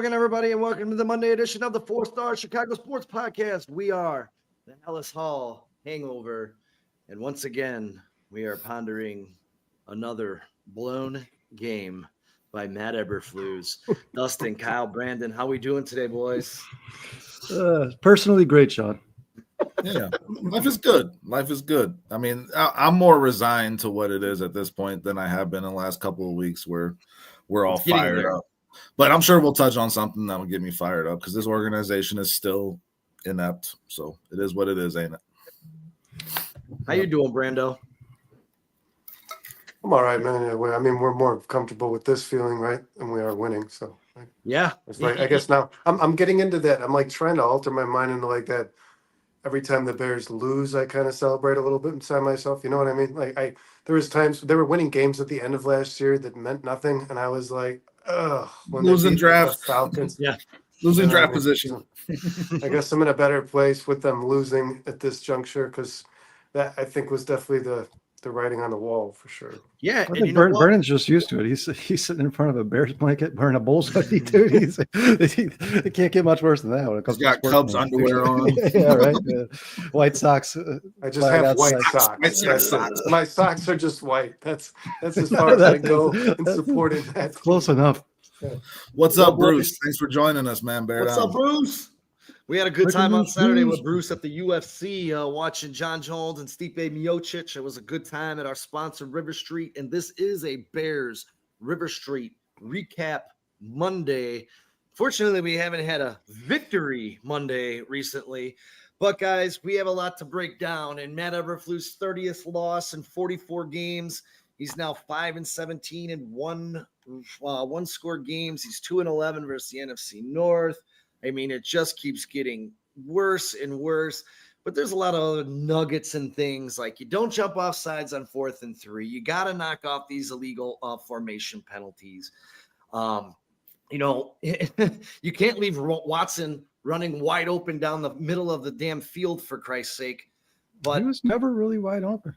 morning, everybody, and welcome to the Monday edition of the 4-Star Chicago Sports Podcast. We are the Halas Hangover, and once again, we are pondering another blown game by Matt Eberflus. Dustin, Kyle, Brandon, how we doing today, boys? Personally, great, Sean. Yeah, life is good. Life is good. I mean, I'm more resigned to what it is at this point than I have been in the last couple of weeks where we're all fired up. But I'm sure we'll touch on something that will get me fired up because this organization is still inept. So it is what it is, ain't it? How you doing, Brando? I'm all right, man. I mean, we're more comfortable with this feeling, right? And we are winning. So yeah, it's like, I guess now I'm getting into that. I'm like trying to alter my mind into like that. Every time the Bears lose, I kind of celebrate a little bit inside myself. You know what I mean? Like there was times they were winning games at the end of last year that meant nothing, and I was like, ugh. Losing draft Falcons, yeah, losing draft position. I guess I'm in a better place with them losing at this juncture because that I think was definitely the writing on the wall for sure. Yeah, I think Vernon's just used to it. He's sitting in front of a Bears blanket wearing a Bulls hoodie, dude. It can't get much worse than that. When it comes He's got Cubs underwear on. Yeah, right. White socks. I just have white socks. My socks are just white. That's as far as I go in supporting that. Close enough. Yeah. What's up, Bruce? Thanks for joining us, man. What's up, Bruce? We had a good time on Saturday with Bruce at the UFC, watching John Jones and Stipe Miocic. It was a good time at our sponsor, River Street, and this is a Bears River Street recap Monday. Fortunately, we haven't had a victory Monday recently, but guys, we have a lot to break down. And Matt Eberflus' 30th loss in 44 games. He's now 5-17 in one score games. He's 2-11 versus the NFC North. I mean, it just keeps getting worse and worse, but there's a lot of other nuggets and things like you don't jump off sides on 4th and 3. You got to knock off these illegal formation penalties. You can't leave Watson running wide open down the middle of the damn field for Christ's sake. But he was never really wide open.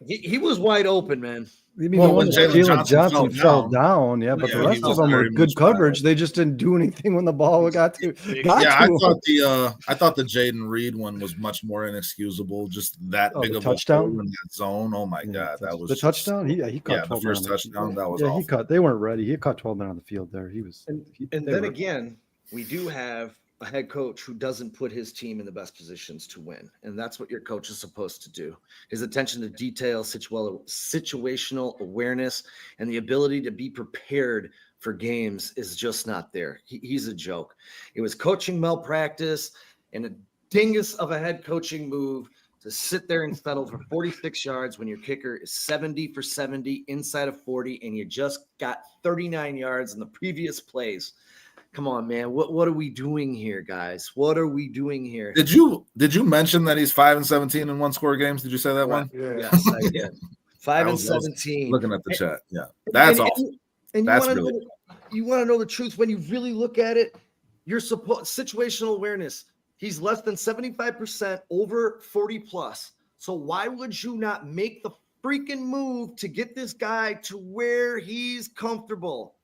He was wide open, man. You mean when Jalen Johnson fell down, yeah, but the rest of them were good coverage. They just didn't do anything when the ball got to. I thought the Jaden Reed one was much more inexcusable. Just that big of touchdown in that zone. Oh my god, that was the touchdown. He caught 12 the first touchdown. That was awful. He caught. They weren't ready. He caught 12 men on the field there. He was. And then again, we do have a head coach who doesn't put his team in the best positions to win. And that's what your coach is supposed to do. His attention to detail, situational awareness, and the ability to be prepared for games is just not there. He's a joke. It was coaching malpractice and a dingus of a head coaching move to sit there and settle for 46 yards when your kicker is 70 for 70 inside of 40, and you just got 39 yards in the previous plays. Come on, man. What are we doing here, guys? What are we doing here? Did you mention that he's 5-17 in one score games? Did you say that one? Yeah. Yes, I did. 5-17. Looking at the chat. Yeah. That's awful. And that's you want to know the truth when you really look at it, you're situational awareness. He's less than 75% over 40 plus. So why would you not make the freaking move to get this guy to where he's comfortable?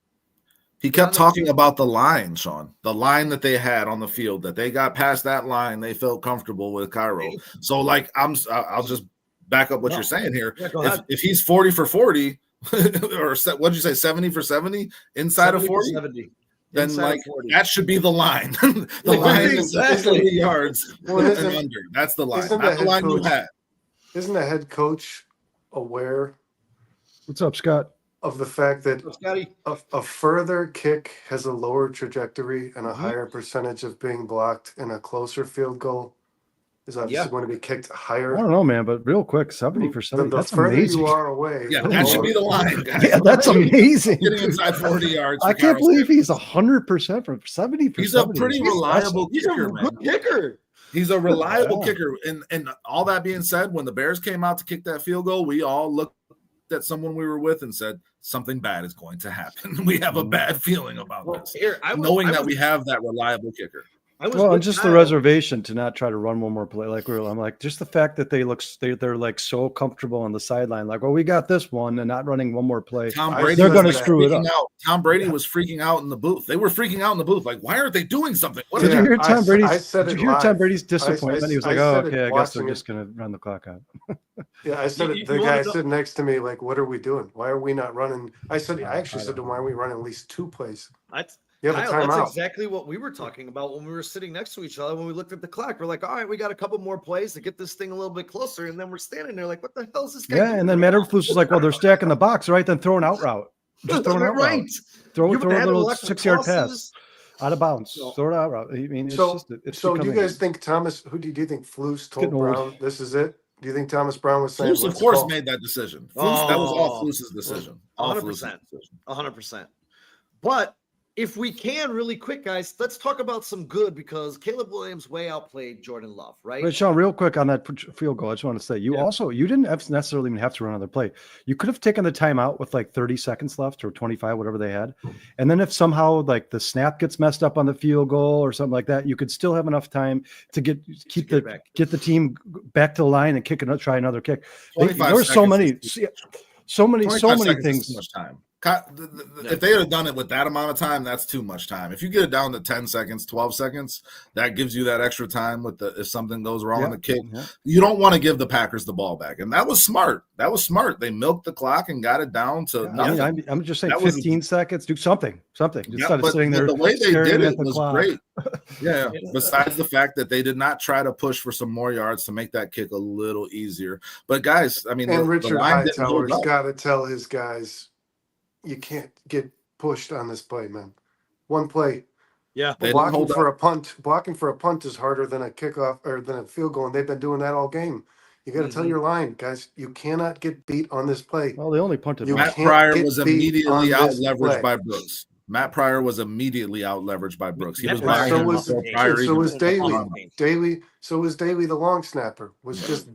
He kept talking about the line, Sean, the line that they had on the field, that they got past that line. They felt comfortable with Cairo. So like, I'll just back up what you're saying here. Yeah, if he's 40 for 40 or what'd you say? 70 for 70 inside of 40, 70. Then inside like 40. That should be the line. The line is 40 yards and under. That's the line. Not the line you had. Isn't the head coach aware? What's up, Scott? Of the fact that a further kick has a lower trajectory and a higher percentage of being blocked, and a closer field goal is obviously going to be kicked higher. I don't know, man, but real quick, 70 for 70. That's further amazing. You are away. Yeah, that should be the line, guys. Yeah, that's amazing. Getting inside 40 yards. I can't believe he's 100% from 70 for 70. He's a pretty reliable kicker, man. Good kicker. He's a reliable kicker. And all that being said, when the Bears came out to kick that field goal, we all looked at someone we were with and said, something bad is going to happen. We have a bad feeling about this. Knowing that we have that reliable kicker. Well, and just the reservation to not try to run one more play. Like I'm like, just the fact that they're like so comfortable on the sideline. Like, well, we got this one, and not running one more play. They're going to screw it up. Tom Brady was freaking out in the booth. They were freaking out in the booth. Like, why aren't they doing something? Did you hear Tom Brady's? Did you hear Tom Brady's disappointment? He was like, "Oh, okay, I guess they're just going to run the clock out." Yeah, I said it. The guy sitting next to me, like, "What are we doing? Why are we not running?" I actually said to him, "Why are we running at least 2 plays?" You have a timeout. That's exactly what we were talking about when we were sitting next to each other. When we looked at the clock, we're like, all right, we got a couple more plays to get this thing a little bit closer. And then we're standing there like, what the hell is this guy doing? And then Matt Eberflus was like, well, they're stacking the box, right? Then throw an out route. Just throw an out route. Throw a little 6-yard pass out of bounds. Throw it out route. I mean, so do you guys think Thomas, do you think Flus told Brown this is it? Do you think Thomas Brown was saying? Flus, of course, made that decision. That was all Flus's decision. 100%. 100%. But if we can really quick, guys, let's talk about some good because Caleb Williams way outplayed Jordan Love, right? But Sean, real quick on that field goal, I just want to say you didn't necessarily even have to run another play. You could have taken the timeout with like 30 seconds left or 25, whatever they had. And then if somehow like the snap gets messed up on the field goal or something like that, you could still have enough time to get the team back to the line and try another kick. There were so many things. Too much time. If they had done it with that amount of time, that's too much time. If you get it down to 10 seconds, 12 seconds, that gives you that extra time if something goes wrong on the kick. You don't want to give the Packers the ball back. And that was smart. They milked the clock and got it down to nothing. I'm just saying 15 seconds, do something. Instead of sitting there the way they did it was clock. Great. Yeah. Besides the fact that they did not try to push for some more yards to make that kick a little easier. But guys, I mean, Richard Hightower's got to tell his guys, you can't get pushed on this play, man. One play. Yeah. Blocking for a punt is harder than a kickoff or than a field goal, and they've been doing that all game. You got to tell your line, guys, you cannot get beat on this play. Well, they only punted. Matt Pryor was immediately out leveraged by Brooks. Matt Pryor was immediately out leveraged by Brooks. He was behind him. So was Daly. So was Daly, the long snapper, was just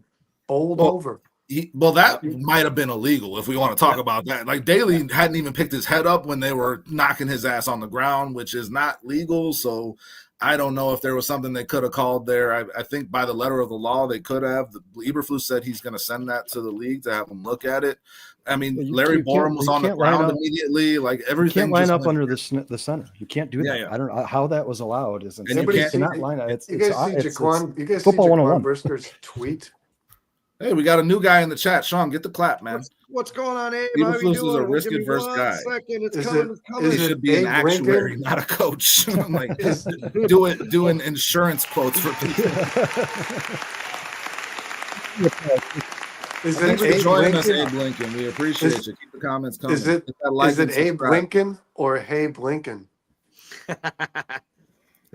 bowled over. That might have been illegal if we want to talk about that. Like Daly hadn't even picked his head up when they were knocking his ass on the ground, which is not legal. So I don't know if there was something they could have called there. I think by the letter of the law, they could have. Eberflus said he's going to send that to the league to have them look at it. I mean, Larry Borum was on the ground immediately. Like everything. You can't line up under the center. You can't do that. I don't know how that was allowed. You guys see Jaquan Brisker's tweet? Hey, we got a new guy in the chat. Sean, get the clap, man. What's going on, Abe? Eberflus is a risk adverse guy. He should be an actuary, not a coach. I'm like doing insurance quotes for people. Thanks for joining us, Abe Lincoln. We appreciate you. Keep the comments coming. Is it Abe Lincoln or Hey Blinken?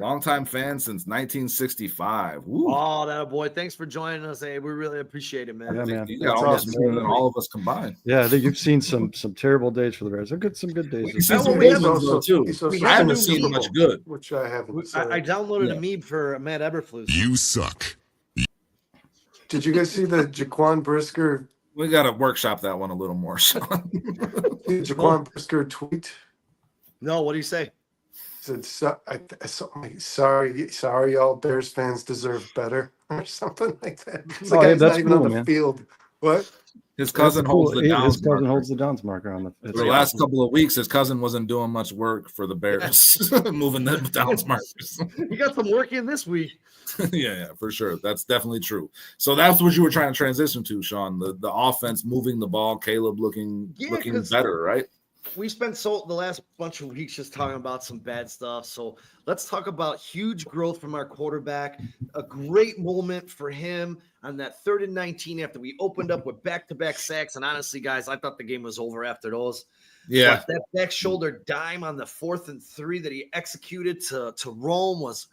Longtime fan since 1965. Woo. Oh, that boy. Thanks for joining us, Abe. We really appreciate it, man. Yeah, man. You got almost more than all of us combined. Yeah, I think you've seen some terrible days for the Bears. Some good days. We've seen some good ones too. I haven't seen much good. Which I haven't. I downloaded a meme for Matt Eberflus. You suck. Did you guys see the Jaquan Brisker? We got to workshop that one a little more, Sean. Jaquan Brisker tweet? No, what do you say? Said, sorry, y'all Bears fans deserve better, or something like that. It's like he's not even on the field. What? His cousin holds the downs. His cousin holds the downs marker on the. For the last couple of weeks, his cousin wasn't doing much work for the Bears, moving the downs markers. He got some work in this week. Yeah, for sure. That's definitely true. So that's what you were trying to transition to, Sean. The offense moving the ball, Caleb looking better, right? We spent the last bunch of weeks just talking about some bad stuff. So let's talk about huge growth from our quarterback. A great moment for him on that 3rd and 19 after we opened up with back-to-back sacks. And honestly, guys, I thought the game was over after those. Yeah. But that back shoulder dime on the 4th and 3 that he executed to Rome was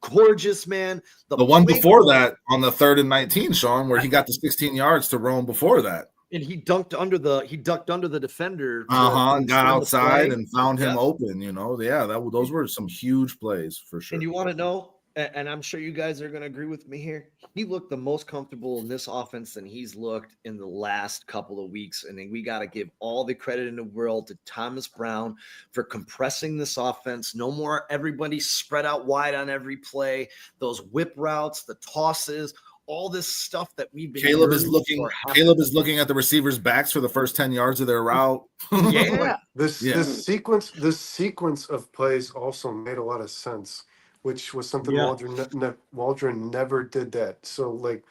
gorgeous, man. The one before that on the 3rd and 19, Sean, where he got the 16 yards to Rome before that. And he ducked under the defender. And got outside and found him open. Those were some huge plays for sure. And you want to know, and I'm sure you guys are going to agree with me here. He looked the most comfortable in this offense than he's looked in the last couple of weeks. And then we got to give all the credit in the world to Thomas Brown for compressing this offense. No more everybody spread out wide on every play. Those whip routes, the tosses, all this stuff that we've been. Caleb is looking at the receivers' backs for the first 10 yards of their route. Yeah. This sequence of plays also made a lot of sense, which was something Waldron never did that. So like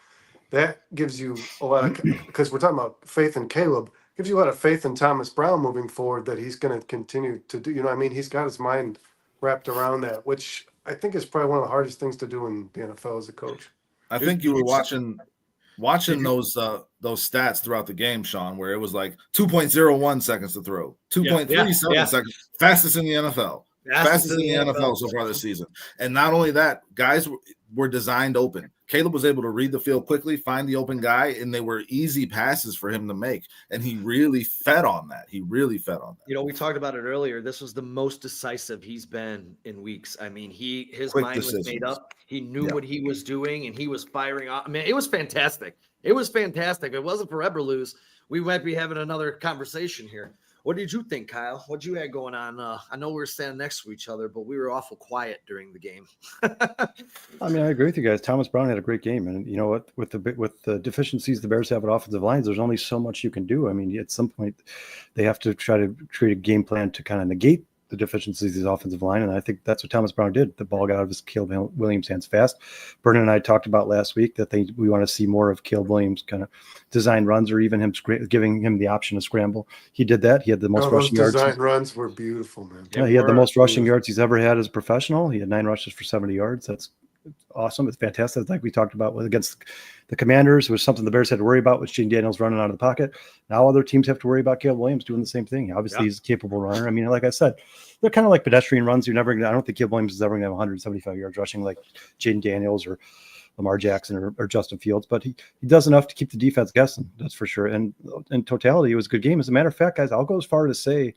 that gives you a lot of, because we're talking about faith in Caleb, gives you a lot of faith in Thomas Brown moving forward that he's going to continue to do. You know what I mean? He's got his mind wrapped around that, which I think is probably one of the hardest things to do in the NFL as a coach. I think you were watching those stats throughout the game, Sean, where it was like 2.01 seconds to throw, 2.37 seconds, fastest in the NFL. Fastest in the NFL so far this season. And not only that, guys were designed open. Caleb was able to read the field quickly, find the open guy, and they were easy passes for him to make. And he really fed on that. You know, we talked about it earlier. This was the most decisive he's been in weeks. I mean, his mind was made up. He knew what he was doing, and he was firing off. I mean, it was fantastic. It wasn't for Eberflus, we might be having another conversation here. What did you think, Kyle? What you had going on? I know we were standing next to each other, but we were awful quiet during the game. I mean, I agree with you guys. Thomas Brown had a great game, and you know what? With the deficiencies the Bears have at offensive lines, there's only so much you can do. I mean, at some point, they have to try to create a game plan to kind of negate the deficiencies of his offensive line, and I think that's what Thomas Brown did. The ball got out of his Caleb Williams' hands fast. Vernon and I talked about last week that we want to see more of Caleb Williams kind of design runs, or even him giving him the option to scramble. He did that. He had the most rushing yards. Design runs were beautiful, man. Yeah, he had the most rushing yards he's ever had as a professional. He had 9 rushes for 70 yards. That's awesome. It's fantastic. Like we talked about against the Commanders, it was something the Bears had to worry about with Shane Daniels running out of the pocket. Now other teams have to worry about Caleb Williams doing the same thing. Obviously, he's a capable runner. I mean, like I said, they're kind of like pedestrian runs. I don't think Caleb Williams is ever going to have 175 yards rushing like Jaden Daniels or Lamar Jackson or Justin Fields, but he does enough to keep the defense guessing. That's for sure. And in totality, it was a good game. As a matter of fact, guys, I'll go as far to say,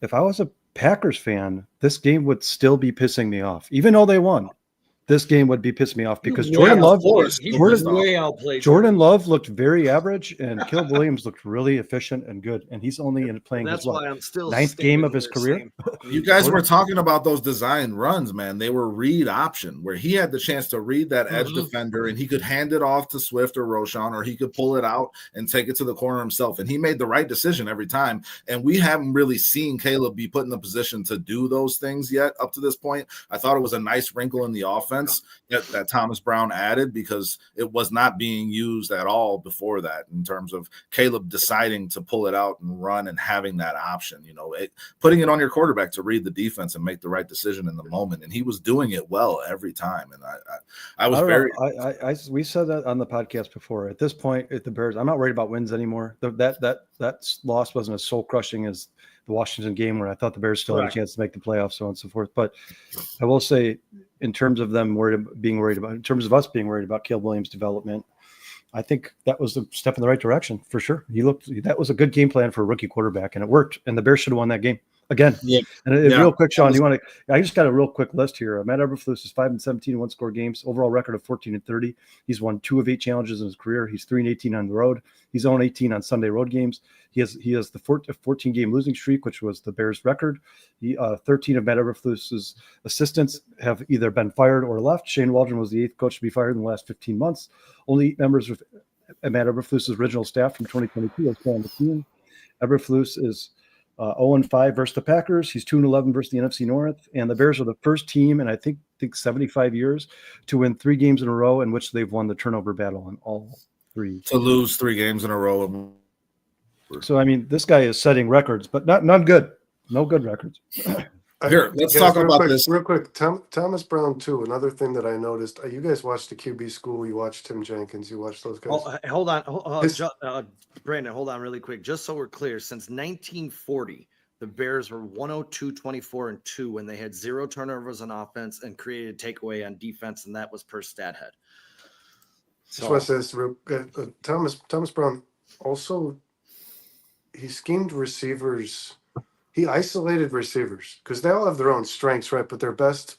if I was a Packers fan, this game would still be pissing me off, even though they won. This game would be pissing me off because Jordan Love looked very average, and Caleb Williams looked really efficient and good. And he's only playing his 9th game of his career. You guys were talking about those design runs, man. They were read option, where he had the chance to read that edge defender, and he could hand it off to Swift or Roschon, or he could pull it out and take it to the corner himself. And he made the right decision every time. And we haven't really seen Caleb be put in the position to do those things yet up to this point. I thought it was a nice wrinkle in the offense that Thomas Brown added, because it was not being used at all before that, in terms of Caleb deciding to pull it out and run and having that option, putting it on your quarterback to read the defense and make the right decision in the moment. And he was doing it well every time. And I was very, we said that on the podcast before. At this point, at the Bears, I'm not worried about wins anymore. That loss wasn't as soul crushing as the Washington game, where I thought the Bears still had a chance to make the playoffs, so on and so forth. But I will say, in terms of them in terms of us being worried about Caleb Williams' development, I think that was a step in the right direction for sure. That was a good game plan for a rookie quarterback, and it worked. And the Bears should have won that game again. Yeah. And real quick, Sean, I just got a real quick list here. Matt Eberflus is 5-17 in one-score games, overall record of 14-30. He's won 2 of 8 challenges in his career. He's 3-18 on the road. He's 0-18 on Sunday road games. He has the 14-game losing streak, which was the Bears' record. 13 of Matt Eberflus's assistants have either been fired or left. Shane Waldron was the 8th coach to be fired in the last 15 months. Only 8 members of Matt Eberflus's original staff from 2022 are still on the team. Eberflus is 0-5 versus the Packers. He's 2-11 versus the NFC North. And the Bears are the first team in, I think 75 years to win 3 games in a row in which they've won the turnover battle in all 3. To lose 3 games in a row. So, I mean, this guy is setting records, but none good. No good records. Here, let's talk about this. Real quick, Thomas Brown, too. Another thing that I noticed, you guys watched the QB school. You watched Tim Jenkins. You watched those guys. Hold on. Brandon, hold on really quick. Just so we're clear, since 1940, the Bears were 102-24-2 when they had 0 turnovers on offense and created takeaway on defense, and that was per stat head. So, just want to say this real quick. Thomas Brown also, he schemed receivers. He isolated receivers because they all have their own strengths, right? But they're best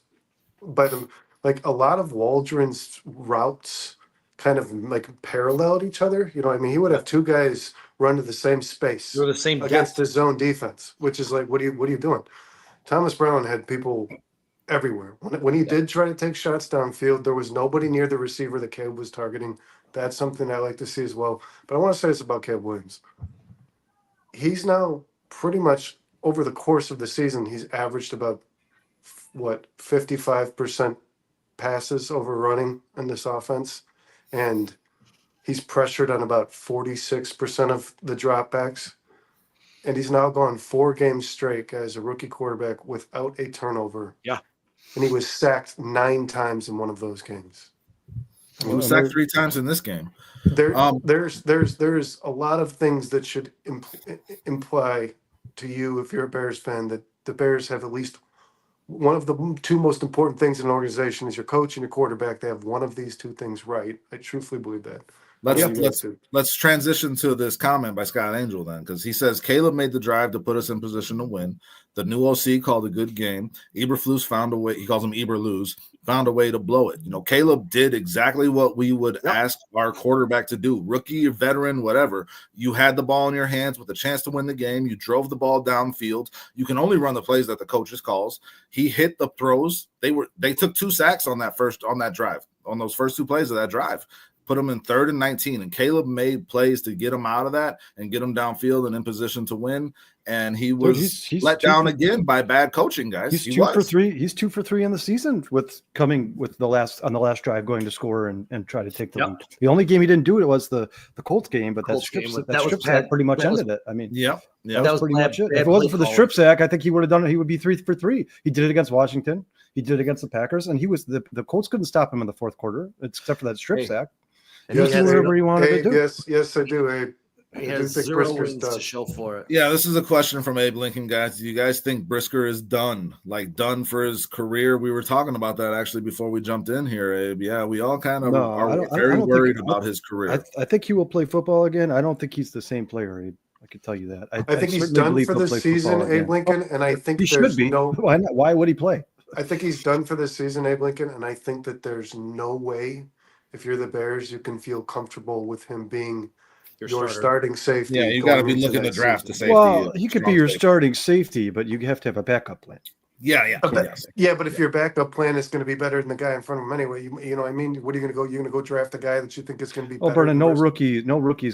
by them. like a lot of Waldron's routes kind of like paralleled each other. You know what I mean? He would have two guys run to the same space You're the same against depth. his zone defense, which is like, what are you doing? Thomas Brown had people everywhere. When he did try to take shots downfield, there was nobody near the receiver that Caleb was targeting. That's something I like to see as well. But I want to say this about Caleb Williams. He's now pretty much over the course of the season, he's averaged about 55% passes over running in this offense. And he's pressured on about 46% of the dropbacks. And he's now gone 4 games straight as a rookie quarterback without a turnover. Yeah. And he was sacked 9 times in one of those games. He was sacked 3 times in this game. There's a lot of things that should imply to you, if you're a Bears fan, that the Bears have at least one of the 2 most important things in an organization is your coach and your quarterback. They have one of these 2 things right. I truthfully believe that. Let's transition to this comment by Scott Angel then, because he says Caleb made the drive to put us in position to win. The new OC called a good game. Eberflus found a way. He calls him Eberflus, found a way to blow it. Caleb did exactly what we would ask our quarterback to do. Rookie, veteran, whatever. You had the ball in your hands with a chance to win the game. You drove the ball downfield. You can only run the plays that the coaches calls. He hit the throws. They took 2 sacks on that drive, on those first 2 plays of that drive. Put him in 3rd and 19, and Caleb made plays to get him out of that and get him downfield and in position to win. And he was let down again by bad coaching, guys. He's 2 for 3. He's 2 for 3 in the season on the last drive, going to score and try to take the lead. The only game he didn't do it was the Colts game, but that strip sack pretty much ended it. I mean, that was pretty much it. If it wasn't for the strip sack, I think he would have done it. He would be 3 for 3. He did it against Washington. He did it against the Packers, and he was the Colts couldn't stop him in the 4th quarter, except for that strip sack. And he did whatever he wanted to do. Yes, I do, Abe. He has 0 wins to show for it. Yeah, this is a question from Abe Lincoln, guys. Do you guys think Brisker is done for his career? We were talking about that actually before we jumped in here, Abe. Yeah, we all kind of are very worried about his career. I think he will play football again. I don't think he's the same player, Abe. I can tell you that. I think he's done for this season, Abe Lincoln, and I think he should be. Why not? Why would he play? I think he's done for this season, Abe Lincoln, and I think that there's no way, if you're the Bears, you can feel comfortable with him being your starting safety. Yeah, you got to be looking to draft the safety. Well, he could be your starting safety, but you have to have a backup plan. Yeah. But if your backup plan is going to be better than the guy in front of him anyway, you know what I mean? What are you going to go? You're going to go draft a guy that you think is going to be better? Brennan, no rookie is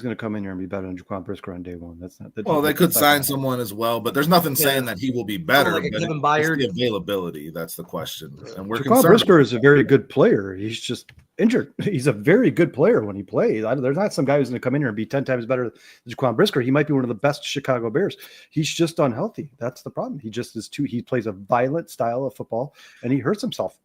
going to come in here and be better than Jaquan Brisker on day one. That's not. Well, they could sign someone as well, but there's nothing saying that he will be better. Like but it's the availability. That's the question. And we're Jaquan Brisker is a very good player. He's just injured. He's a very good player when he plays. There's not some guy who's going to come in here and be 10 times better than Jaquan Brisker. He might be one of the best Chicago Bears. He's just unhealthy. That's the problem. He just is he plays a violent style of football and he hurts himself.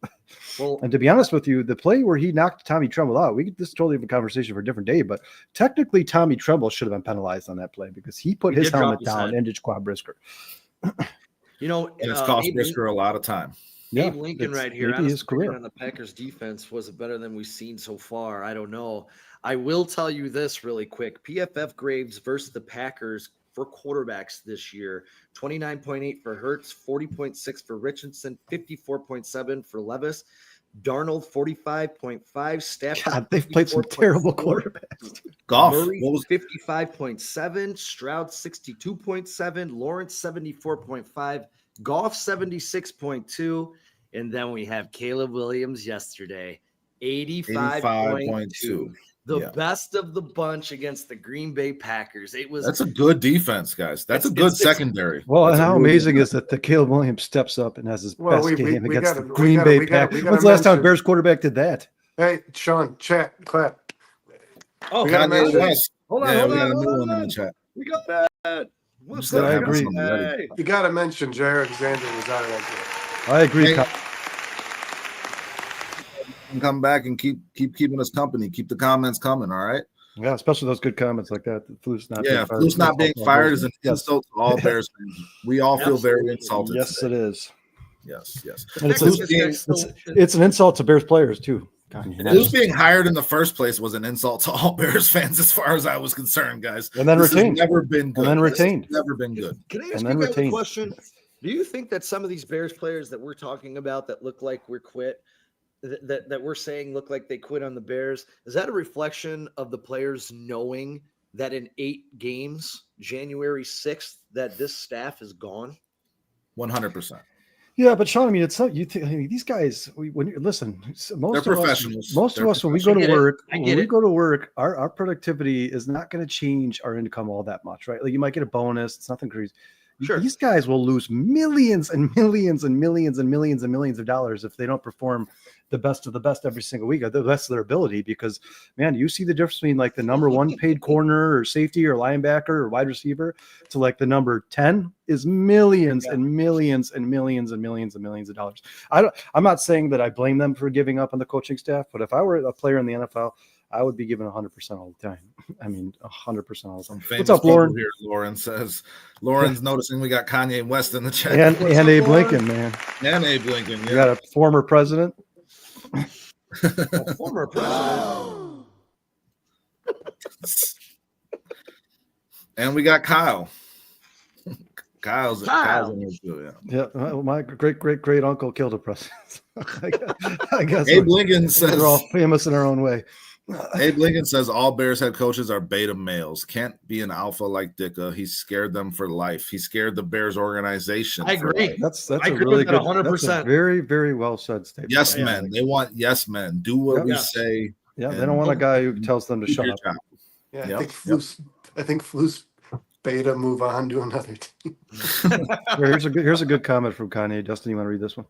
Well, and to be honest with you, the play where he knocked Tommy Tremble out, this is totally a conversation for a different day, but technically Tommy Tremble should have been penalized on that play because he put his helmet down into Jaquan Brisker. And it's cost Brisker a lot of time. Yeah, Abe Lincoln right here. His career on the Packers defense was better than we've seen so far. I don't know. I will tell you this really quick. PFF grades versus the Packers for quarterbacks this year: 29.8 for Hurts, 40.6 for Richardson, 54.7 for Levis. Darnold 45.5. Stafford. God, they've played some terrible quarterbacks. Goff, Murray 55.7. Stroud 62.7. Lawrence 74.5. Goff 76.2. And then we have Caleb Williams yesterday, 85.2. The best of the bunch against the Green Bay Packers. That's a good defense, guys. That's a good secondary. Well, and how amazing is that the Caleb Williams steps up and has his best game against the Green Bay Packers? When's the last time Bears quarterback did that? Hey, Sean, chat, clap. Oh, we got a new one in the chat. We got that. I agree. You got to mention Jared Alexander was out of that game. I agree. Come back and keep keeping us company. Keep the comments coming. All right. Yeah, especially those good comments like that. Flus not being fired is an insult to all Bears fans. We all feel very insulted. Yes, today. It is. Yes. And it's an insult to Bears players too. Flus being hired in the first place was an insult to all Bears fans, as far as I was concerned, guys. And then retained. Never been good. And then retained. Never been good. Can I ask you a question? Do you think that some of these Bears players that we're talking about that look like we're quit, that we're saying look like they quit on the Bears, is that a reflection of the players knowing that in 8 games, January 6th, that this staff is gone? 100%. Yeah, but Sean, I mean, it's not you. These guys, when you listen, most They're of us, professionals. when we go to work, our productivity is not going to change our income all that much, right? Like you might get a bonus. It's nothing crazy. Sure. These guys will lose millions and millions and millions and millions and millions of dollars if they don't perform the best of the best every single week, the best of their ability. Because, man, you see the difference between like the number 1 paid corner or safety or linebacker or wide receiver to like the number 10 is millions and millions and millions and millions and millions of dollars. I'm not saying that I blame them for giving up on the coaching staff, but if I were a player in the NFL, I would be giving 100% all the time. I mean, 100% all the time. What's up, Lauren? Here, Lauren says. Lauren's noticing we got Kanye West in the chat. And Abe Lincoln, man. And Abe Lincoln. Yeah. You got a former president. A former president. And we got Kyle. Kyle's in here too, yeah. Well, my great uncle killed a president. I guess Abe Lincoln says we're all famous in our own way. Abe Lincoln says all Bears head coaches are beta males. Can't be an alpha like Ditka. He scared them for life. He scared the Bears organization. I agree. That's I a agree really with that good, 100%. That's a very, very well said statement. Yes, men. They want yes men. Do what we say. Yeah, they don't want a guy who tells them to shut up. Job. Yeah, I think Flus beta move on to another team. Here's a good comment from Kanye. Dustin, you want to read this one?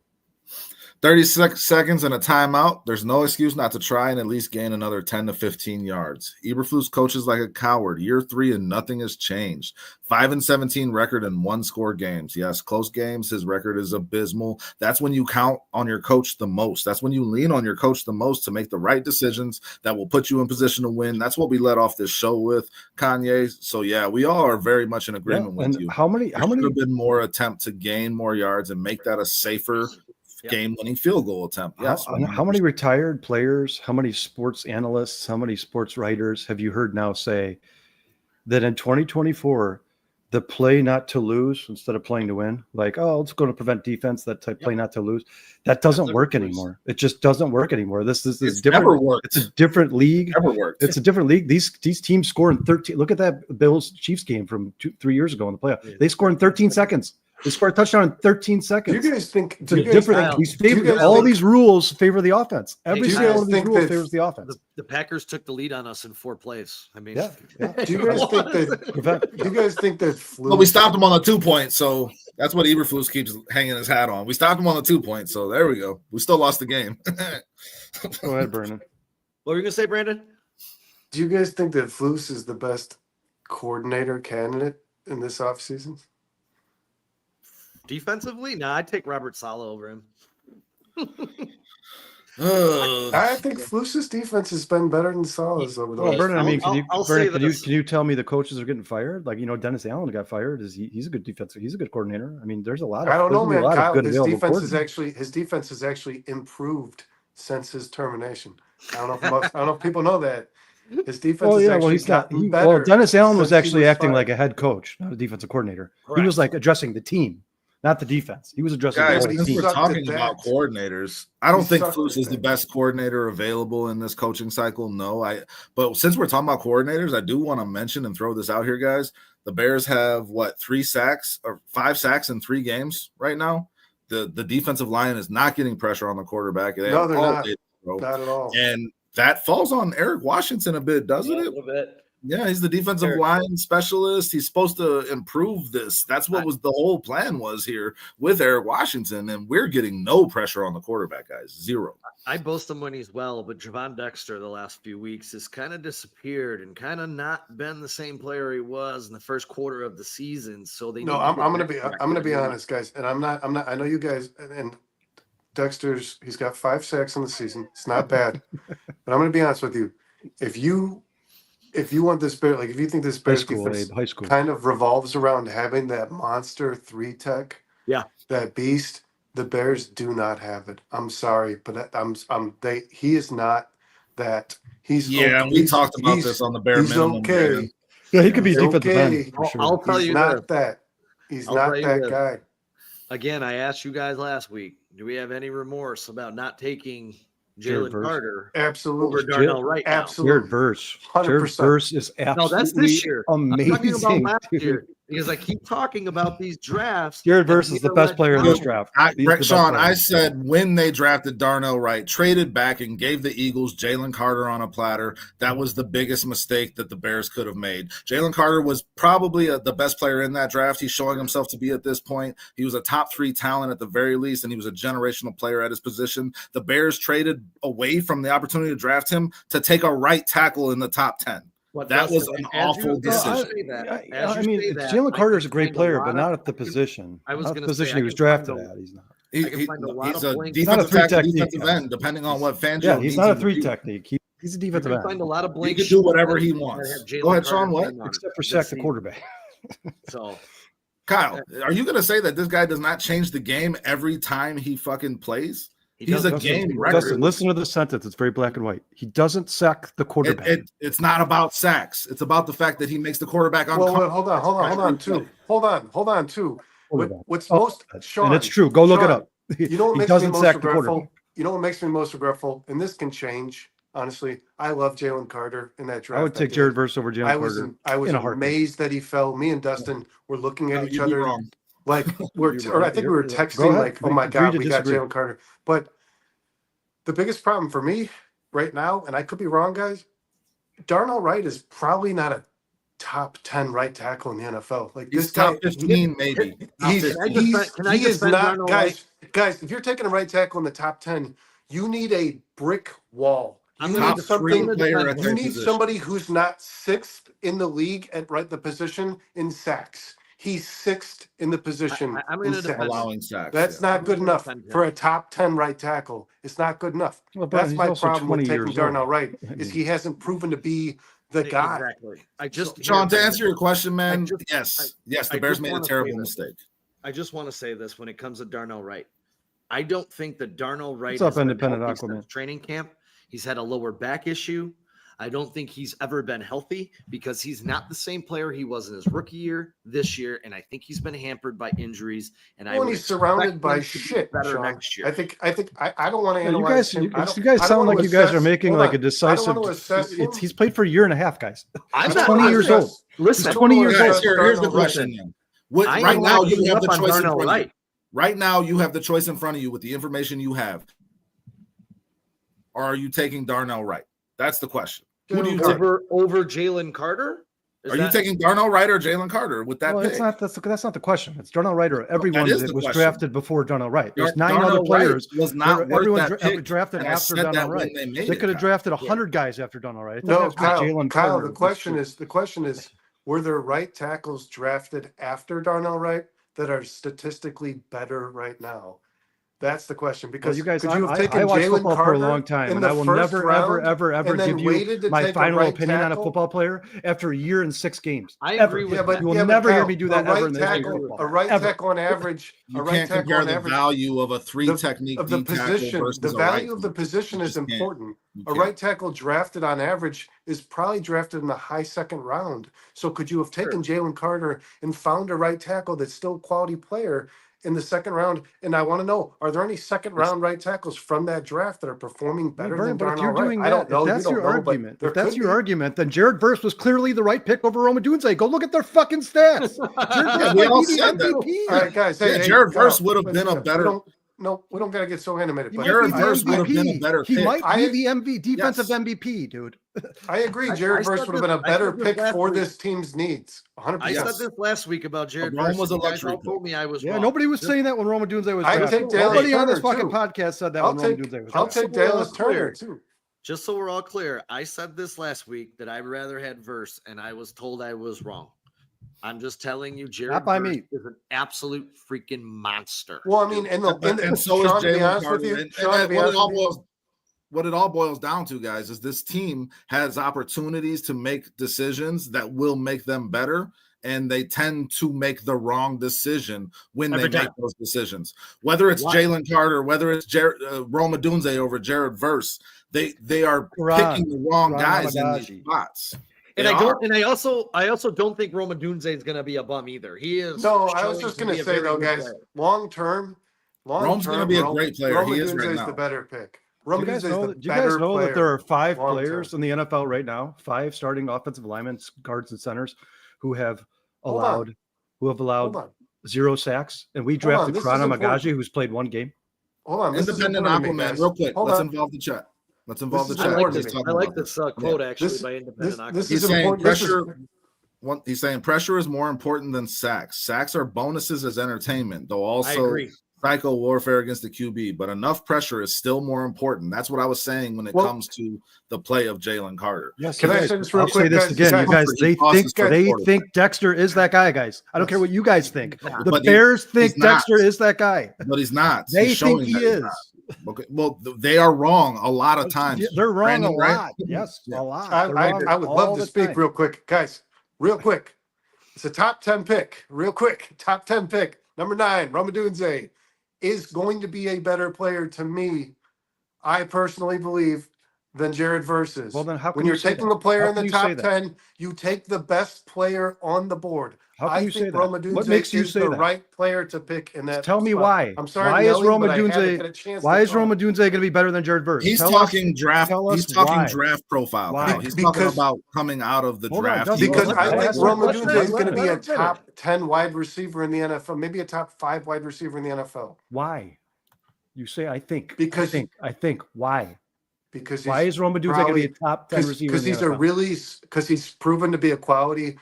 36 seconds and a timeout. There's no excuse not to try and at least gain another 10 to 15 yards. Eberflus coaches like a coward. Year 3 and nothing has changed. 5-17 record in 1-score games. Yes, close games. His record is abysmal. That's when you count on your coach the most. That's when you lean on your coach the most to make the right decisions that will put you in position to win. That's what we led off this show with, Kanye. So yeah, we all are very much in agreement with you. How many have been more attempt to gain more yards and make that a safer game-winning field goal attempt. Yes. How many retired players, how many sports analysts, how many sports writers have you heard now say that in 2024, the play not to lose instead of playing to win, like, oh, let's go to prevent defense, that type play not to lose, that doesn't work anymore. It just doesn't work anymore. This is different. Never worked. It's a different league. Never worked. It's a different league. These teams score in 13. Look at that Bills Chiefs game from 3 years ago in the playoff. They scored in 13 seconds. They scored a touchdown in 13 seconds. Do you guys think all these rules favor the offense? Every single one of these rules favors the offense. The Packers took the lead on us in 4 plays. I mean, yeah. Do you guys think that? Well, we stopped him on a 2-point, so that's what Eberflus keeps hanging his hat on. We stopped him on a 2-point, so there we go. We still lost the game. Go ahead, Brandon. What were you gonna say, Brandon? Do you guys think that Flus is the best coordinator candidate in this offseason? Defensively? No, I'd take Robert Saleh over him. I think Flus's defense has been better than Saleh's over the last. Brandon, I mean, can you tell me the coaches are getting fired? Like, Dennis Allen got fired. He's a good defenser. He's a good coordinator. I mean, there's a lot of. I don't know, man. Kyle, his defense has actually improved since his termination. I don't know if people know that. His defense has gotten better. Well, Dennis Allen was actually acting like a head coach, not a defensive coordinator. Correct. He was like addressing the team, not the defense. He was addressing the team. team. We're talking about coordinators. I don't think Flus is the best coordinator available in this coaching cycle. No, but since we're talking about coordinators, I do want to mention and throw this out here, guys. The Bears have 3 sacks or 5 sacks in 3 games right now. The defensive line is not getting pressure on the quarterback. No, they're not. Not at all. And that falls on Eric Washington a bit, doesn't it? A little bit. Yeah, he's the defensive line specialist. He's supposed to improve this. That's what was the whole plan was here with Eric Washington, and we're getting no pressure on the quarterback, guys. 0. I boast him when he's well, but Javon Dexter the last few weeks has kind of disappeared and kind of not been the same player he was in the first quarter of the season. So I'm gonna be honest, guys, and I'm not. I know you guys and. He's got 5 sacks in the season. It's not bad, but I'm going to be honest with you. If you want this Bear, if you think this Bears defense kind of revolves around having that monster 3 tech, that beast, the Bears do not have it. I'm sorry, but he is not that. We talked about this on the bare minimum. Okay. Yeah, he could be defensive end. Sure. I'll tell you that. He's not that guy. Again, I asked you guys last week, do we have any remorse about not taking Jalen Carter Absolutely. over Darnell Wright. Absolutely. Jared Verse. 100%. Jared Verse is No, absolutely that's this year. amazing. I'm talking about last dude. year because I keep talking about these drafts. Jared Verse is the best player in this draft. He's the best Sean, player. I said when they drafted Darnell Wright, traded back and gave the Eagles Jalen Carter on a platter, that was the biggest mistake that the Bears could have made. Jalen Carter was probably the best player in that draft. He's showing himself to be at this point. He was a top 3 talent at the very least, and he was a generational player at his position. The Bears traded away from the opportunity to draft him to take a right tackle in the top 10. That was an awful decision. I mean, Jalen Carter is a great player, but not at the position. Not the position he was drafted at. He's not. He's a defensive tackle, defensive end, depending on what Fangio. Yeah, he's not a 3 technique. He's a defensive end. Find a lot of blank. He can do whatever he wants. Go ahead, Sean. What? Except for sack the quarterback. So, Kyle, are you going to say that this guy does not change the game every time he fucking plays? He's a game record. Listen to the sentence. It's very black and white. He doesn't sack the quarterback. It's not about sacks. It's about the fact that he makes the quarterback uncomfortable. Well, hold on, too. What's most Sean? And it's true. Go look it up. You know what makes me most regretful? You know what makes me most regretful? And this can change. Honestly, I love Jalen Carter in that draft. I would take Jared Verse over Jalen Carter. I was amazed that he fell. Me and Dustin were looking at each other like I think we were texting like, "Oh my God, we got Jalen Carter." But the biggest problem for me right now, and I could be wrong, guys, Darnell Wright is probably not a top 10 right tackle in the NFL. Like he's this guy, top 15, maybe. He is not, guys. If you're taking a right tackle in the top 10, you need a brick wall. You need somebody who's not 6th in the league at the position in sacks. He's 6th in the position. Allowing sacks. That's not good enough for a top 10 right tackle. It's not good enough. Well, that's my problem with taking Darnell Wright is he hasn't proven to be the guy. Exactly. Sean, to answer your question, man, yes, the Bears made a terrible mistake. I just want to say this when it comes to Darnell Wright. I don't think that Darnell Wright is independent Aquaman training camp. He's had a lower back issue. I don't think he's ever been healthy because he's not the same player he was in his rookie year this year, and I think he's been hampered by injuries. And he's surrounded by shit. Better next year. I think I don't want to analyze him. You guys sound like you guys are making like a decisive. He's played for a year and a half, guys. I'm 20 years old. Listen, 20 years old. Here's the question. Right now, you have the choice in front of you. Right now, you have the choice in front of you with the information you have. Or are you taking Darnell Wright? That's the question. Who do you take? Over Jalen Carter? Are you taking Darnell Wright or Jalen Carter with that pick? That's not the question. It's Darnell Wright or everyone that was drafted before Darnell Wright. There's 9 other players. Was not everyone drafted after Darnell Wright. They could have drafted 100 guys after Darnell Wright. No, Kyle. The question is, were there right tackles drafted after Darnell Wright that are statistically better right now? That's the question. Because you guys, I watched Jalen football for a long time, and I will never, ever give you my final opinion on a football player after a year and 6 games. I agree with you. You will never hear me do that ever in the history of football. A right tackle on average. You can't compare the value of a 3 technique of the position. The value of the position is important. A right tackle drafted on average is probably drafted in the high 2nd round. So could you have taken Jalen Carter and found a right tackle that's still a quality player in the 2nd round? And I want to know, are there any 2nd round right tackles from that draft that are performing better than Darnell Wright? I don't know. If that's your argument, then Jared Verse was clearly the right pick over Roma Dunze. Go look at their fucking stats. We all said that. All right, guys. Jared Verse would have been a better. No, we don't gotta get so animated. Jared Verse would have been a better pick. He might be the defensive MVP, dude. I agree. Jared Verse would have been a better pick for this team's needs. 100%. I said this last week about Jared Verse. Was a luxury. Told me I was wrong. Nobody was saying that when Roma Dunze was drafted. Nobody on this fucking podcast said that when Roma Dunze was drafted. I'll take Dallas Turner too. Just so we're all clear, I said this last week that I rather had Verse, and I was told I was wrong. I'm just telling you, Jared Verse is an absolute freaking monster. Well, I mean, and so is Jalen Carter. What it all boils down to, guys, is this team has opportunities to make decisions that will make them better, and they tend to make the wrong decision when they make those decisions. Whether it's Jalen Carter, whether it's Roma Dunze over Jared Verse, they are picking the wrong guys in these spots. And I also don't think Roma Dunze is going to be a bum either. He is. No, I was just going to say though, guys, long term, Rome's going to be a great player. Roma he is Dunze right is now. the better pick. Do you guys know that there are 5 players in the NFL right now, 5 starting offensive linemen, guards, and centers who have allowed 0 sacks, and we drafted Krana Magaji, who's played 1 game. Hold on, Independent Aquaman, real quick. Let's involve the chat. I like this quote actually by Independent Aquaman. He's saying pressure. He's saying pressure is more important than sacks. Sacks are bonuses as entertainment, though also psycho warfare against the QB. But enough pressure is still more important. That's what I was saying when it comes to the play of Jalen Carter. Yes, can I say this real quick? This again, you guys. They think Dexter is that guy, guys. I don't care what you guys think. The Bears think Dexter is that guy, but he's not. They think he is. Okay. Well, they are wrong a lot of times. They're wrong a lot. Yes, a lot. I would love to speak real quick, guys. Real quick. It's a top 10 pick. Real quick. Top 10 pick. Number 9, Ramadunze is going to be a better player to me, I personally believe, than Jared Versus. Well, then how can when you're taking a player in the top 10, you take the best player on the board. I think Ramadunze is the right player to pick in that. Tell me why. I'm sorry. Why is Ramadunze going to be better than Jared Versus? He's talking draft. He's talking draft profile. Why? He's talking about coming out of the draft. Because I think Ramadunze is going to be a top 10 wide receiver in the NFL, maybe a top 5 wide receiver in the NFL. Why? You say I think. Because I think. Why? Because why is Ramadunze going to be a top 10 receiver? Because he's proven to be a quality.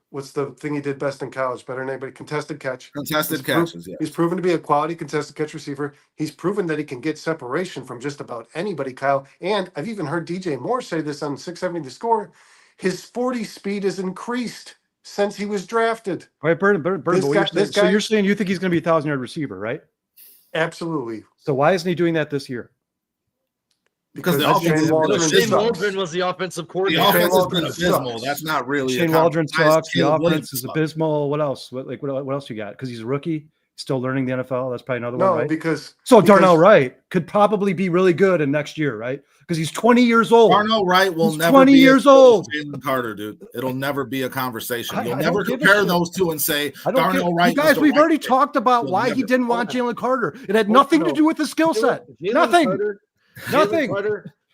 What's the thing he did best in college? Better than anybody. Contested catch. Contested catches. Yeah. He's proven to be a quality contested catch receiver. He's proven that he can get separation from just about anybody, Kyle. And I've even heard DJ Moore say this on 670 The Score. His 40 speed has increased since he was drafted. All right, Burton. So you're saying you think he's going to be a 1,000-yard receiver, right? Absolutely. So why isn't he doing that this year? Because Shane Waldron was the offensive coordinator. The offense has been abysmal. That's not really. Shane Waldron sucks. The offense is abysmal. What else? What else you got? Because he's a rookie, still learning the NFL. That's probably another one, right? because Darnell Wright could probably be really good in next year, right? Because he's 20 years old. Darnell Wright will never 20 years old. Jalen Carter, dude. It'll never be a conversation. You'll never compare those two and say Darnell Wright. You guys, we've already talked about why he didn't want Jalen Carter. It had nothing to do with the skill set. Nothing.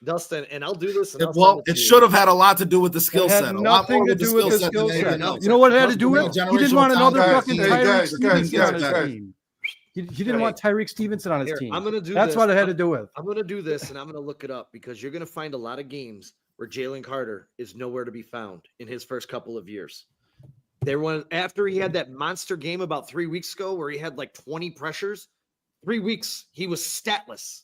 Dustin, and I'll do this. It should have had a lot to do with the skill set. Nothing to do with the skill set. You know what it had to do with? He didn't want another fucking Tyreek Stevenson on his team. He didn't want Tyreek Stevenson on his team. I'm gonna do. That's what it had to do with. I'm gonna do this, and I'm gonna look it up because you're gonna find a lot of games where Jalen Carter is nowhere to be found in his first couple of years. After he had that monster game about 3 weeks ago where he had like 20 pressures. 3 weeks he was statless.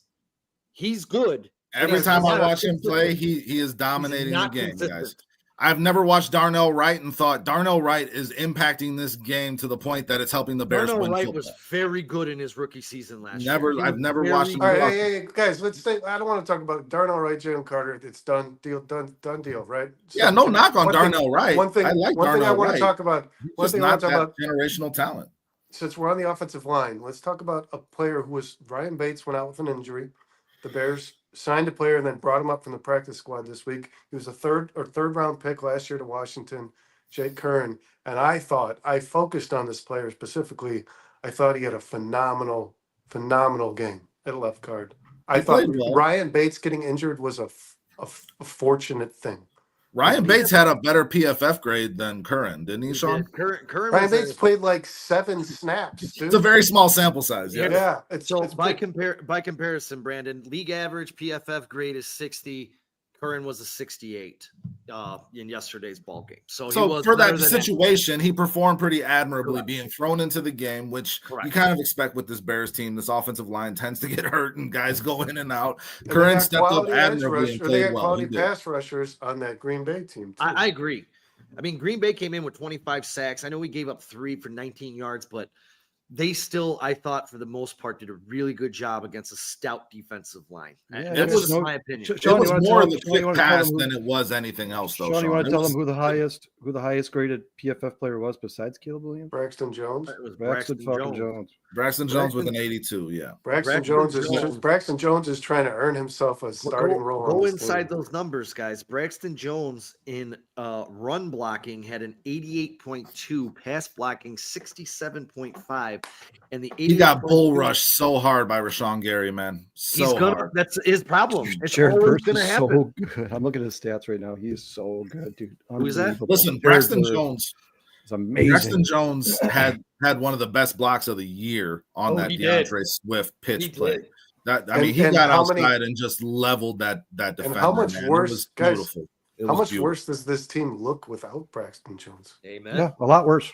He's good. Every time I watch him play, he is dominating the game, guys. I've never watched Darnell Wright and thought Darnell Wright is impacting this game to the point that it's helping the Bears win. Darnell Wright was very good in his rookie season last year. I've never watched him. All right, hey, guys, let's stay. I don't want to talk about Darnell Wright, Jalen Carter. It's done deal, right? Yeah, no knock on Darnell Wright. One thing I want to talk about. Generational talent. Since we're on the offensive line, let's talk about a player who was Ryan Bates went out with an injury. The Bears signed a player and then brought him up from the practice squad this week. He was a third round pick last year to Washington, Jake Curran. And I focused on this player specifically. I thought he had a phenomenal game at left guard. I thought Ryan Bates getting injured was a fortunate thing. Ryan Bates had a better PFF grade than Curran, didn't he, Sean? Ryan Bates played like 7 snaps, dude. It's a very small sample size. Yeah. It's by comparison, Brandon, league average PFF grade is 60. Curran was a 68 in yesterday's ball game. So for that situation, he performed pretty admirably, being thrown into the game, which you kind of expect with this Bears team. This offensive line tends to get hurt and guys go in and out. Curran stepped up admirably and played well. Quality pass rushers on that Green Bay team, too. I agree. I mean, Green Bay came in with 25 sacks. I know we gave up 3 for 19 yards, but they still, I thought, for the most part, did a really good job against a stout defensive line. Yeah, that was my opinion. It was more of the quick pass than it was anything else, though. Sean, you want to tell them who the highest graded PFF player was besides Caleb Williams? Braxton Jones. It was Braxton Jones. Braxton Jones with an 82. Yeah. Braxton Jones is trying to earn himself a starting role. Go inside those numbers, guys. Braxton Jones in run blocking had an 88.2, pass blocking 67.5. 5. And the He got 88 bull rushed so hard by Rashawn Gary, man. So hard. That's his problem. It's Jared always Burks going to is happen. so good. I'm looking at his stats right now. He is so good, dude. Who's that? Unbelievable. Listen, Jared Braxton Burks Jones. is amazing. Braxton Jones had one of the best blocks of the year on that DeAndre Swift pitch play. He got outside and just leveled that defender. And how much worse, guys? Beautiful. How much worse does this team look without Braxton Jones? Amen. Yeah, a lot worse.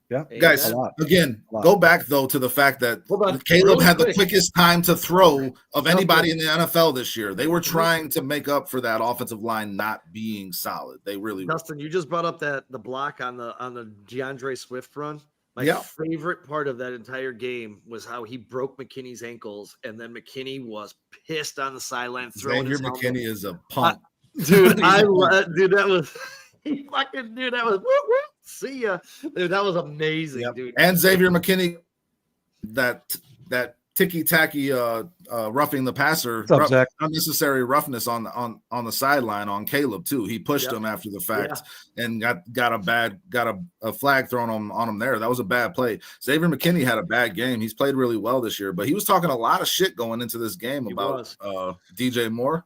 Yeah, guys, go back though to the fact that Caleb had the quickest time to throw of anybody in the NFL this year. They were trying to make up for that offensive line not being solid. They really Dustin, you just brought up the block on the DeAndre Swift run. My favorite part of that entire game was how he broke McKinney's ankles, and then McKinney was pissed on the sideline throwing his helmet. McKinney is a punk. Dude, that was that was woo. See ya. Dude, that was amazing, dude. And Xavier McKinney, that ticky-tacky roughing the passer, unnecessary roughness on the sideline on Caleb too. He pushed him after the fact and got a flag thrown on him there. That was a bad play. Xavier McKinney had a bad game. He's played really well this year, but he was talking a lot of shit going into this game about DJ Moore.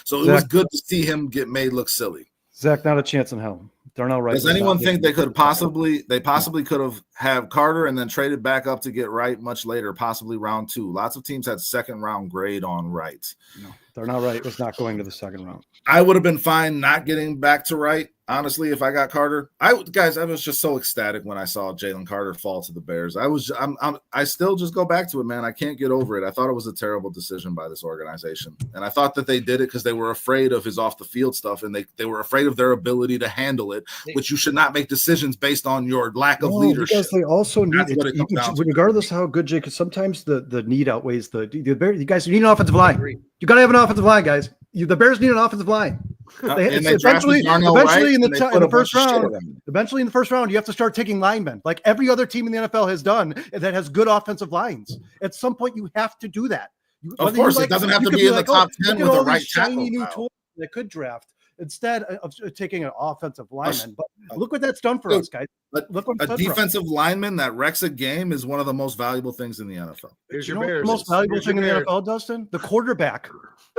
So it was good to see him get made look silly. Zach, not a chance in hell. Darnell Wright. Does anyone think they possibly could have Carter and then traded back up to get Wright much later, possibly round 2? Lots of teams had second round grade on Wright. No, Darnell Wright was not going to the second round. I would have been fine not getting back to Wright, honestly, if I got Carter. I was just so ecstatic when I saw Jalen Carter fall to the Bears. I still just go back to it, man. I can't get over it. I thought it was a terrible decision by this organization. And I thought that they did it because they were afraid of his off the field stuff, and they were afraid of their ability to handle it, which you should not make decisions based on your lack of leadership. Because they also need it, regardless of how good Jake, because sometimes the need outweighs the Bears. You guys need an offensive line. You got to have an offensive line, guys. The Bears need an offensive line. Eventually in the first round, you have to start taking linemen, like every other team in the NFL has done that has good offensive lines. At some point, you have to do that. Of course, it doesn't have to be in the top 10 with the right shiny new tools they could draft instead of taking an offensive lineman. But look what that's done for us, guys. A defensive lineman that wrecks a game is one of the most valuable things in the NFL. Here's your Bears. The most valuable thing in the NFL, Dustin? The quarterback.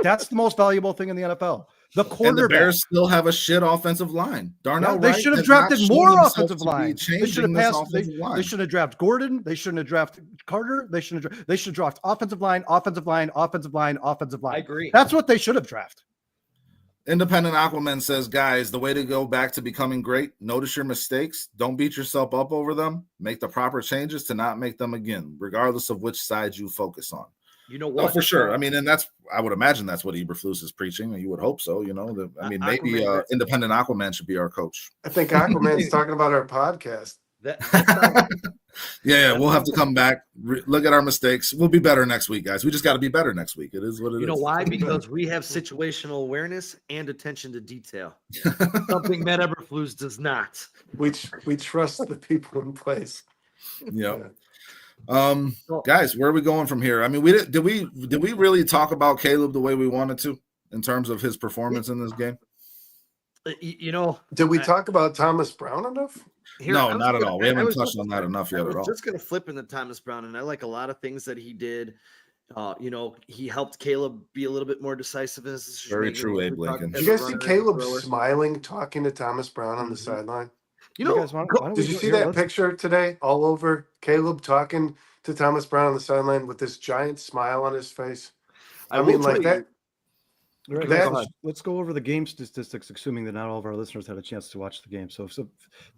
That's the most valuable thing in the NFL. The quarterback. And the Bears still have a shit offensive line. Darnell Wright, they should have drafted more offensive line. They should have passed. They should have drafted Gordon. They shouldn't have drafted Carter. They should draft offensive line. I agree. That's what they should have drafted. Independent Aquaman says, guys, the way to go back to becoming great, notice your mistakes. Don't beat yourself up over them. Make the proper changes to not make them again, regardless of which side you focus on. You know what? Oh, for sure. I mean, and I would imagine that's what Eberflus is preaching, and you would hope so. Maybe Independent Aquaman should be our coach. I think Aquaman's talking about our podcast. Yeah, we'll have to come back, look at our mistakes. We'll be better next week, guys. We just got to be better next week. It is what it is. You know why? Because we have situational awareness and attention to detail. Something Matt Eberflus does not. We trust the people in place. Yeah. Guys, where are we going from here? I mean, did we really talk about Caleb the way we wanted to in terms of his performance in this game? Did we talk about Thomas Brown enough? No, not at all. We haven't touched on that enough yet at all. I was just going to flip into Thomas Brown, and I like a lot of things that he did. He helped Caleb be a little bit more decisive in his decision. Very true, Abe Lincoln. Did you guys see Caleb smiling, talking to Thomas Brown on the sideline? Did you see that picture today all over Caleb talking to Thomas Brown on the sideline with this giant smile on his face? I mean, like that. Let's go over the game statistics, assuming that not all of our listeners had a chance to watch the game. So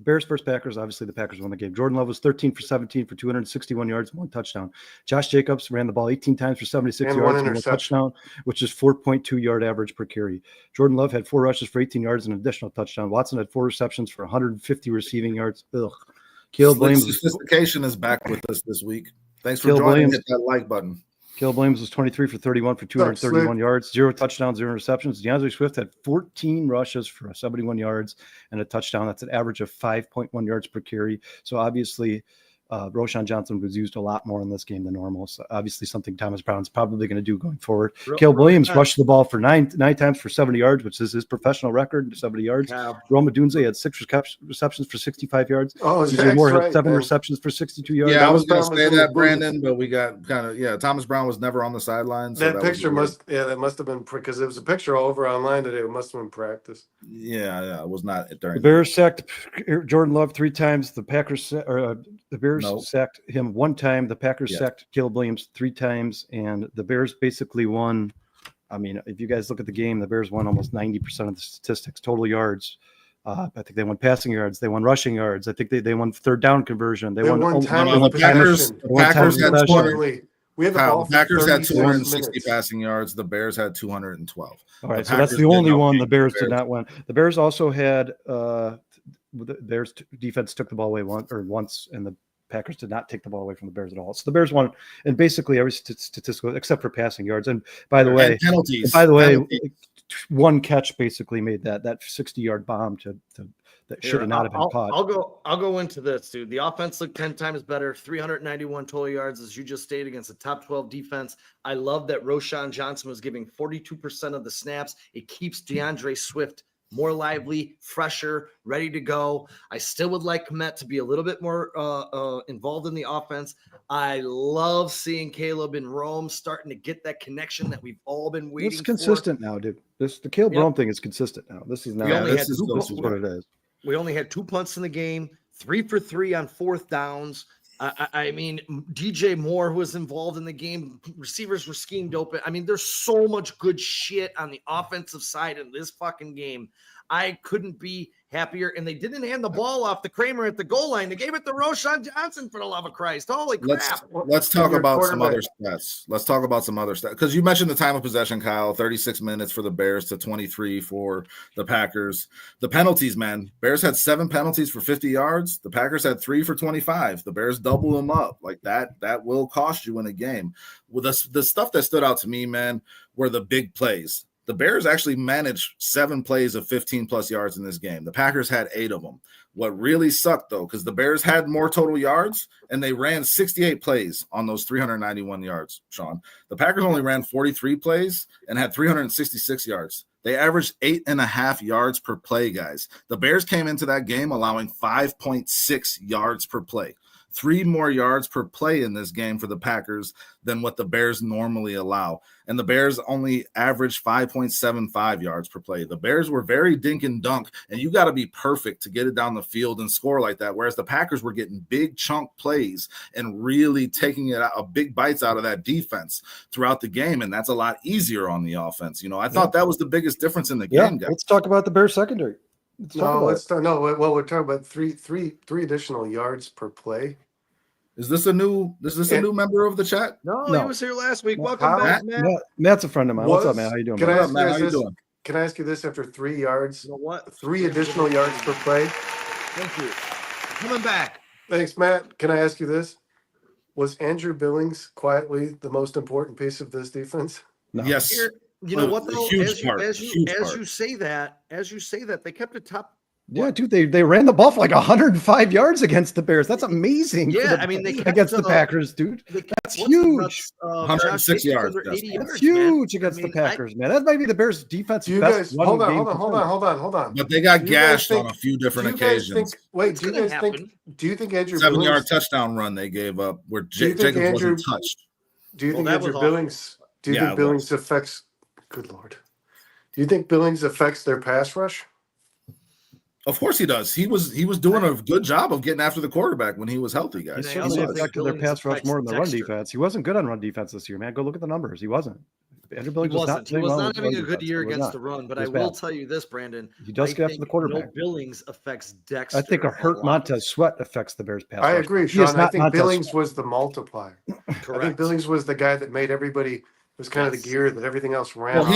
Bears versus Packers, obviously the Packers won the game. Jordan Love was 13 for 17 for 261 yards, 1 touchdown. Josh Jacobs ran the ball 18 times for 76 yards and 1 touchdown, which is 4.2 yard average per carry. Jordan Love had 4 rushes for 18 yards and an additional touchdown. Watson had 4 receptions for 150 receiving yards. Caleb Williams' sophistication is back with us this week. Thanks for joining. Hit that like button. Caleb Williams was 23 for 31 for 231 yards, 0 touchdowns, 0 receptions. DeAndre Swift had 14 rushes for 71 yards and a touchdown. That's an average of 5.1 yards per carry. So obviously Roshan Johnson was used a lot more in this game than normal. So obviously something Thomas Brown's probably going to do going forward. Caleb Williams rushed the ball for nine times for 70 yards, which is his professional record, 70 yards. Roma Dunze had 6 receptions for 65 yards. DJ Moore had 7 receptions for 62 yards. Yeah, I was going to say that, Brandon, but we got Thomas Brown was never on the sidelines. So that picture must have been because it was a picture over online today. It must have been practice. Yeah, it was not during. The Bears sacked Jordan Love 3 times. The Bears sacked him 1 time. The Packers sacked Caleb Williams 3 times, and the Bears basically won. I mean, if you guys look at the game, the Bears won almost 90% of the statistics, total yards. I think they won passing yards. They won rushing yards. I think they won third down conversion. They won time. The Packers had 200. We had the ball. The Packers had 260 passing yards. The Bears had 212. All right, so that's the only one the Bears did not win. The Bears also had their defense took the ball away once, and the Packers did not take the ball away from the Bears at all. So the Bears won in basically every statistical except for passing yards. And by the way, penalties. One catch basically made that 60-yard bomb that should not have been caught. I'll go into this, dude. The offense looked 10 times better, 391 total yards, as you just stated, against a top 12 defense. I love that Roshan Johnson was giving 42% of the snaps. It keeps DeAndre Swift more lively, fresher, ready to go. I still would like Komet to be a little bit more involved in the offense. I love seeing Caleb in Rome starting to get that connection that we've all been waiting for. It's consistent now, dude. The Caleb Rome thing is consistent now. This is now. This is what it is. We only had 2 punts in the game, 3 for 3 on 4th downs. I mean, DJ Moore was involved in the game. Receivers were schemed open. I mean, there's so much good shit on the offensive side in this fucking game. I couldn't be happier. And they didn't hand the ball off to Kramer at the goal line. They gave it to Roshan Johnson, for the love of Christ. Holy crap. Let's talk about some other stats. Because you mentioned the time of possession, Kyle, 36 minutes for the Bears to 23 for the Packers. The penalties, man. Bears had 7 penalties for 50 yards. The Packers had 3 for 25. The Bears double them up. Like that will cost you in a game. Well, the stuff that stood out to me, man, were the big plays. The Bears actually managed 7 plays of 15-plus yards in this game. The Packers had 8 of them. What really sucked, though, because the Bears had more total yards, and they ran 68 plays on those 391 yards, Sean. The Packers only ran 43 plays and had 366 yards. They averaged 8.5 yards per play, guys. The Bears came into that game allowing 5.6 yards per play. 3 more yards per play in this game for the Packers than what the Bears normally allow. And the Bears only averaged 5.75 yards per play. The Bears were very dink and dunk, and you got to be perfect to get it down the field and score like that, whereas the Packers were getting big chunk plays and really taking it out, big bites out of that defense throughout the game, and that's a lot easier on the offense. I thought that was the biggest difference in the game, guys. Let's talk about the Bears secondary. Well, we're talking about three additional yards per play. Is this a new member of the chat? No, he was here last week. Welcome back, Matt. Matt's a friend of mine. What's up, man? How you doing? Can I ask you this after 3 yards? What? 3 additional yards per play. Thank you. Coming back. Thanks, Matt. Can I ask you this? Was Andrew Billings quietly the most important piece of this defense? No. Yes. You know what though? As you say that, they kept it top. Yeah, dude, they ran the ball for like 105 yards against the Bears. That's amazing. Yeah, I mean, they kept against the Packers, dude. That's huge. 106 yards. That's huge against the Packers, man. That might be the Bears' defense. You guys, hold on. But they got gashed on a few different occasions. Do you think Andrew 7-yard touchdown run they gave up where Jacobs wasn't touched? Do you think Andrew Billings? Do you think Billings affects? Good Lord. Do you think Billings affects their pass rush? Of course he does. He was doing a good job of getting after the quarterback when he was healthy, guys. He certainly affected their pass rush more than the run defense. He wasn't good on run defense this year, man. Go look at the numbers. He wasn't. Andrew Billings he was not having a good year against the run, but I will tell you this, Brandon. He does get after the quarterback. No Billings affects Dexter. I think a hurt Montez Sweat affects the Bears' pass rush. I agree, Sean. I think Billings was the multiplier. Correct. I think Billings was the guy that made everybody was kind of the gear that everything else ran. Well,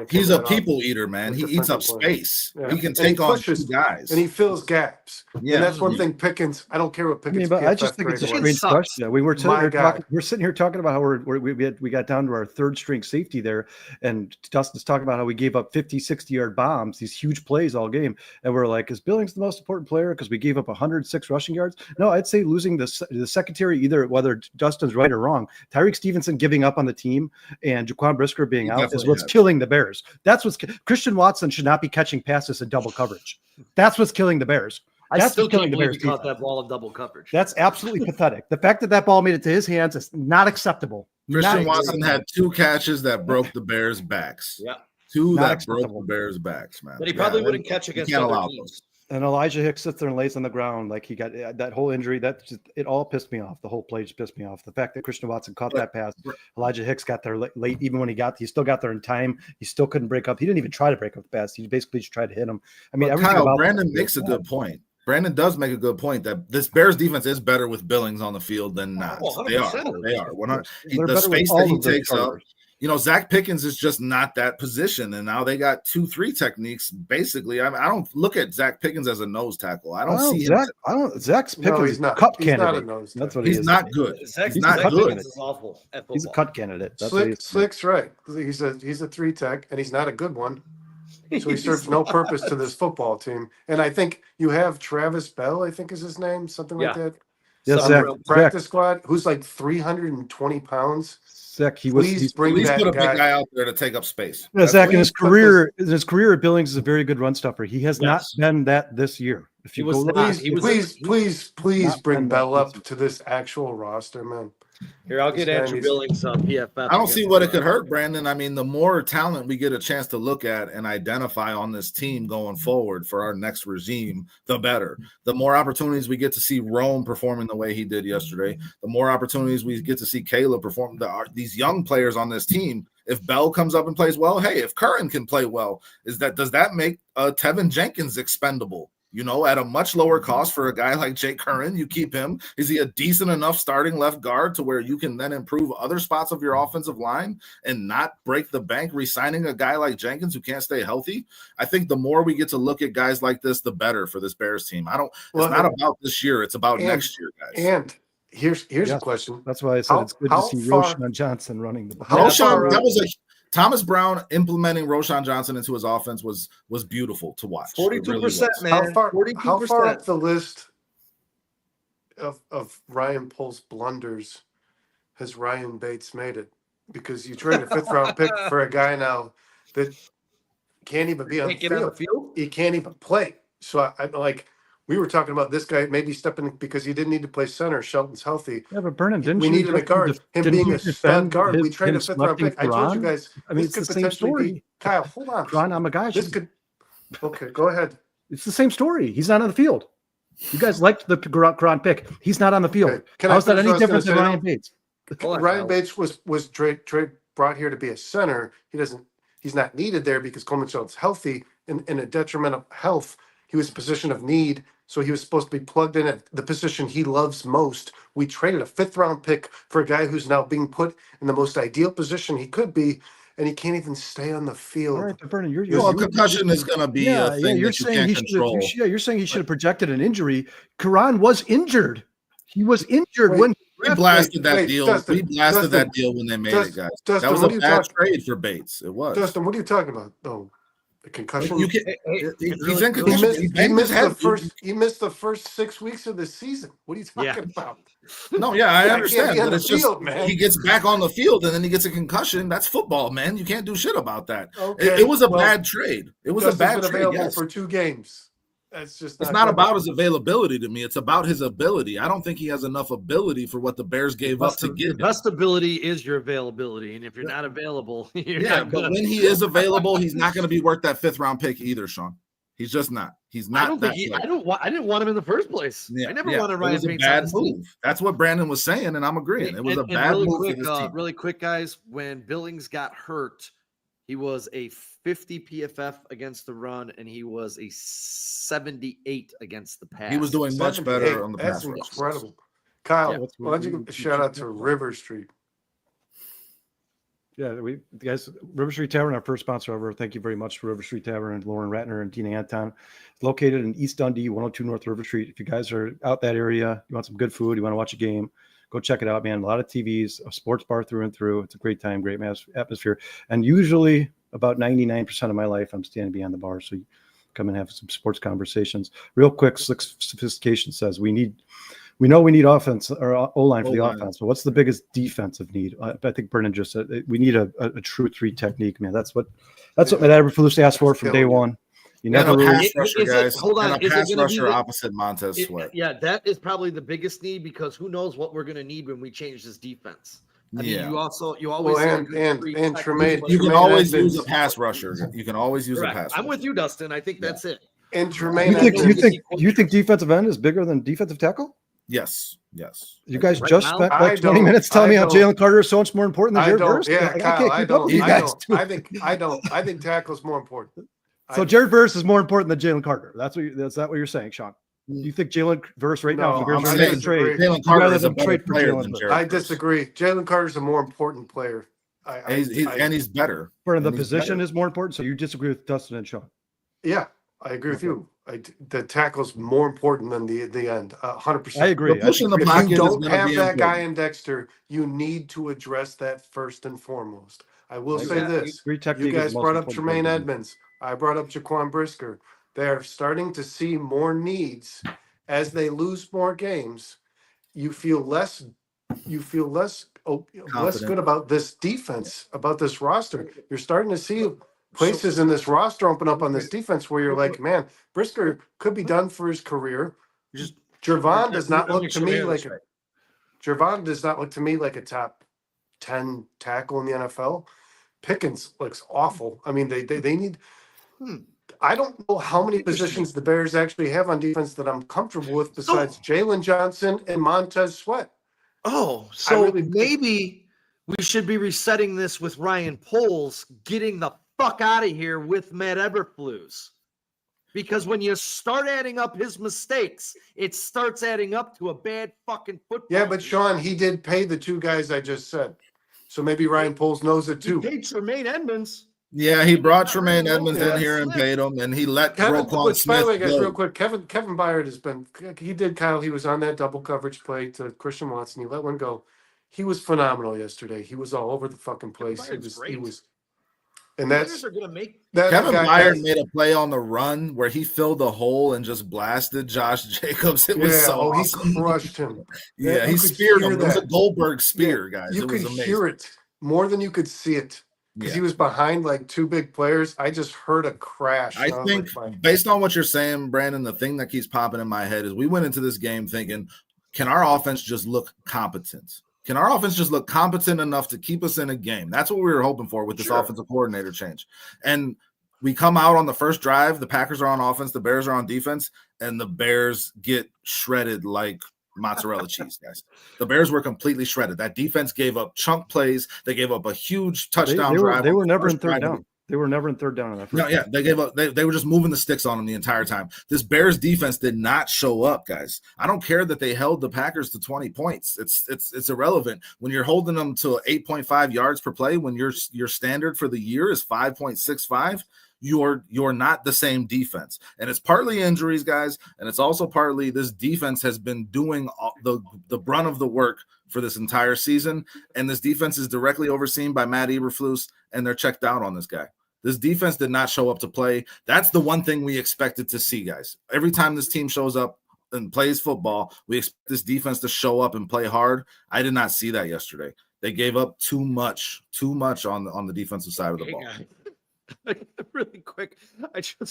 he's a off people eater, man. He eats up space. Yeah. He can And take on pushes, two guys, and he fills gaps. Yeah. And that's one thing Pickens. I don't care what I Pickens. mean, but I just PFF think it's a grade strange was. question. We were My God. we're sitting here talking about how we got down to our third string safety there, and Dustin's talking about how we gave up 50, 60-yard bombs, these huge plays all game, and we're like, is Billings the most important player because we gave up 106 rushing yards? No, I'd say losing the secondary, either whether Dustin's right or wrong. Tyreek Stevenson giving up on the team and Jaquan Brisker being out is what's killing the Bears. That's what's Christian Watson should not be catching passes in double coverage. That's what's killing the Bears. I still can't believe he caught that ball in double coverage. That's absolutely pathetic. The fact that that ball made it to his hands is not acceptable. Christian Watson had 2 catches that broke the Bears' backs. Yeah. 2 that broke the Bears' backs, man. But he probably wouldn't catch against other teams. And Elijah Hicks sits there and lays on the ground like he got that whole injury. It all pissed me off. The whole play just pissed me off. The fact that Christian Watson caught that pass, Elijah Hicks got there late. Even when he still got there in time. He still couldn't break up. He didn't even try to break up the pass. He basically just tried to hit him. I mean, Kyle, Brandon makes a good point. Brandon does make a good point that this Bears defense is better with Billings on the field than not. They are. The space that he takes up. You know, Zach Pickens is just not that position, and now they got 2-3 techniques. Basically, I don't look at Zach Pickens as a nose tackle. I don't see him. Zach Pickens is a cut candidate. That's what he's not good. He's not good. Is awful. He's a cut candidate. Slick's right. He's a 3 tech, and he's not a good one. So he serves no purpose to this football team. And I think you have Travis Bell, I think is his name, something like that. Yes, practice squad, who's like 320 pounds. Zach, please put a big guy out there to take up space. Yeah, Zach, in his career at Billings is a very good run stopper. He has not been that this year. If you please bring Bell up to this actual roster, man. Here, I'll get Andrew Billings PFF. I don't see what it could hurt, Brandon. I mean, the more talent we get a chance to look at and identify on this team going forward for our next regime, the better. The more opportunities we get to see Rome performing the way he did yesterday, the more opportunities we get to see Caleb perform. These young players on this team, if Bell comes up and plays well, hey, if Curran can play well, does that make Tevin Jenkins expendable? You know, at a much lower cost for a guy like Jake Curran, you keep him. Is he a decent enough starting left guard to where you can then improve other spots of your offensive line and not break the bank re-signing a guy like Jenkins who can't stay healthy? I think the more we get to look at guys like this, the better for this Bears team. It's not about this year. It's about next year, guys. And here's a question. That's why I said it's good to see Roshan Johnson running the ball. That was Thomas Brown implementing Roshan Johnson into his offense was beautiful to watch. 42%, man. How far up the list of Ryan Pohl's blunders has Ryan Bates made it? Because you traded a 5th-round pick for a guy now that can't even be on the field. He can't even play. So I like. We were talking about this guy maybe stepping because he didn't need to play center. Shelton's healthy. Yeah, but Brennan, we needed a guard. Him being a stud guard. We traded a 5th-round pick. I told you guys. I mean, it's the same story. Kyle, hold on. Ron, I'm a guy. Okay, go ahead. It's the same story. He's not on the field. You guys liked the Gron pick. He's not on the field. Okay. How's that any different than Ryan Bates? Ryan Bates was brought here to be a center. He's not needed there because Coleman Shelton's healthy in a detriment of health. He was a position of need. So he was supposed to be plugged in at the position he loves most. We traded a 5th-round pick for a guy who's now being put in the most ideal position he could be, and he can't even stay on the field. All right, but Vernon, concussion is going to be a thing that you can't control. You're saying he should have projected an injury. Karan was injured. He was injured when we blasted that deal. We blasted that deal when they made it, guys. That was a bad trade for Bates. It was. Dustin, what are you talking about? Oh. The concussion. He missed the first 6 weeks of the season. What are you talking about? No, I understand, but it's just he gets back on the field and then he gets a concussion. That's football, man. You can't do shit about that. Okay. It was a bad trade. It was a bad trade. Available for 2 games. That's just it's not about his availability to me. It's about his ability. I don't think he has enough ability for what the Bears gave up to get him. Best ability is your availability, and if you're not available, but when he is available, he's not going to be worth that 5th-round pick either, Sean. He's just not. He's not. I didn't want him in the first place. I never wanted Ryan Bates. Bad move. That's what Brandon was saying, and I'm agreeing. It was a bad move for this team. Really quick, guys. When Billings got hurt, he was a 50 PFF against the run, and he was a 78 against the pass. He was doing much better on the pass. That's incredible. Kyle, why don't you give a shout out to River Street? Yeah, guys, River Street Tavern, our first sponsor ever. Thank you very much to River Street Tavern and Lauren Ratner and Tina Anton. It's located in East Dundee, 102 North River Street. If you guys are out that area, you want some good food, you want to watch a game, go check it out, man. A lot of TVs, a sports bar through and through. It's a great time, great atmosphere. And usually about 99% of my life, I'm standing behind the bar. So you come and have some sports conversations. Real quick, Slick Sophistication says we know we need offense or O-line for the offense, but what's the biggest defensive need? I think Brennan just said we need a true 3 technique, man. That's what Matt Eberflus asked for from day one. You never pass rusher, guys. Hold on, and a pass rusher opposite Montez Sweat. Yeah, that is probably the biggest need because who knows what we're going to need when we change this defense. I mean, you always and Tremaine. You can always use a pass rusher. You can always use a pass. I'm with you, Dustin. I think that's it. And Tremaine, you think defensive end is bigger than defensive tackle? Yes. You guys just spent like 20 minutes telling me how Jalen Carter is so much more important than Jared Verse. Yeah, Kyle, I think tackle's more important. So Jared Verse is more important than Jalen Carter. That's that what you're saying, Sean? You think Jalen Verse right now? Jalen Carter is a better player than Jared. I disagree. Jalen Carter's a more important player. He's better. For the position is more important. So you disagree with Dustin and Sean? Yeah, I agree with you. The tackle's more important than the end. 100%. I agree. If you don't have that guy in Dexter, you need to address that first and foremost. I will say this. You guys brought up Tremaine Edmonds. I brought up Jaquan Brisker. They're starting to see more needs as they lose more games. You feel less good about this defense, about this roster. You're starting to see places in this roster open up on this defense where you're like, man, Brisker could be done for his career. Jervon does not look to me like a top 10 tackle in the NFL. Pickens looks awful. I mean, they need. I don't know how many positions the Bears actually have on defense that I'm comfortable with besides Jalen Johnson and Montez Sweat. Oh, so maybe we should be resetting this with Ryan Poles getting the fuck out of here with Matt Eberflus. Because when you start adding up his mistakes, it starts adding up to a bad fucking football. Yeah, but Sean, he did pay the 2 guys I just said. So maybe Ryan Poles knows it too. He paid Tremaine Edmonds. Yeah, he brought Tremaine Edmonds in here and paid him, and he let Roquan Smith by the way, guys, go. real quick, Kevin Byard has been. He did, Kyle. He was on that double coverage play to Christian Watson. He let one go. He was phenomenal yesterday. He was all over the fucking place. He was. And that's are gonna make Kevin Byard made a play on the run where he filled the hole and just blasted Josh Jacobs. It was awesome. He crushed him. Yeah, he speared him. It was a Goldberg spear, guys. You could hear it more than you could see it. Because he was behind like 2 big players. I just heard a crash. I think based on what you're saying, Brandon, the thing that keeps popping in my head is we went into this game thinking, can our offense just look competent? Can our offense just look competent enough to keep us in a game? That's what we were hoping for with this offensive coordinator change. And we come out on the first drive, the Packers are on offense, the Bears are on defense, and the Bears get shredded like mozzarella cheese, guys. The Bears were completely shredded. That defense gave up chunk plays. They gave up a huge touchdown drive. They were never in third down. They were never in third down. They gave up. They were just moving the sticks on them the entire time. This Bears defense did not show up, guys. I don't care that they held the Packers to 20 points. It's irrelevant when you're holding them to 8.5 yards per play. When your standard for the year is 5.65. You're not the same defense, and it's partly injuries, guys, and it's also partly this defense has been doing the brunt of the work for this entire season, and this defense is directly overseen by Matt Eberflus, and they're checked out on this guy. This defense did not show up to play. That's the one thing we expected to see, guys. Every time this team shows up and plays football, we expect this defense to show up and play hard. I did not see that yesterday. They gave up too much on the defensive side of the ball. Really quick,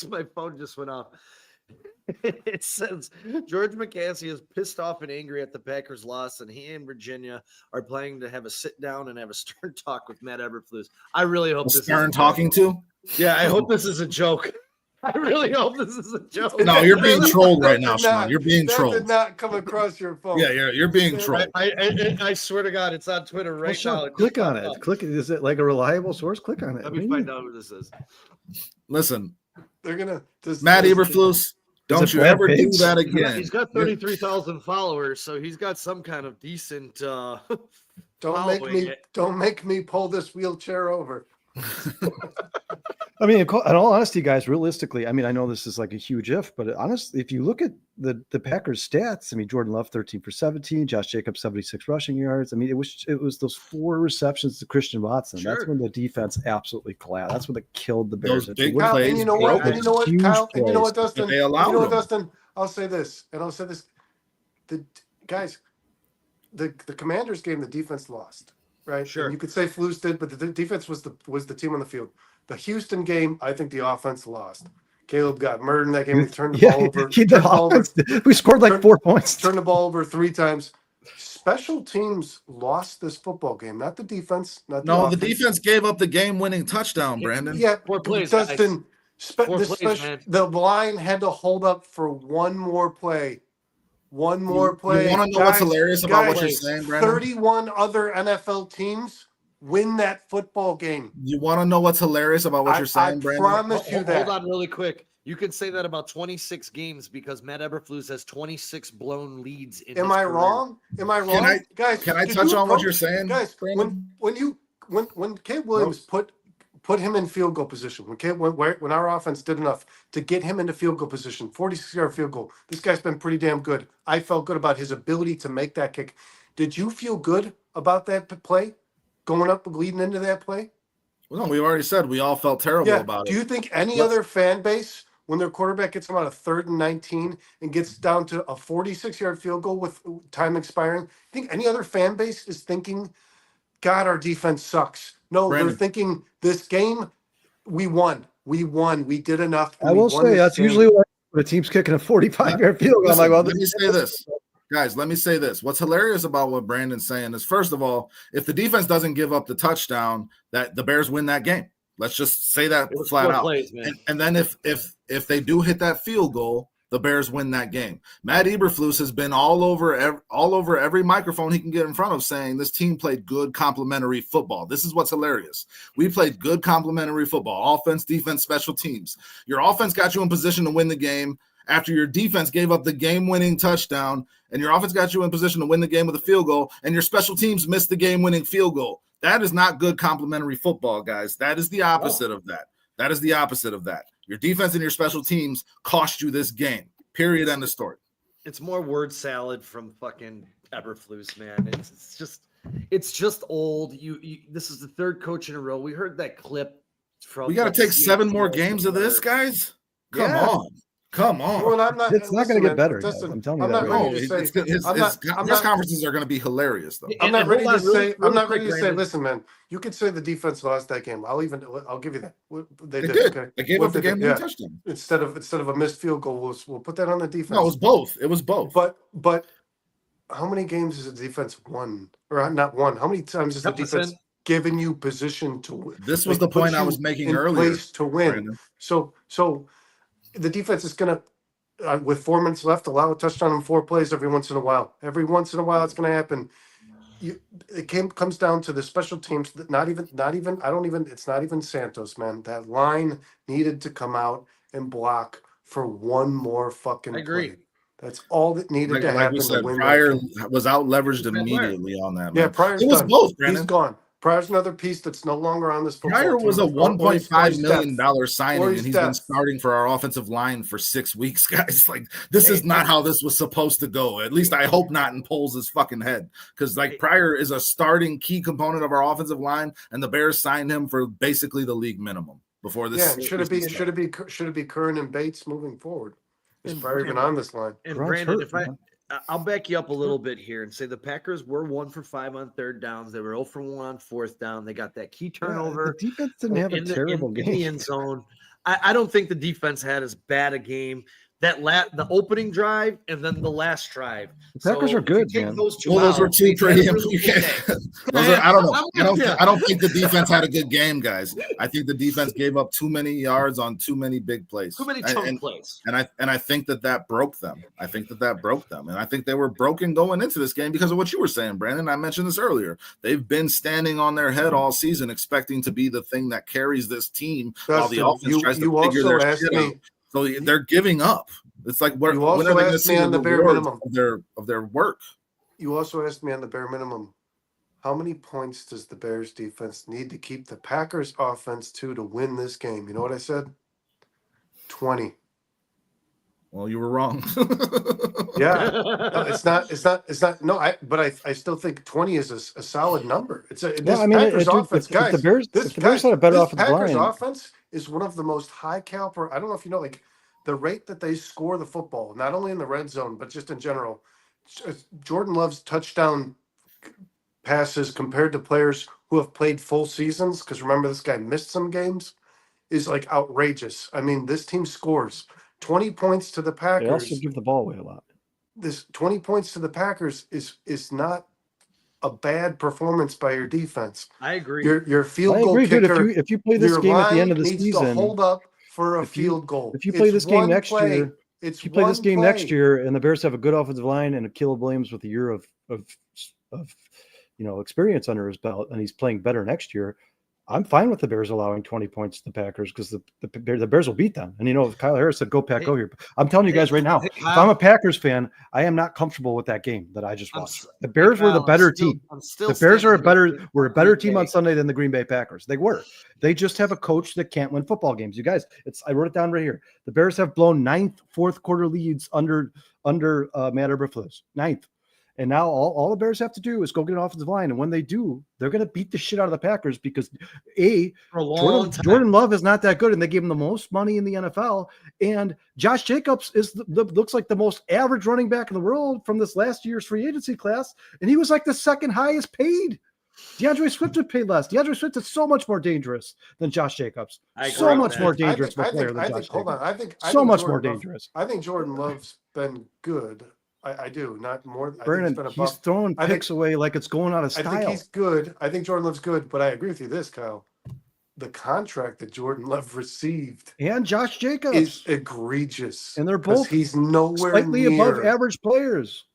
my phone just went off. It says George McCaskey is pissed off and angry at the Packers' loss, and he and Virginia are planning to have a sit down and have a stern talk with Matt Eberflus. I really hope this stern talking to. Yeah, I hope this is a joke. I really hope this is a joke. No, you're being trolled right now, Sean. You're being trolled. That did not come across your phone. Yeah, you're being trolled. I swear to God, it's on Twitter right now. Click on it. Is it like a reliable source? Click on it. Let me find out who this is. Listen, they're gonna. Matt Eberflus, don't you ever do that again. He's got 33,000 followers, so he's got some kind of decent Don't make me pull this wheelchair over. I mean, in all honesty, guys, realistically, I mean, I know this is like a huge if, but honestly, if you look at the Packers stats, I mean, Jordan Love 13 for 17, Josh Jacobs 76 rushing yards. I mean, it was those 4 receptions to Christian Watson. Sure. That's when the defense absolutely collapsed. That's when they killed the Bears. Those big Kyle, plays, and you know what? And you know what, Kyle? And you know what, Dustin? They allowed them. Dustin? I'll say this. The guys, the Commanders game, the defense lost, right? Sure. And you could say Flus did, but the defense was the team on the field. The Houston game, I think the offense lost. Caleb got murdered in that game. We turned the ball over. We scored like 4 points. Turned the ball over 3 times. Special teams lost this football game, not the defense. The defense gave up the game-winning touchdown, Brandon. Yeah, 4 plays, Dustin. Man. The line had to hold up for one more play. One more play. You want to know what's hilarious about what you're saying, Brandon? 31 other NFL teams win that football game. You want to know what's hilarious about what you're saying, Brandon? I promise you that. Hold on really quick. You can say that about 26 games because Matt Eberflus has 26 blown leads. Am I wrong? Guys, can I touch on what you're saying? Guys, when Caleb Williams put him in field goal position, when our offense did enough to get him into field goal position, 46-yard field goal, this guy's been pretty damn good. I felt good about his ability to make that kick. Did you feel good about that play? Going up, leading into that play? Well, no, we already said we all felt terrible about it. Do you think any other fan base, when their quarterback gets them out of 3rd and 19 and gets down to a 46-yard field goal with time expiring, think any other fan base is thinking, God, our defense sucks? No, Brandon, they're thinking this game, we won. We did enough. I will say that's usually when a team's kicking a 45-yard field goal. I'm like, well, let me say this. Guys, let me say this. What's hilarious about what Brandon's saying is, first of all, if the defense doesn't give up the touchdown, that the Bears win that game. Let's just say that flat out. Plays, and then if they do hit that field goal, the Bears win that game. Matt Eberflus has been all over every microphone he can get in front of saying this team played good complementary football. This is what's hilarious. We played good complementary football, offense, defense, special teams. Your offense got you in position to win the game after your defense gave up the game-winning touchdown, and your offense got you in position to win the game with a field goal, and your special teams missed the game-winning field goal. That is not good complementary football, guys. That is the opposite of that. That is the opposite of that. Your defense and your special teams cost you this game. Period. End of story. It's more word salad from fucking Eberflus, man. It's just old. This is the 3rd coach in a row. We heard that clip from. We got to take 7 more games of this, guys. Come on. Well, it's not going to get better. Listen, I'm telling you I'm that. not ready to say. His press conferences are going to be hilarious, though. I'm not ready to say. I'm not ready to say. Listen, man. You could say the defense lost that game. I'll give you that. They did. Okay. They gave up the game-winning touchdown instead of a missed field goal. We'll put that on the defense. No, it was both. But how many games has the defense won or not won? How many times has the defense given you position to win? This was the point I was making earlier. Place to win. Brandon. So the defense is going to, with 4 minutes left, allow a touchdown in 4 plays every once in a while. Every once in a while, it's going to happen. Comes down to the special teams. It's not even Santos, man. That line needed to come out and block for one more fucking play. I agree. That's all that needed to happen. Like Pryor was out leveraged immediately on that. Yeah, Pryor's it was done. both, Brandon. He's gone. Pryor's another piece that's no longer on this football Pryor team. was a $1.5 million signing, and he's been depth. starting for our offensive line for 6 weeks, guys. Like, this is not how this was supposed to go. At least I hope not in Poles' fucking head. Because, Pryor is a starting key component of our offensive line, and the Bears signed him for basically the league minimum before this. Yeah, should it be Curran and Bates moving forward? Is Pryor even on this line? And Brandon, I'll back you up a little bit here and say the Packers were 1 for 5 on 3rd downs. They were 0 for 1 on 4th down. They got that key turnover. The defense didn't have a terrible game. In the end zone. I don't think the defense had as bad a game. The opeting drive and then the last drive. The Packers are good, man. Those were two pretty. I don't think the defense had a good game, guys. I think the defense gave up too many yards on too many big plays. Too many chunk plays. And I think that broke them. I think that broke them. And I think they were broken going into this game because of what you were saying, Brandon. I mentioned this earlier. They've been standing on their head all season, expecting to be the thing that carries this team while the offense tries to figure their shit out. So they're giving up. It's like when are they going to see the bare minimum of their work? You also asked me on the bare minimum, how many points does the Bears defense need to keep the Packers offense to win this game? You know what I said? 20. Well, you were wrong. Yeah, no, it's not. No, but I still think 20 is a solid number. It's this Packers offense, guys. If the Bears had a better offensive Packers line, offense is one of the most high caliber. I don't know if you know, like the rate that they score the football, not only in the red zone but just in general. Jordan Love's touchdown passes compared to players who have played full seasons, because remember this guy missed some games, is like outrageous. I mean, this team scores 20 points to the Packers. they also give the ball away a lot. This 20 points to the Packers is not a bad performance by your defense. I agree. Your field goal kicker. Dude, if you play this game at the end of the season, to hold up for a field goal. If you play this game next year, it's if you play this game next year, and the Bears have a good offensive line and a Caleb-Williams with a year of experience under his belt, and he's playing better next year, I'm fine with the Bears allowing 20 points to the Packers, because the Bears will beat them. And Kyle Harris said, "Go Pack, go here." I'm telling you guys right now, if I'm a Packers fan, I am not comfortable with that game that I just watched. The Bears were the better team. The Bears were a better team on Sunday than the Green Bay Packers. They were. They just have a coach that can't win football games. You guys, I wrote it down right here. The Bears have blown 9th fourth quarter leads under Matt Eberflus. 9th. And now all the Bears have to do is go get an offensive line. And when they do, they're going to beat the shit out of the Packers, because Jordan Love is not that good, and they gave him the most money in the NFL. And Josh Jacobs looks like the most average running back in the world from this last year's free agency class. And he was like the second highest paid. DeAndre Swift would pay less. DeAndre Swift is so much more dangerous than Josh Jacobs. So much more dangerous player than Josh Jacobs. I think so much more dangerous. I think Jordan Love's been good. I do, not more. Brandon, he's throwing picks away like it's going out of style. I think he's good. I think Jordan Love's good, but I agree with you this, Kyle. The contract that Jordan Love received and Josh Jacobs is egregious. And they're both he's nowhere slightly above average players.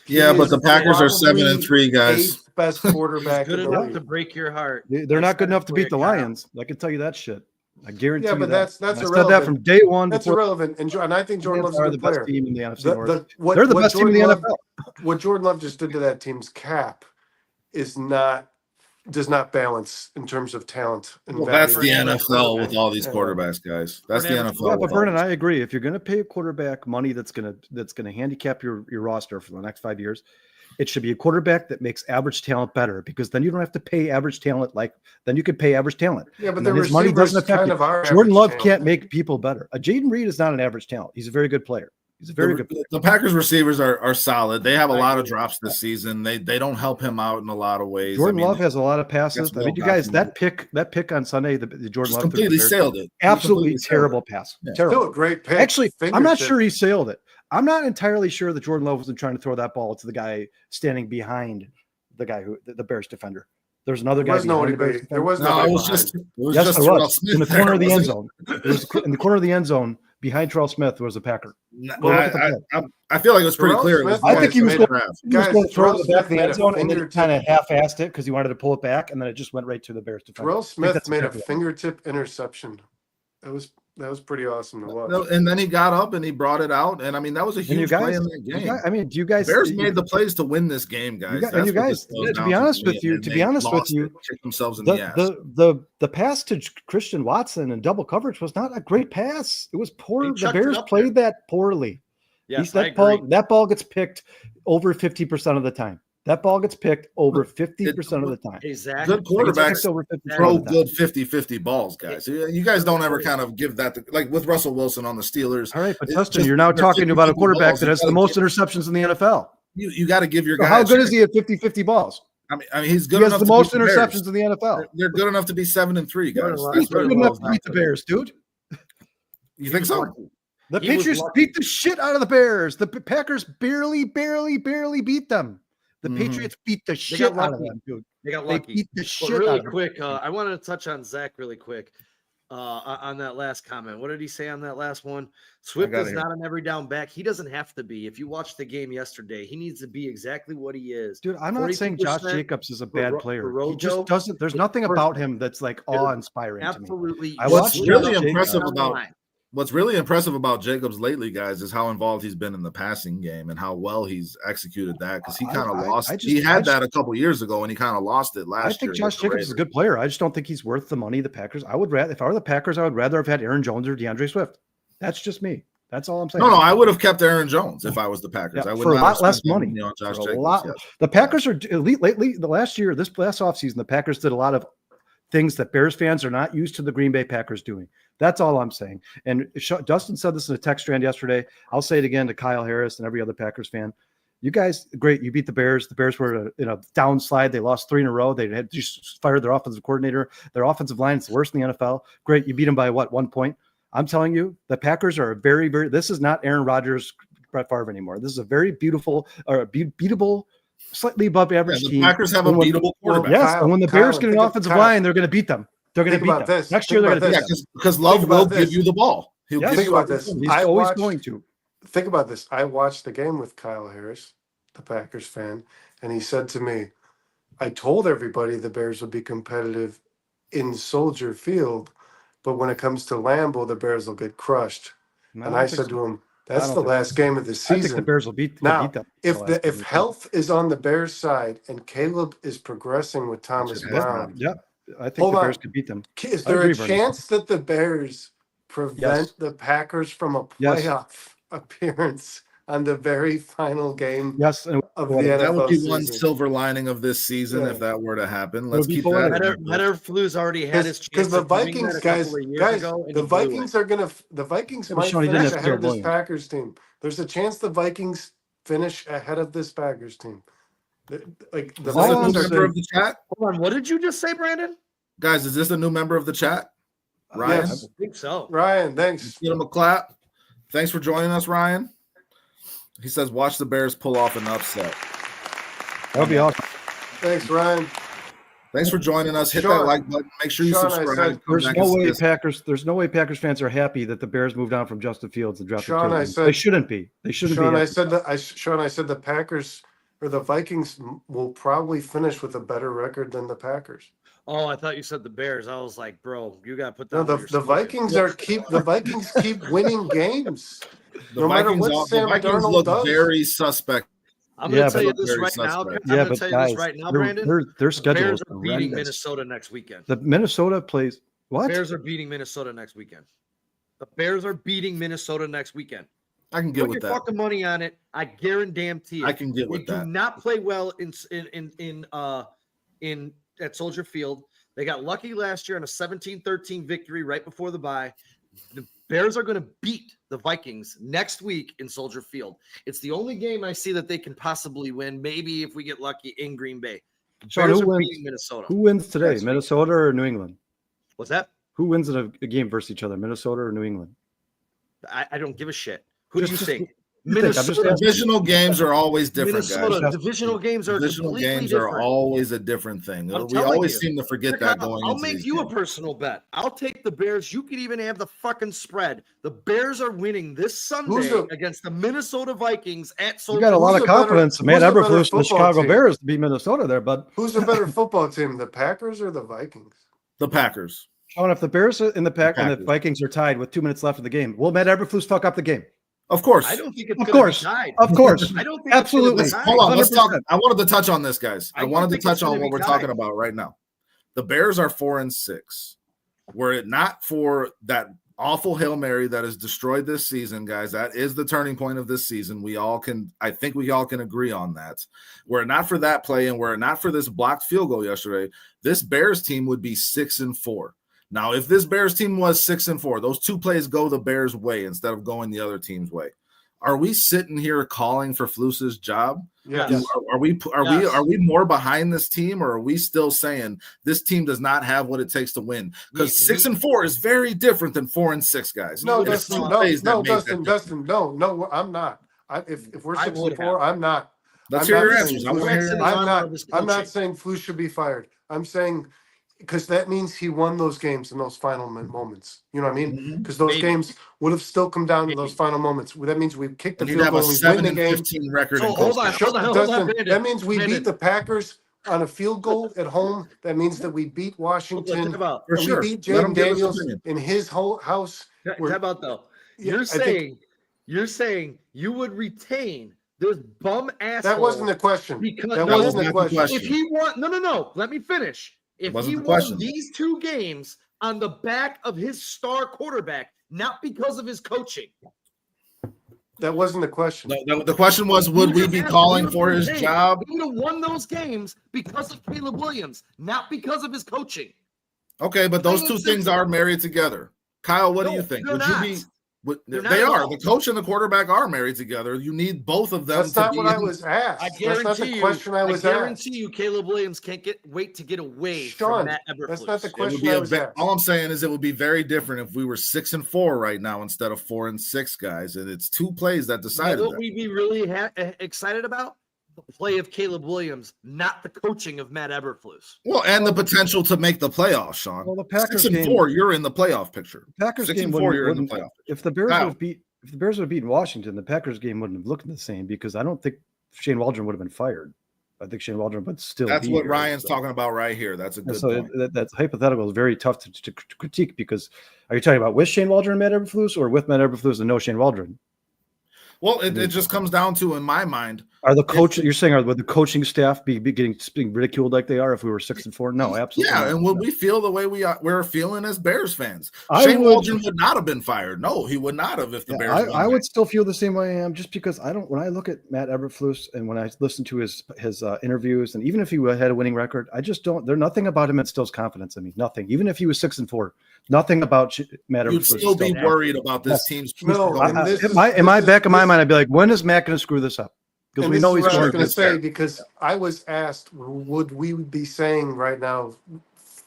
Yeah, but the Packers are 7-3, guys. Best quarterback. Good enough to break your heart. They're not good enough to beat the Lions. I can tell you that shit. I guarantee. Yeah, but that's irrelevant. I said that from day one. That's irrelevant, and I think Jordan Love's a good player. Best team in the NFC North. They're the best team in the NFL. What Jordan Love just did to that team's cap does not balance in terms of talent. Well, that's the NFL with all these quarterbacks, guys. That's the NFL. Yeah, but Vernon, I agree. If you're going to pay a quarterback money that's going to handicap your roster for the next 5 years, it should be a quarterback that makes average talent better, because then you don't have to pay average talent. Then you could pay average talent. Yeah, but his money doesn't affect you. Jordan Love can't make people better. Jaden Reed is not an average talent. He's a very good player. He's a very good player. The Packers receivers are solid. They have a lot of drops this season. They don't help him out in a lot of ways. Jordan Love has a lot of passes. I mean, you guys, that pick on Sunday, the Jordan Love completely sailed it. Absolutely terrible pass. Yeah. Terrible. Still a great pick. Actually, I'm not sure he sailed it. I'm not entirely sure that Jordan Love wasn't trying to throw that ball to the guy standing behind the guy the Bears defender. There's another guy. There was no. It was just in the corner of the end zone. In the corner of the end zone behind Terrell Smith was a Packer. I feel like it was pretty clear. I think he was going to throw it back the end zone, and then kind of half-assed it because he wanted to pull it back, and then it just went right to the Bears defender. Terrell Smith made a fingertip interception. That was pretty awesome to watch. And then he got up and he brought it out. And I mean, that was a huge play in that game. Do you guys? Bears made the plays to win this game, guys. To be honest with you, kicked themselves in the ass. The pass to Christian Watson in double coverage was not a great pass. It was poor. The Bears played that poorly. Yes, that ball gets picked over 50% of the time. That ball gets picked over 50% of the time. Exactly. Good quarterbacks throw good 50-50 balls, guys. You guys don't ever kind of give that like with Russell Wilson on the Steelers. All right, but Dustin, you're now talking about a quarterback that has the most interceptions in the NFL. You got to give your guy. How good is he at 50-50 balls? I mean, he's good. He has the most interceptions in the NFL. They're good enough to be 7-3, guys. He's good enough to beat the Bears, dude. You think so? The Patriots beat the shit out of the Bears. The Packers barely beat them. The Patriots beat the shit out of them, dude. They got lucky. They beat the shit out really of quick, I wanted to touch on Zach really quick on that last comment. What did he say on that last one? Swift is not an every down back. He doesn't have to be. If you watched the game yesterday, he needs to be exactly what he is. Dude, I'm not saying Josh Jacobs is a bad player. He just doesn't. There's nothing about him that's like awe-inspiring to me. Absolutely. I watched really impressive about. What's really impressive about Jacobs lately, guys, is how involved he's been in the passing game and how well he's executed that, because he kind of lost. He had that a couple years ago, and he kind of lost it last year. I think Josh Jacobs is a good player. I just don't think he's worth the money the Packers. I would rather, if I were the Packers, I would rather have had Aaron Jones or DeAndre Swift. That's just me. That's all I'm saying. No, I would have kept Aaron Jones if I was the Packers. I would for a lot less money. On Josh for Jacobs, a lot. The Packers are elite lately. The last offseason, the Packers did a lot of things that Bears fans are not used to the Green Bay Packers doing. That's all I'm saying. And Dustin said this in a text strand yesterday. I'll say it again to Kyle Harris and every other Packers fan. You guys, great. You beat the Bears. The Bears were in a downslide. They lost 3 in a row. They had just fired their offensive coordinator. Their offensive line is the worst in the NFL. Great. You beat them by what, 1 point? I'm telling you, the Packers are very, very – this is not Aaron Rodgers, Brett Favre anymore. This is a very beautiful or beatable – slightly above average team. The Packers have a beatable quarterback. Yes, and when the Bears get an offensive line, they're going to beat them. They're going to beat them. Next year, they're going to beat them. Because Love will give you the ball. Think about this. He's always going to. Think about this. I watched the game with Kyle Harris, the Packers fan, and he said to me, I told everybody the Bears would be competitive in Soldier Field, but when it comes to Lambeau, the Bears will get crushed. And I said to him, that's the last game of the season. I think the Bears will beat them. If health is on the Bears' side and Caleb is progressing with Thomas Brown, I think the Bears could beat them. Is there a chance that the Bears prevent the Packers from a playoff appearance on the very final game of the NFL That would be season? one silver lining of this season if that were to happen. Let's keep that. Matteberflus already had his chance. Because the Vikings, guys, the Vikings might finish ahead of this Packers team. There's a chance the Vikings finish ahead of this Packers team. Like the Vikings member of the chat. Hold on, what did you just say, Brandon? Guys, is this a new member of the chat? Ryan? Yes. I think so. Ryan, thanks. Give him a clap. Thanks for joining us, Ryan. He says, watch the Bears pull off an upset. That would be awesome. Thanks, Ryan. Thanks for joining us. Hit that like button. Make sure you subscribe. There's no way Packers fans are happy that the Bears moved on from Justin Fields and drafted Caleb. They shouldn't be. They shouldn't be. I said the Packers or the Vikings will probably finish with a better record than the Packers. Oh, I thought you said the Bears. I was like, bro, you got to put that. No, the Vikings keep winning games. The Vikings look very suspect. I'm going to tell you this right now. Brandon. Their schedule Bears are beating Minnesota next weekend. The Minnesota plays what? Bears are beating Minnesota next weekend. The Bears are beating Minnesota next weekend. I can get with that. Put your fucking money on it. I guarantee you. I can get with that. They do not play well in at Soldier Field. They got lucky last year on a 17-13 victory right before the bye. The Bears are going to beat the Vikings next week in Soldier Field. It's the only game I see that they can possibly win. Maybe if we get lucky in Green Bay. Bears are beating Minnesota. Who wins today, Minnesota or New England? What's that? Who wins in a game versus each other, Minnesota or New England? I don't give a shit. Who do you think? Divisional games are always different, guys. Divisional games are always a different thing. We always seem to forget that going. I'll make you a personal bet. I'll take the Bears. You could even have the fucking spread. The Bears are winning this Sunday against the Minnesota Vikings at Soldier. You got a lot of confidence, man. Eberflus and the Chicago Bears to beat Minnesota there, bud. Who's the better football team, the Packers or the Vikings? The Packers. Sean, if the Bears and the Vikings are tied with 2 minutes left of the game, will Matt Eberflus fuck up the game? Of course. I don't think it's going to be tied. Of course. I don't think absolutely. Hold on. Let's talk. I wanted to touch on this, guys. I wanted to touch on what we're talking about right now. The Bears are 4-6. Were it not for that awful Hail Mary that has destroyed this season, guys, that is the turning point of this season. I think we all can agree on that. Were it not for that play and were it not for this blocked field goal yesterday, this Bears team would be 6-4. Now, if this Bears team was 6-4, those two plays go the Bears' way instead of going the other team's way. Are we sitting here calling for Flus's job? Yes. Are we more behind this team, or are we still saying this team does not have what it takes to win? Because 6-4 is very different than 4-6, guys. No, Dustin, no, I'm not. If we're 6-4, I'm not. Let's hear your answers. I'm not saying Flus should be fired. I'm saying because that means he won those games in those final moments. You know what I mean? Because those games would have still come down to those final moments. That means we kicked the field goal, we win the game. Record. Hold on. That means we beat the Packers. on a field goal at home, that means that we beat Washington. Time out. For And sure. we beat Let him Jaden give his Daniels opinion. in his whole house. Time out though. Yeah, You're saying you would retain this bum asshole. That wasn't the question. Because That was wasn't the not the question. question. if he won, no. Let me finish. If wasn't he the won question. these 2 games on the back of his star quarterback, not because of his coaching. That wasn't the question. The question was, would we be calling for his job? He would have won those games because of Caleb Williams, not because of his coaching. Okay, but those two things are married together. Kyle, what do you think? Would you be? They are. The coach and the quarterback are married together. You need both of them. That's not what I was asked. That's not the question I was asked. I guarantee you, Caleb Williams can't wait to get away from Matt Eberflus. That's not the question I was asked. All I'm saying is it would be very different if we were 6-4 right now instead of 4-6, guys. And it's 2 plays that decided. What we'd be really excited about? The play of Caleb Williams, not the coaching of Matt Eberflus. Well, and the potential to make the playoffs, Sean. Well, the Packers 6-4, you're in the playoff picture. Packers 6-4, game you're in the playoff. If the Bears would have beaten Washington, the Packers game wouldn't have looked the same because I don't think Shane Waldron would have been fired. I think Shane Waldron would still. That's be what here, Ryan's talking about right here. That's a good point. That's hypothetical is very tough to critique because are you talking about with Shane Waldron and Matt Eberflus or with Matt Eberflus and no Shane Waldron? Well, it just comes down to, in my mind, are the coach you're saying would the coaching staff be being ridiculed like they are if we were 6-4? No, absolutely. Yeah, not. and would we feel the way we're feeling as Bears fans? Shane Waldron would not have been fired. No, he would not have if the Bears. I would still feel the same way I am, just because I don't. When I look at Matt Eberflus and when I listen to his interviews, and even if he had a winning record, I just don't. There's nothing about him that instills confidence in me. Nothing. Even if he was 6-4, nothing about Matt Eberflus. You'd still be worried about this team's. No, in my back of my mind, I'd be like, when is Matt going to screw this up? Because we know he's going to say. Because I was asked, would we be saying right now,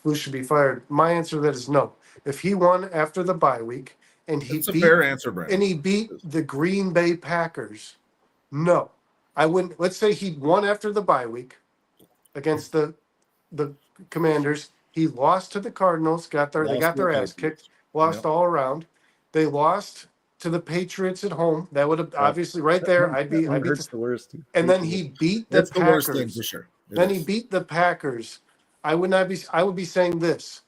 who should be fired? My answer to that is no. If he won after the bye week and he beat, a fair answer, Brandon. And he beat the Green Bay Packers, no, I wouldn't. Let's say he won after the bye week against the Commanders. He lost to the Cardinals. They got their ass kicked. Lost all around. They lost to the Patriots at home. That would have obviously right there. I'd be the worst. And then he beat the Packers. The worst thing for sure. Then he beat the Packers. I would be saying this.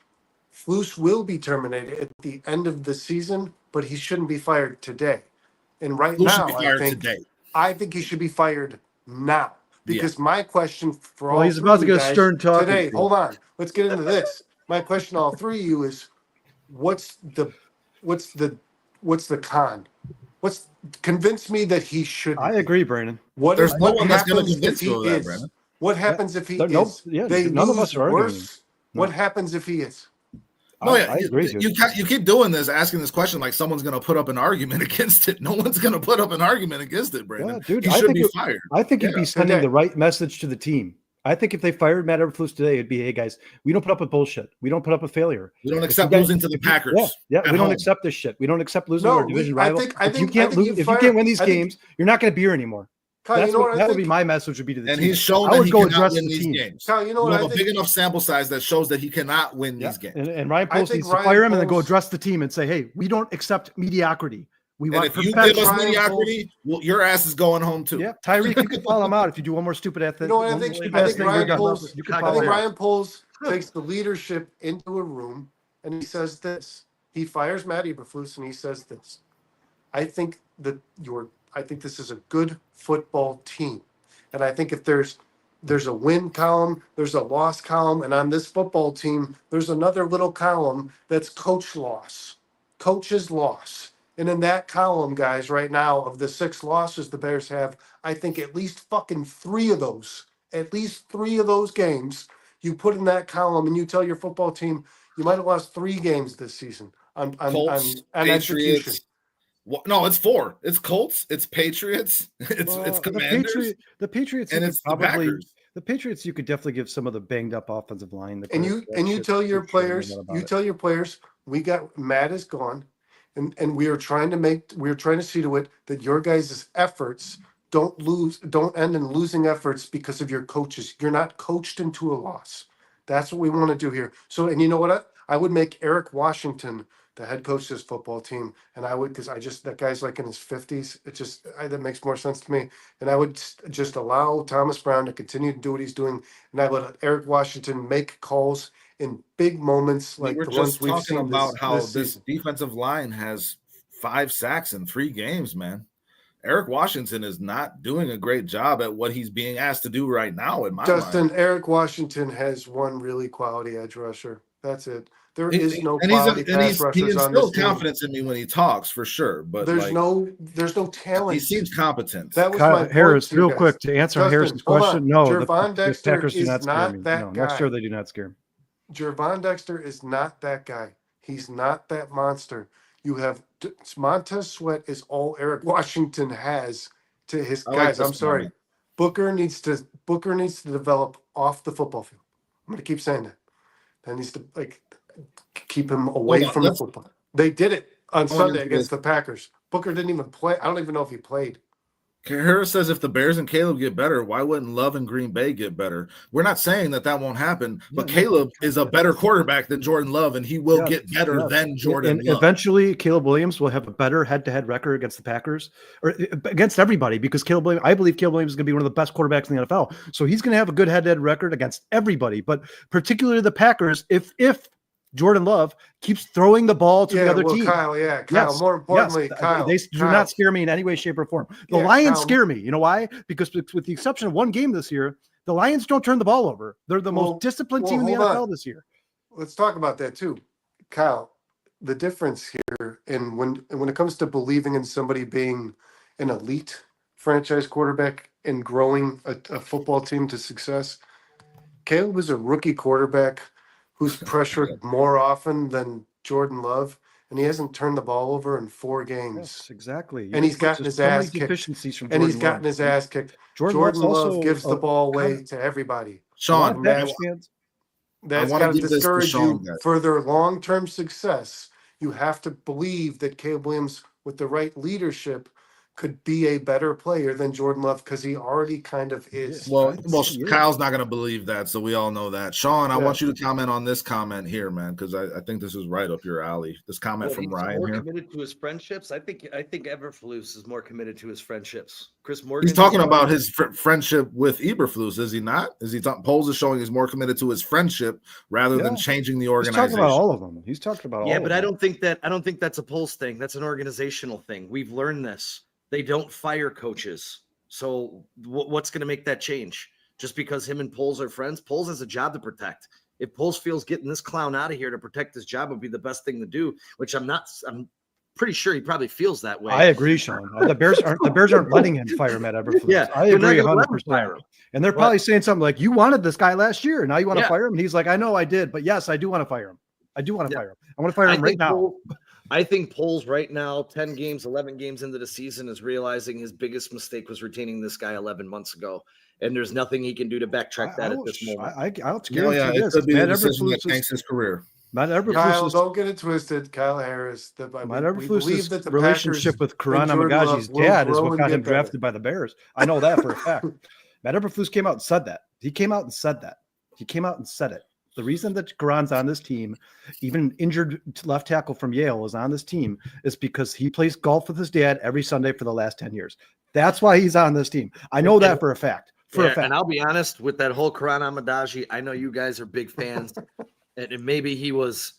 Flus will be terminated at the end of the season, but he shouldn't be fired today. And now, I think he should be fired now. Because my question for all he's about to get a stern talk today. Hold on. Let's get into this. My question to all three of you is what's the con? Convince me that he should. I agree, Brandon. There's no one that's going to convince you of that, Brandon. What happens if he is? None of us are arguing. What happens if he is? No, I agree. You keep doing this, asking this question like someone's going to put up an argument against it. No one's going to put up an argument against it, Brandon. Yeah, dude, he should be fired. I think he'd be sending the right message to the team. I think if they fired Matt Eberflus today, it'd be, hey, guys, we don't put up with bullshit. We don't put up with failure. We don't accept losing to the Packers. Yeah, we don't accept this shit. We don't accept losing to our division rival. If you can't win these games, you're not going to be here anymore. Kyle, that would be my message would be to the team. And he's shown that he cannot win these games. Kyle, you know what? We have a big enough sample size that shows that he cannot win these games. And Ryan Poles needs to fire him and then go address the team and say, hey, we don't accept mediocrity. And if you give us mediocrity, your ass is going home too. Yeah, Tyreek, you can follow him out if you do one more stupid thing. You know what I think? Ryan Poles takes the leadership into a room and he says this. He fires Matt Eberflus and he says this. I think this is a good football team. And I think if there's a win column, there's a loss column, and on this football team, there's another little column that's coach's loss. And in that column, guys, right now, of the 6 losses the Bears have, I think at least fucking 3 of those games you put in that column and you tell your football team you might have lost 3 games this season on execution. No, it's 4. It's Colts, it's Patriots, it's Commanders, the Patriots, and it's the Packers. The Patriots, you could definitely give some of the banged up offensive line. And you tell your players, we got Matt is gone, and we are trying to see to it that your guys' efforts don't end in losing efforts because of your coaches. You're not coached into a loss. That's what we want to do here. So, and you know what? I would make Eric Washington the head coach of this football team, and I would, because that guy's like in his 50s. That makes more sense to me. And I would just allow Thomas Brown to continue to do what he's doing, and I let Eric Washington make calls in big moments We like were the just ones we've talking seen about how this this season. defensive line has 5 sacks in 3 games, man. Eric Washington is not doing a great job at what he's being asked to do right now, in my mind. Eric Washington has one really quality edge rusher. That's it. There is no quality pass rushers he on this instills team. confidence in me when he talks, for sure. But There's no talent. he seems competent. That was Kyle my point Harris, to you real guys. quick to answer Justin, Harris's hold question. on. No, Gervon the Dexter Packers do is not scare not me. that No, guy. next year they do not scare me. Gervon Dexter is not that guy. He's not that monster. You have Montez Sweat is all Eric Washington has to his guys. I'm sorry. Comment. Booker needs to develop off the football field. I'm going to keep saying that. That needs to keep him away from the football. They did it on Sunday against the Packers. Booker didn't even play. I don't even know if he played. Harris says if the Bears and Caleb get better, why wouldn't Love and Green Bay get better? We're not saying that won't happen, but Caleb is a better quarterback than Jordan Love, and he will get better than Jordan and Love. Eventually, Caleb Williams will have a better head-to-head record against the Packers or against everybody because I believe Caleb Williams is going to be one of the best quarterbacks in the NFL. So he's going to have a good head-to-head record against everybody, but particularly the Packers if Jordan Love keeps throwing the ball to the other team. Kyle, yes, more importantly, Kyle. They do not scare me in any way, shape, or form. The Lions scare me. You know why? Because with the exception of one game this year, the Lions don't turn the ball over. They're the most disciplined team in the NFL this year. Let's talk about that too. Kyle, the difference here and when it comes to believing in somebody being an elite franchise quarterback and growing a football team to success, Caleb is a rookie quarterback who's pressured more often than Jordan Love, and he hasn't turned the ball over in 4 games. Yes, exactly. And he's gotten his ass kicked. Jordan Love gives the ball away to everybody. Sean, that's got to discourage you for their long-term success. You have to believe that Caleb Williams, with the right leadership, could be a better player than Jordan Love because he already kind of is. Well, Kyle's not going to believe that, so we all know that. Sean, I want you to comment on this comment here, man, because I think this is right up your alley. This comment from Ryan here. Committed to his friendships. I think Eberflus is more committed to his friendships. Chris Morgan. He's talking about his friendship with Eberflus, is he not? Polls is showing he's more committed to his friendship rather than changing the organization. He's talking about all of them. He's talking about all of them. Yeah, but I don't think that's a polls thing. That's an organizational thing. We've learned this. They don't fire coaches. So what's going to make that change? Just because him and Poles are friends? Poles has a job to protect. If Poles feels getting this clown out of here to protect his job would be the best thing to do, which I'm pretty sure he probably feels that way. I agree, Sean. The Bears aren't letting him fire Matt Eberflus. Yeah, I agree 100%. And they're probably saying something like, you wanted this guy last year. Now you want to fire him? And he's like, I know I did, but yes, I do want to fire him. I do want to fire him. I want to fire him right now. I think Poles right now, 10 games, 11 games into the season, is realizing his biggest mistake was retaining this guy 11 months ago. And there's nothing he can do to backtrack that at this moment. I'll guarantee this. It could be a decision that tanks his career. Kyle, don't get it twisted. Kyle Harris. Matt Eberflus's relationship with Karan Amagaji's dad is what got him drafted by the Bears. I know that for a fact. Matt Eberflus came out and said that. He came out and said it. The reason that Karan's on this team, even injured left tackle from Yale is on this team, is because he plays golf with his dad every Sunday for the last 10 years. That's why he's on this team. I know that for a fact. And I'll be honest with that whole Karan Amagaji. I know you guys are big fans, and maybe he was,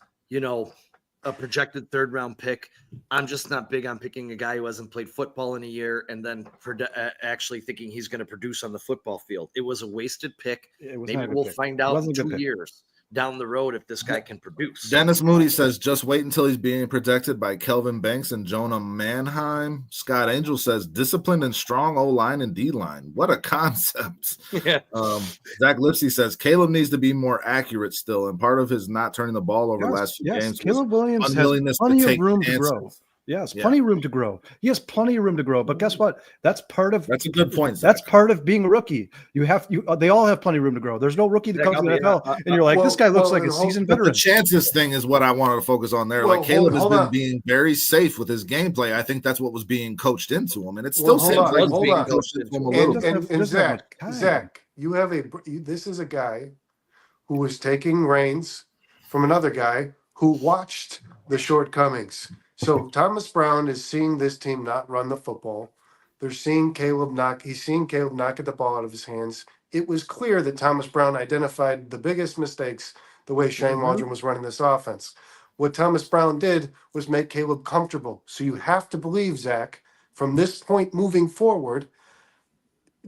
a projected 3rd round pick. I'm just not big on picking a guy who hasn't played football in a year and then actually thinking he's going to produce on the football field. It was a wasted pick. Maybe we'll find out in 2 years down the road if this guy can produce. Dennis Moody says, just wait until he's being protected by Kelvin Banks and Jonah Mannheim. Scott Angel says, disciplined and strong O-line and D-line. What a concept. Yeah. Zach Lipsy says, Caleb needs to be more accurate still, and part of his not turning the ball over the last few games. Caleb Williams has plenty of room to grow. Yes, plenty of room to grow. He has plenty of room to grow. But guess what? That's a good point, Zach. That's part of being a rookie. They all have plenty of room to grow. There's no rookie that comes to the NFL and you're like, this guy looks like a seasoned veteran. The chances thing is what I wanted to focus on there. Caleb has been being very safe with his gameplay. I think that's what was being coached into him, and it still seems like it's being coached into him a little bit. And Zach, this is a guy who was taking reins from another guy who watched the shortcomings. So Thomas Brown is seeing this team not run the football. He's seeing Caleb knock at the ball out of his hands. It was clear that Thomas Brown identified the biggest mistakes the way Shane Waldron was running this offense. What Thomas Brown did was make Caleb comfortable. So you have to believe, Zach, from this point moving forward,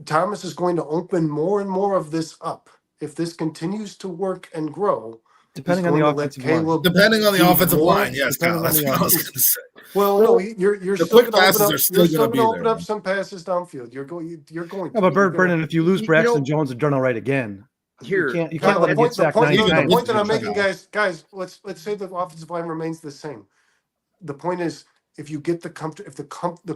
Thomas is going to open more and more of this up. If this continues to work and grow, Depending on the offensive line. Depending on the offensive line, yes, Kyle, that's what I was going to say. Well, no, you're the still quick going passes to are still going to be open there. up some passes downfield. You're going. Yeah, but you're gonna- Brendan, if you lose Braxton Jones and Darnell Wright again, Here, you can't let him get sacked the 9 times. point that I'm making, guys, let's say the offensive line remains the same. The point is, if you get the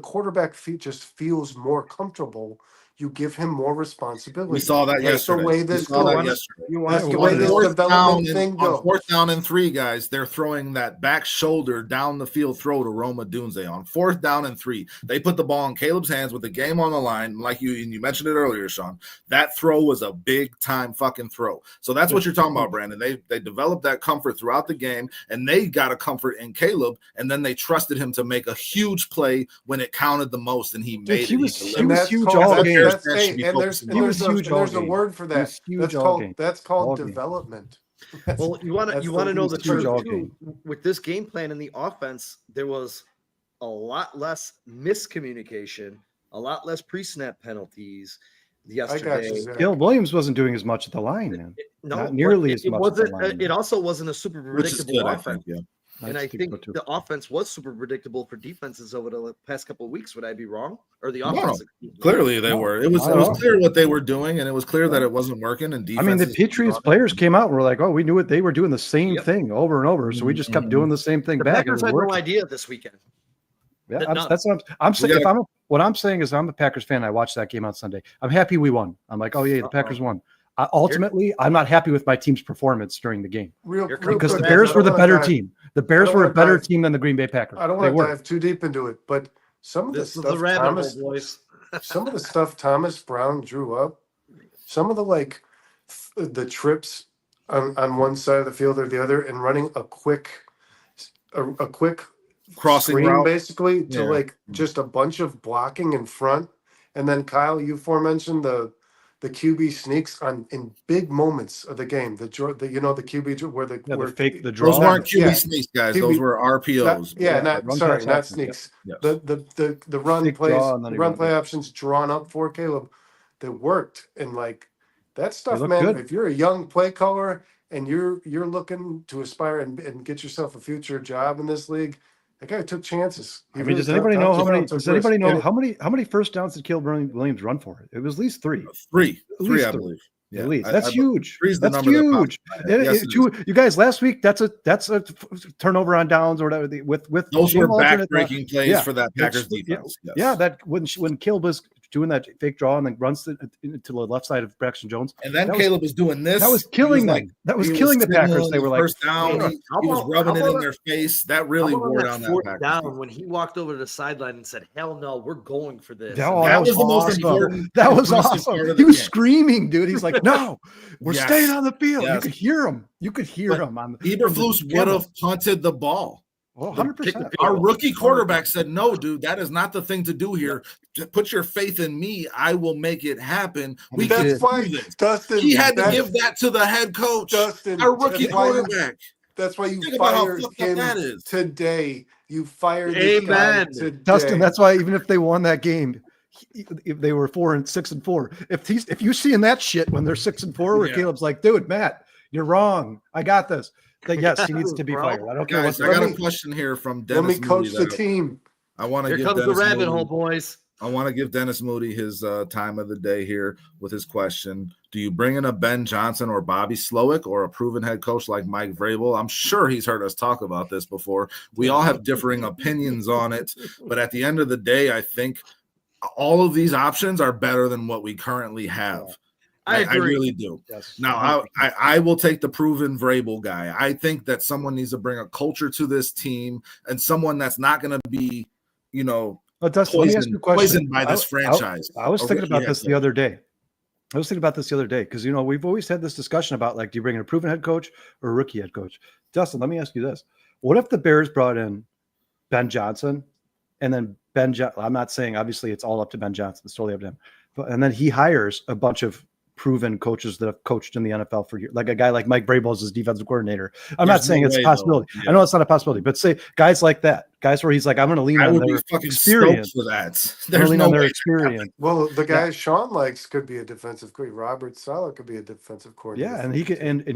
quarterback just feels more comfortable, you give him more responsibility. We saw that That's the yesterday. way this goes. That's the way this Fourth development thing on goes. 4th down and 3, guys, they're throwing that back shoulder down the field throw to Roma Dunze on 4th down and 3. They put the ball in Caleb's hands with the game on the line, like you mentioned it earlier, Sean. That throw was a big time fucking throw. So that's what you're talking about, Brandon. They developed that comfort throughout the game, and they got a comfort in Caleb, and then they trusted him to make a huge play when it counted the most, and he made it. He was huge called, all that's, game. that's, hey, and there's a word for that. That's called development. Well, you want to know the truth too. game. With this game plan in the offense, there was a lot less miscommunication, a lot less pre-snap penalties yesterday. Caleb Williams wasn't doing as much at the line, man. Not nearly as much. It also wasn't a super predictable offense. And I think so the offense was super predictable for defenses over the past couple of weeks. Would I be wrong? Or the offense? Clearly they were. It was clear what they were doing, and it was clear that it wasn't working. And defense. I mean, the Patriots players came out and were like, "Oh, we knew it. They were doing the same thing over and over, so we just kept doing the same thing The back." Packers had no idea this weekend. Yeah, that's what I'm saying. What I'm saying is, I'm a Packers fan. I watched that game on Sunday. I'm happy we won. I'm like, oh yeah, the Packers won. Ultimately, I'm not happy with my team's performance during the game because the Bears were the better team. The Bears were a better team than the Green Bay Packers. I don't want to dive too deep into it, but some of the stuff Thomas Brown drew up, some of the trips on one side of the field or the other, and running a quick crossing screen route, basically to just a bunch of blocking in front, and then Kyle, you aforementioned the QB sneaks in big moments of the game. The QB where the draw. Those weren't QB sneaks, guys. Those were RPOs. Not sneaks. Yes. The run play options drawn up for Caleb that worked, and that stuff, man. Good. If you're a young play caller and you're looking to aspire and get yourself a future job in this league, that guy took chances. Does anybody know how many first downs did Caleb Williams run for? It was at least 3. Three, I believe. Yeah, at least. That's huge. That's huge. You guys, last week, that's a turnover on downs or whatever. With those were back-breaking plays for that Packers defense. Yeah, that when Caleb was doing that fake draw and then runs to the left side of Braxton Jones. And then Caleb was doing this. That was killing them. That was killing the Packers. They were like, first down. He was rubbing it in their face. That really wore down that Packers down when he walked over to the sideline and said, "Hell no, we're going for this." That was the most important. That was awesome. He was screaming, dude. He's like, "No, we're staying on the field." You could hear him. On Eberflus would have punted the ball. Well, 100%. Our rookie quarterback said, "No, dude, that is not the thing to do here. Put your faith in me. I will make it happen." That's why, Dustin. He had to give that to the head coach. Dustin, our rookie quarterback. That's why you fired him today. You fired this guy today. Dustin. That's why even if they won that game, if they were 6-4, if you see in that shit when they're 6-4, where Caleb's like, "Dude, Matt, you're wrong. I got this." That yes, he needs to be fired. I don't care. Guys, I got a question here from Dennis. Let me coach the team. I want to. Here comes the rabbit hole, boys. I want to give Dennis Moody his time of the day here with his question. Do you bring in a Ben Johnson or Bobby Slowick or a proven head coach like Mike Vrabel? I'm sure he's heard us talk about this before. We all have differing opinions on it, but at the end of the day, I think all of these options are better than what we currently have. I really do. Yes. Now, I will take the proven Vrabel guy. I think that someone needs to bring a culture to this team and someone that's not going to be, poisoned by this franchise. I was thinking about this the other day. Because, we've always had this discussion about, do you bring in a proven head coach or a rookie head coach? Dustin, let me ask you this. What if the Bears brought in Ben Johnson, and then I'm not saying obviously it's all up to Ben Johnson, it's totally up to him, and then he hires a bunch of proven coaches that have coached in the NFL for years, like a guy like Mike Vrabel as his defensive coordinator. I'm not saying it's a possibility. Yeah. I know it's not a possibility, but say guys like that, guys where he's like, I'm going to lean on their experience for that. There's no on their experience. Well, the guy Sean likes could be a defensive coordinator. Robert Saleh could be a defensive coordinator. Yeah, and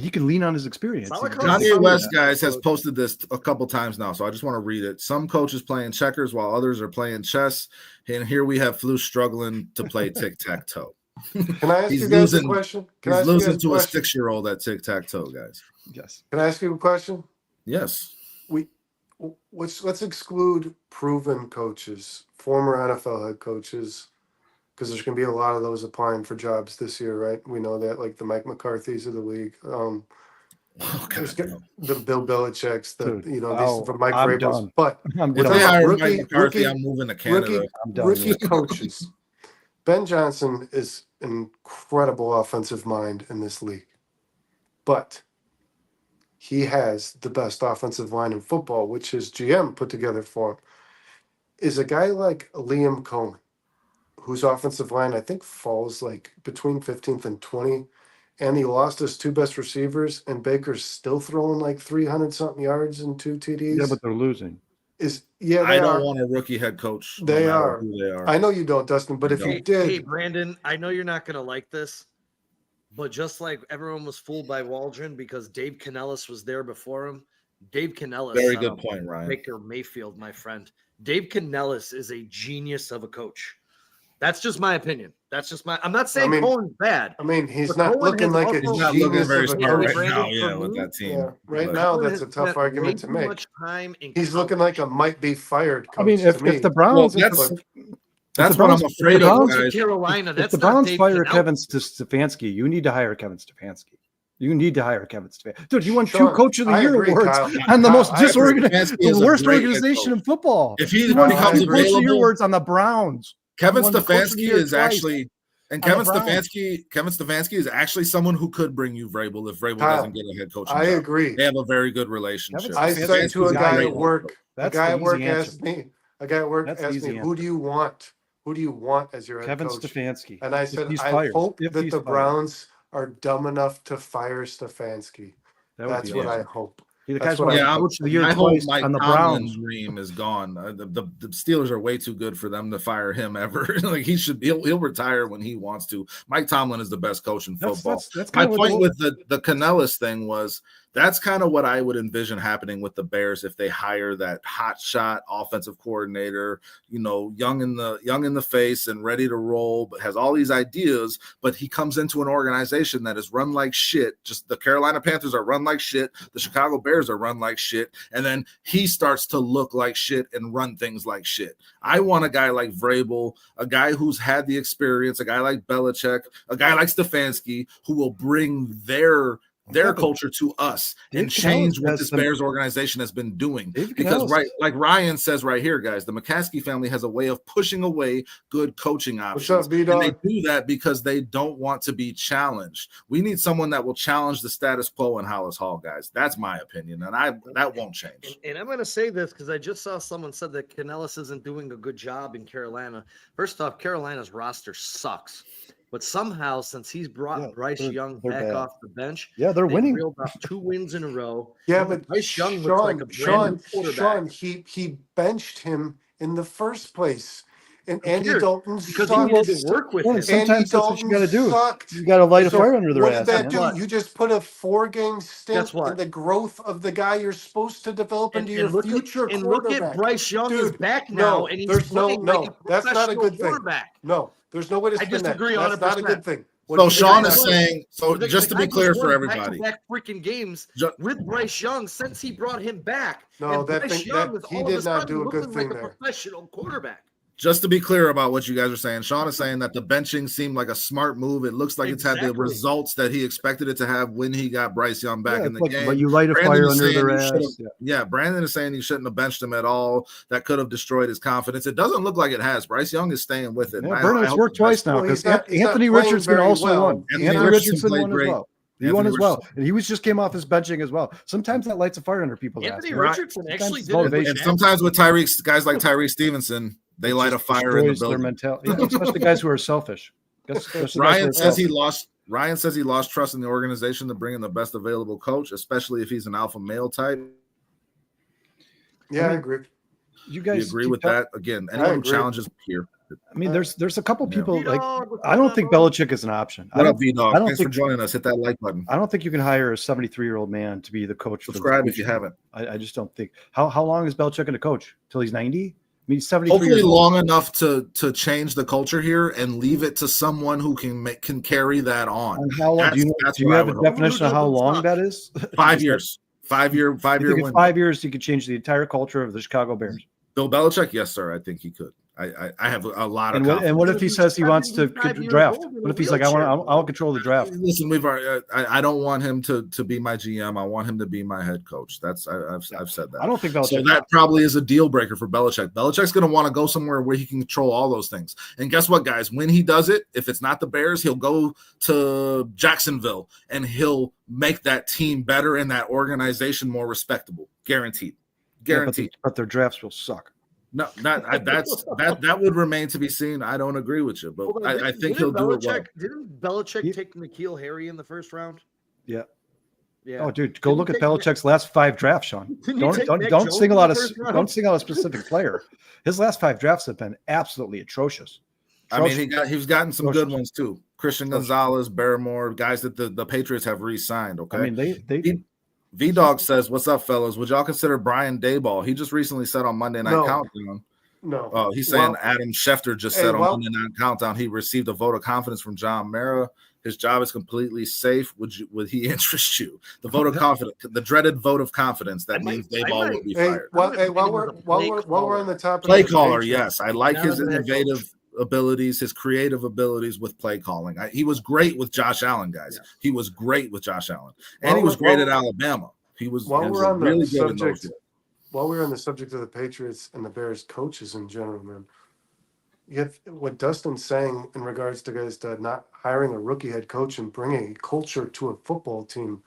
he can lean on his experience. Kanye West, guys, has posted this a couple times now, so I just want to read it. Some coaches playing checkers while others are playing chess, and here we have Flus struggling to play tic-tac-toe. Can I ask you guys a question? He's losing to a 6-year-old at tic-tac-toe, guys. Yes. Can I ask you a question? Yes. Let's exclude proven coaches, former NFL head coaches, because there's going to be a lot of those applying for jobs this year, right? We know that, like the Mike McCarthy's of the league. The Bill Belichick's, from Mike Vrabel's. But if they hire Mike McCarthy, I'm moving to Canada. Rookie coaches. Ben Johnson is an incredible offensive mind in this league, but he has the best offensive line in football, which his GM put together for him. Is a guy like Liam Cohen, whose offensive line I think falls like between 15th and 20, and he lost his two best receivers, and Baker's still throwing like 300-something yards and 2 TDs. Yeah, but they're losing. I don't want a rookie head coach. They are. I know you don't, Dustin, but if you did. Hey, Brandon, I know you're not going to like this, but just like everyone was fooled by Waldron because Dave Canellis was there before him, Dave Canellis. Very good point, Ryan. Baker Mayfield, my friend. Dave Canellis is a genius of a coach. That's just my opinion. I'm not saying Cohen's bad. I mean, he's not looking like a genius very of a smart coach right now, with that team. Yeah, right now, that's a tough argument to make. He's looking like a might be fired coach. I mean, if the Browns, that's what I'm afraid of, guys. Carolina, if the Browns fire Kevin Stefanski, you need to hire Kevin Stefanski. You need to hire Kevin Stefanski. Dude, you won 2 Coach of the Year awards on the most disorganized, the worst organization in football. If he becomes available, Coach of the Year awards on the Browns. Kevin Stefanski is actually, and Kevin Stefanski is actually someone who could bring you Vrabel if Vrabel doesn't get a head coach. I agree. They have a very good relationship. I said to a guy at work, asked me, who do you want? Who do you want as your head coach? Kevin Stefanski. And I said, I hope that the Browns are dumb enough to fire Stefanski. That's what I hope. The guy's Coach of the Year twice on the Browns. Dream is gone. The Steelers are way too good for them to fire him ever. Like he'll retire when he wants to. Mike Tomlin is the best coach in football. That's my point with the Canellis thing was that's kind of what I would envision happening with the Bears if they hire that hot shot offensive coordinator, young in the face and ready to roll, but has all these ideas, but he comes into an organization that is run like shit. Just the Carolina Panthers are run like shit. The Chicago Bears are run like shit. And then he starts to look like shit and run things like shit. I want a guy like Vrabel, a guy who's had the experience, a guy like Belichick, a guy like Stefanski, who will bring their culture to us and change what this Bears organization has been doing. Because like Ryan says right here, guys, the McCaskey family has a way of pushing away good coaching options. And they do that because they don't want to be challenged. We need someone that will challenge the status quo in Halas Hall, guys. That's my opinion, and that won't change. And I'm going to say this because I just saw someone said that Canellis isn't doing a good job in Carolina. First off, Carolina's roster sucks. But somehow, since he's brought Bryce Young back off the bench, they're winning. Reeled off 2 wins in a row. Yeah, but Bryce Young looks like a brand new quarterback. He benched him in the first place, and Andy Dalton because he needed to work with him. Sometimes that's what you got to do. You got to light a fire under their ass. What did that do? You just put a 4-game stint in the growth of the guy you're supposed to develop into your future quarterback. And look at Bryce Young is back now, and he's playing like a that's not a good thing. No. There's no way to spin that. I disagree 100%. That's not a good thing. So Sean is saying, just to be clear for everybody. Back freaking games with Bryce Young since he brought him back. No, he did not do a good thing there. Professional quarterback. Just to be clear about what you guys are saying, Sean is saying that the benching seemed like a smart move. It looks like it's had the results that he expected it to have when he got Bryce Young back in the game. But you light a fire under their ass. Yeah, Brandon is saying he shouldn't have benched him at all. That could have destroyed his confidence. It doesn't look like it has. Bryce Young is staying with it. Yeah, Burnham's worked twice now because Anthony Richardson also won. Anthony Richardson played great. He won as well. And he just came off his benching as well. Sometimes that lights a fire under people's ass. Anthony Richardson actually did it. And sometimes with guys like Tyreke Stevenson, they light a fire in the building. Their mentality. Yeah, especially guys who are selfish. Ryan says he lost trust in the organization to bring in the best available coach, especially if he's an alpha male type. Yeah, I agree. You guys agree with that? Again, anyone who challenges here. I mean, there's a couple people like I don't think Belichick is an option. What up, V-Dog? Thanks for joining us. Hit that like button. I don't think you can hire a 73-year-old man to be the coach. Subscribe if you haven't. I just don't think. How long is Belichick going to coach? Till he's 90? I mean, he's 73. Hopefully long enough to change the culture here and leave it to someone who can carry that on. And how long? Do you have a definition of how long that is? 5 years. 5 year. 5 years, you could change the entire culture of the Chicago Bears. Bill Belichick, yes, sir. I think he could. I have a lot of. And what if he says he wants to draft? What if he's like, I'll control the draft? Listen, I don't want him to be my GM. I want him to be my head coach. I've said that. I don't think Belichick. So that probably is a deal breaker for Belichick. Belichick's going to want to go somewhere where he can control all those things. And guess what, guys? When he does it, if it's not the Bears, he'll go to Jacksonville and he'll make that team better and that organization more respectable. Guaranteed. Guaranteed. Yeah, but their drafts will suck. No, that would remain to be seen. I don't agree with you, but I think he'll do it well. Didn't Belichick take N'Keal Harry in the first round? Yeah. Yeah. Oh, dude, go look at Belichick's last 5 drafts, Sean. Don't single out a specific player. His last 5 drafts have been absolutely atrocious. I mean, he's gotten some good ones too. Christian Gonzalez, Barrymore, guys that the Patriots have re-signed. Okay, I mean they V-Dog says, "What's up, fellas? Would y'all consider Brian Daboll? He just recently said on Monday Night Countdown. No. Oh, he's saying Adam Schefter just said on Monday Night Countdown he received a vote of confidence from John Mara. His job is completely safe. Would he interest you? The vote of confidence, the dreaded vote of confidence that means Daboll would be fired. While we're on the topic, play caller, yes, I like his innovative abilities, his creative abilities with play calling. He was great with Josh Allen, guys. Yeah. He was great with Josh Allen, and he was great at Alabama. He was really good in those. While we're on the subject of the Patriots and the Bears coaches in general, man, you have what Dustin's saying in regards to guys not hiring a rookie head coach and bringing a culture to a football team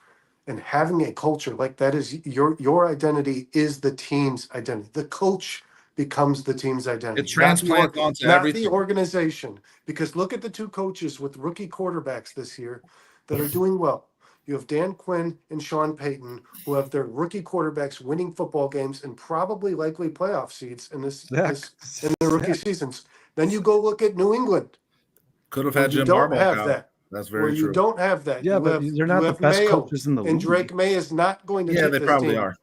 and having a culture like that is your identity is the team's identity. The coach becomes the team's identity. It transplants onto everything. Not the organization. Because look at the 2 coaches with rookie quarterbacks this year that are doing well. You have Dan Quinn and Sean Payton, who have their rookie quarterbacks winning football games and probably likely playoff seeds in the rookie seasons. Then you go look at New England. Could have had Jim Harbaugh. That's very true. You don't have that. Yeah, but they're not the best coaches in the league. And Drake May is not going to. Yeah, they probably are.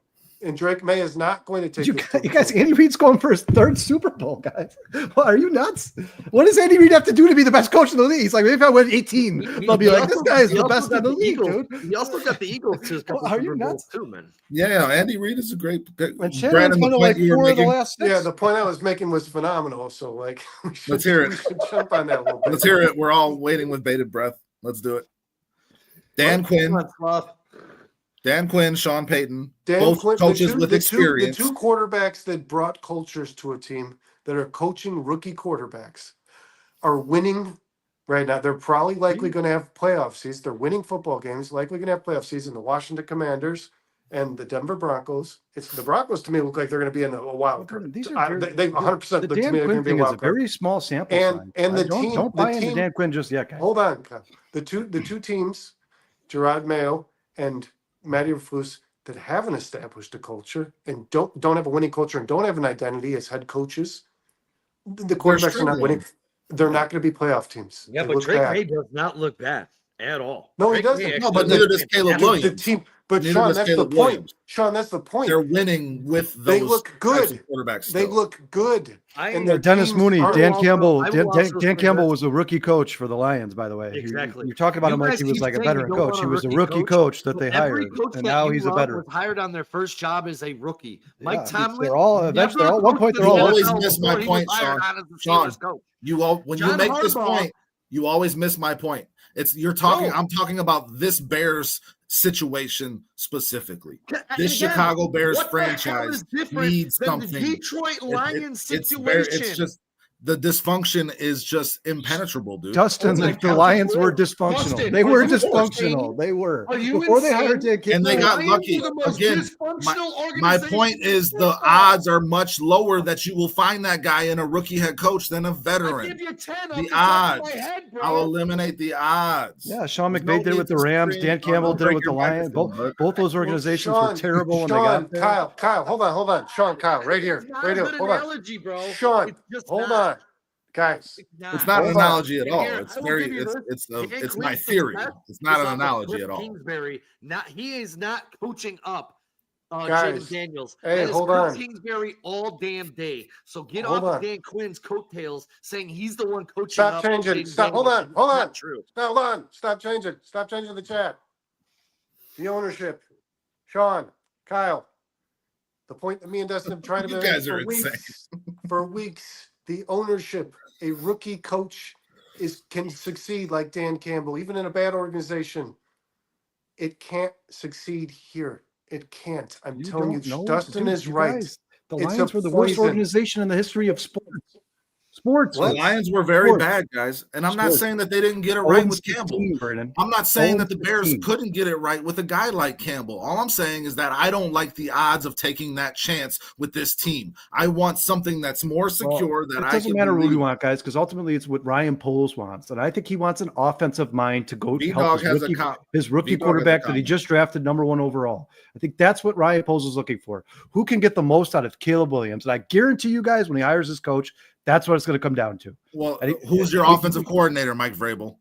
And Drake May is not going to take. You guys, Andy Reid's going for his 3rd Super Bowl, guys. Well, are you nuts? What does Andy Reid have to do to be the best coach in the league? He's like, maybe if I win 18, they'll be like, this guy is the best in the league, dude. He also got the Eagles to are you nuts too, man? Yeah, Andy Reid is a great. Brandon, like 4 of the last 6. Yeah, the point I was making was phenomenal. So, like, let's hear it. We should jump on that a little bit. Let's hear it. We're all waiting with bated breath. Let's do it. Dan Quinn, Sean Payton, both coaches with experience. The 2 quarterbacks that brought cultures to a team that are coaching rookie quarterbacks are winning right now. They're probably likely going to have playoff seasons. They're winning football games, likely going to have playoff seasons. The Washington Commanders and the Denver Broncos. The Broncos to me look like they're going to be in a wild card. They 100% look to me like they're going to be a wild card. Very small sample size. And the team, don't buy into Dan Quinn just yet, guys. Hold on, the two teams, Gerard Mayo and Matty Eberflus, that haven't established a culture and don't have a winning culture and don't have an identity as head coaches. The quarterbacks are not winning. They're not going to be playoff teams. Yeah, but Drake May does not look bad at all. No, he doesn't. No, but neither does Caleb Williams. The team, but Sean, that's the point. Sean, that's the point. They're winning with those. They look good. Quarterbacks. They look good. Dennis Mooney, Dan Campbell. Dan Campbell was a rookie coach for the Lions, by the way. Exactly. You're talking about him like he was like a veteran coach. He was a rookie coach that they hired, and now he's a veteran. Was hired on their first job as a rookie. Mike Tomlin. They're all eventually. At one point, they're all. Always miss my point, Sean. When you make this point, you always miss my point. I'm talking about this Bears situation specifically. This Chicago Bears franchise needs something. The Detroit Lions situation. It's just the dysfunction is just impenetrable, dude. Dustin, the Lions were dysfunctional. Dustin, They are were you dysfunctional. insane? They were. Are you Before they insane? hired Dan Campbell. And they got Lions lucky. are the most Again, dysfunctional my organization point is in the football. odds are much lower that you will find that guy in a rookie head coach than a I veteran. give you 10 off The the top of odds. my head, I'll bro. eliminate the odds. Yeah, Sean There's McVay no did it with the need to Rams. scream. Dan Campbell Don't did it break with the your Lions. microphone, Both those organizations were terrible when they got there. Kyle, hold on. Sean, Kyle, right here. It's not Right a here. good Hold on. analogy, bro. Sean, It's just hold not. on. Guys, It's not an Hold on. analogy at all. Here, It's I will very give you this. it's Dan my Quinn's theory. success It's not is an off of analogy Cliff at all. Kingsbury. He is not coaching up Guys, Jaden Daniels. hey, That is hold Cliff on. Kingsbury all damn day. So get Hold off on. of Dan Quinn's coattails saying he's the one coaching Stop up changing. Jaden Stop. Hold Daniels. on. Hold It's on. not true. Hold on. Stop changing. Stop changing the chat. The ownership. Sean, Kyle. The point that me and Dustin have tried to You make guys are for insane. weeks. For weeks, the ownership, a rookie coach can succeed like Dan Campbell, even in a bad organization. It can't succeed here. It can't. I'm telling you, don't know, Dustin dude, is you right. guys, the It's Lions a were the worst poison. organization in the history of sports. Sports. The Lions were very Sports. bad, guys. And I'm not Sports. saying that they didn't get it right with 0-16, Campbell. Brandon. I'm not saying that the Bears 0-16. couldn't get it right with a guy like Campbell. All I'm saying is that I don't like the odds of taking that chance with this team. I want something that's more secure that It I doesn't can matter what we believe. want, guys, because ultimately it's what Ryan Poles wants, and I think he wants an offensive mind to go V-Dog help has a his rookie V-Dog has a quarterback that he comment. just drafted #1 overall. I think that's what Ryan Poles is looking for. Who can get the most out of Caleb Williams? And I guarantee you guys, when he hires his coach, that's what it's going to come down to. Well, I think- who's your offensive coordinator, Mike Vrabel?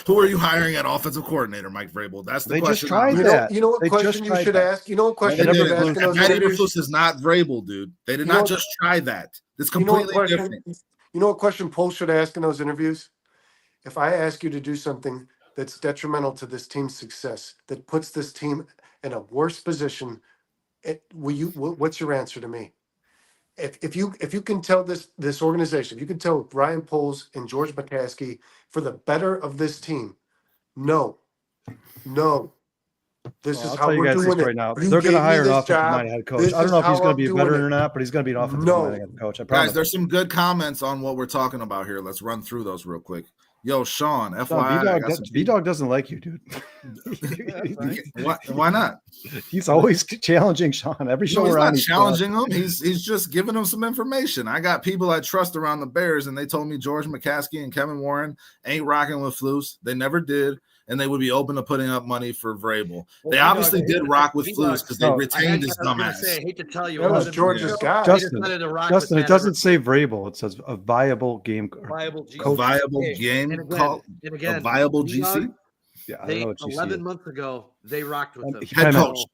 Who are you hiring at offensive coordinator, Mike Vrabel? That's the They just question. tried I'm that. asking. You know what They question just you tried should that. ask? You know what question They you did should it. ask in those Matt interviews? Eberflus is not Vrabel, dude. They did You know not what- just try that. It's You know what completely question? different. You know what question Paul should ask in those interviews? If I ask you to do something that's detrimental to this team's success, that puts this team in a worse position, what's your answer to me? If you can tell this organization, if you can tell Ryan Poles and George McCaskey for the better of this team, no, this Well, is I'll how tell you we're guys this doing right it. now. You They're going to gave me hire an this offensive job. minded head coach. This I don't is know if he's how going to I'm be a doing veteran it. or not, but he's going to be an offensive No. minded head coach. I promise. Guys, there's some good comments on what we're talking about here. Let's run through those real quick. Yo, Sean, FYI, I got some V-Dog doesn't like you, dude. Why not? He's always challenging Sean. Every show No, he's we're on, not he's challenging him. He's just giving him some information. I got people I trust around the Bears, and they told me George McCaskey and Kevin Warren ain't rocking with Flus. They never did, and they would be open to putting up money for Vrabel. They obviously did rock with Flus because they retained his dumbass. I hate to tell you, That was 11 George's months ago, guy. they Justin, decided to rock Justin, with it doesn't Matteberflus. say Vrabel. It says a viable game. Viable GC. A viable Hey, game and again, call, and again, a viable V-Dog, GC Yeah, I don't They know what you 11 see. months ago they rocked with him. head Time out. coach.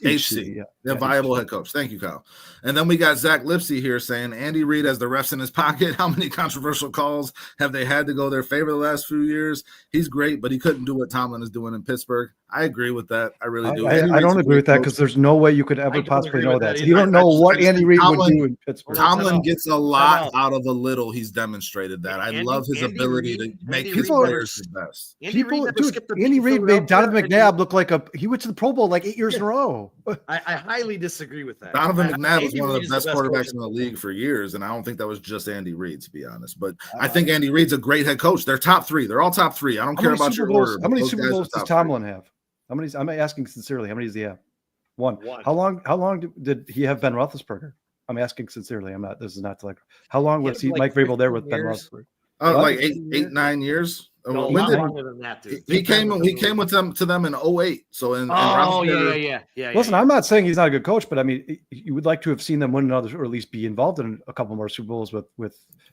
HC. Yeah. The viable head coach. Thank you, Kyle. And then we got Zach Lipsy here saying Andy Reid has the refs in his pocket. How many controversial calls have they had to go their favor the last few years? He's great, but he couldn't do what Tomlin is doing in Pittsburgh. I agree with that. I really do. I don't agree with that because there's no way you could ever don't possibly agree know with that. that You don't know what Andy Reid would Tomlin- do in Pittsburgh. Hold on. Tomlin Time out. gets a lot out of a little. He's demonstrated that. I Andy- love his Andy ability Reid- to make Andy his Reid players the best. Andy Reid never skipped a beat Andy in Reid made Philadelphia, Donovan and he- McNabb look like he went to the Pro Bowl like 8 years in a row. I highly disagree with that. Donovan I- McNabb was Andy one of Reid the is best coach quarterbacks in the league for years, and I don't think that was just Andy Reid, to be honest. But I think Andy Reid's a great head coach. They're top three. They're all top three. I don't care about your order. How many Those Super guys are Bowls does top three. Tomlin have? How many? I'm asking sincerely. How many does he have? One. How long did he have Ben Roethlisberger? I'm asking sincerely. I'm not. This is not like. How long was he? like Mike Vrabel there 15 with Ben years. Roethlisberger? Like 8-9 years. No, When not did longer than that, dude. he came with them to them in 2008? So in Oh, Roethlisberger- yeah. Listen, I'm not saying he's not a good coach, but I mean, you would like to have seen them win another, or at least be involved in a couple more Super Bowls with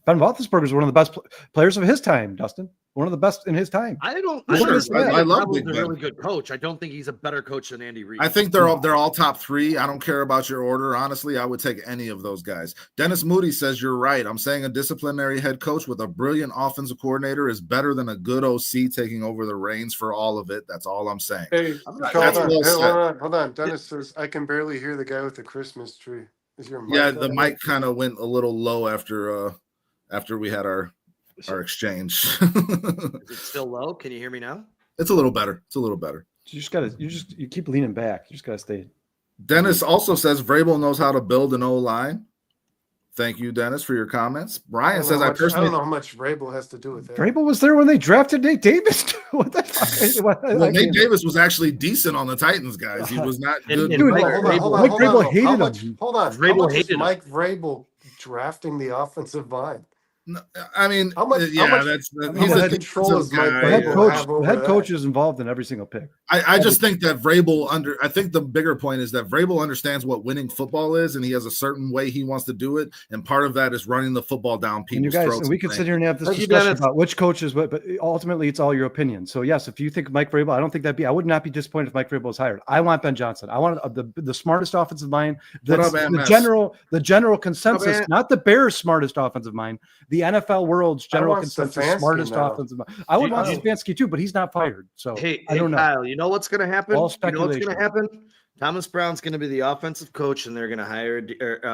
Ben Roethlisberger is one of the best players of his time, Dustin. One of the best in his time. I don't. Sure. I love Tomlin's Big a Ben. really good coach. I don't think he's a better coach than Andy Reid. I think they're all top three. I don't care about your order. Honestly, I would take any of those guys. Dennis Moody says you're right. I'm saying a disciplinary head coach with a brilliant offensive coordinator is better than a good OC taking over the reins for all of it. That's all I'm saying. Hey, That's well said. hold on. Dennis says, I can barely hear the guy with the Christmas tree. Is your mic Yeah, on? the mic kind of went a little low after we had our exchange. Is it still low? Can you hear me now? It's a little better. It's a little better. You keep leaning back. You just gotta stay. Dennis also says Vrabel knows how to build an O-line. Thank you, Dennis, for your comments. I Brian don't says, know I how much- I personally don't know how much Vrabel has to do with it. Vrabel was there when they drafted Nate Davis. What the fuck? Well, Nate Davis was actually decent on the Titans, guys. He was not And- good. and Dude, Mike Hold on, hold on, Mike hold Vrabel on. hated How him. much? Hold on. Vrabel How much is hated him. Mike Vrabel drafting the offensive line? I mean, How much- yeah, how much- that's how he's much a control is Mike guy. The head Vrabel coach, have the over head that? coach is involved in every single pick. I just think that Vrabel I think the bigger point is that Vrabel understands what winning football is, and he has a certain way he wants to do it, and part of that is running the football down And people's you guys, throats. and we could sit here and have this Thank you, discussion Dennis. about which coaches, but ultimately it's all your opinion. So yes, if you think Mike Vrabel, I don't think I would not be disappointed if Mike Vrabel was hired. I want Ben Johnson. I want the smartest offensive mind. That's What up, the MS? general consensus, Ant? not the Bears' smartest offensive mind, the NFL world's general want consensus Stefanski smartest now. offensive mind. I would want Oh. Stefanski too, but he's not fired. So Hey, I don't know. Kyle, you know what's going to happen? All You know what's going speculation. to happen? Thomas Brown's going to be the offensive coach, and they're going to hire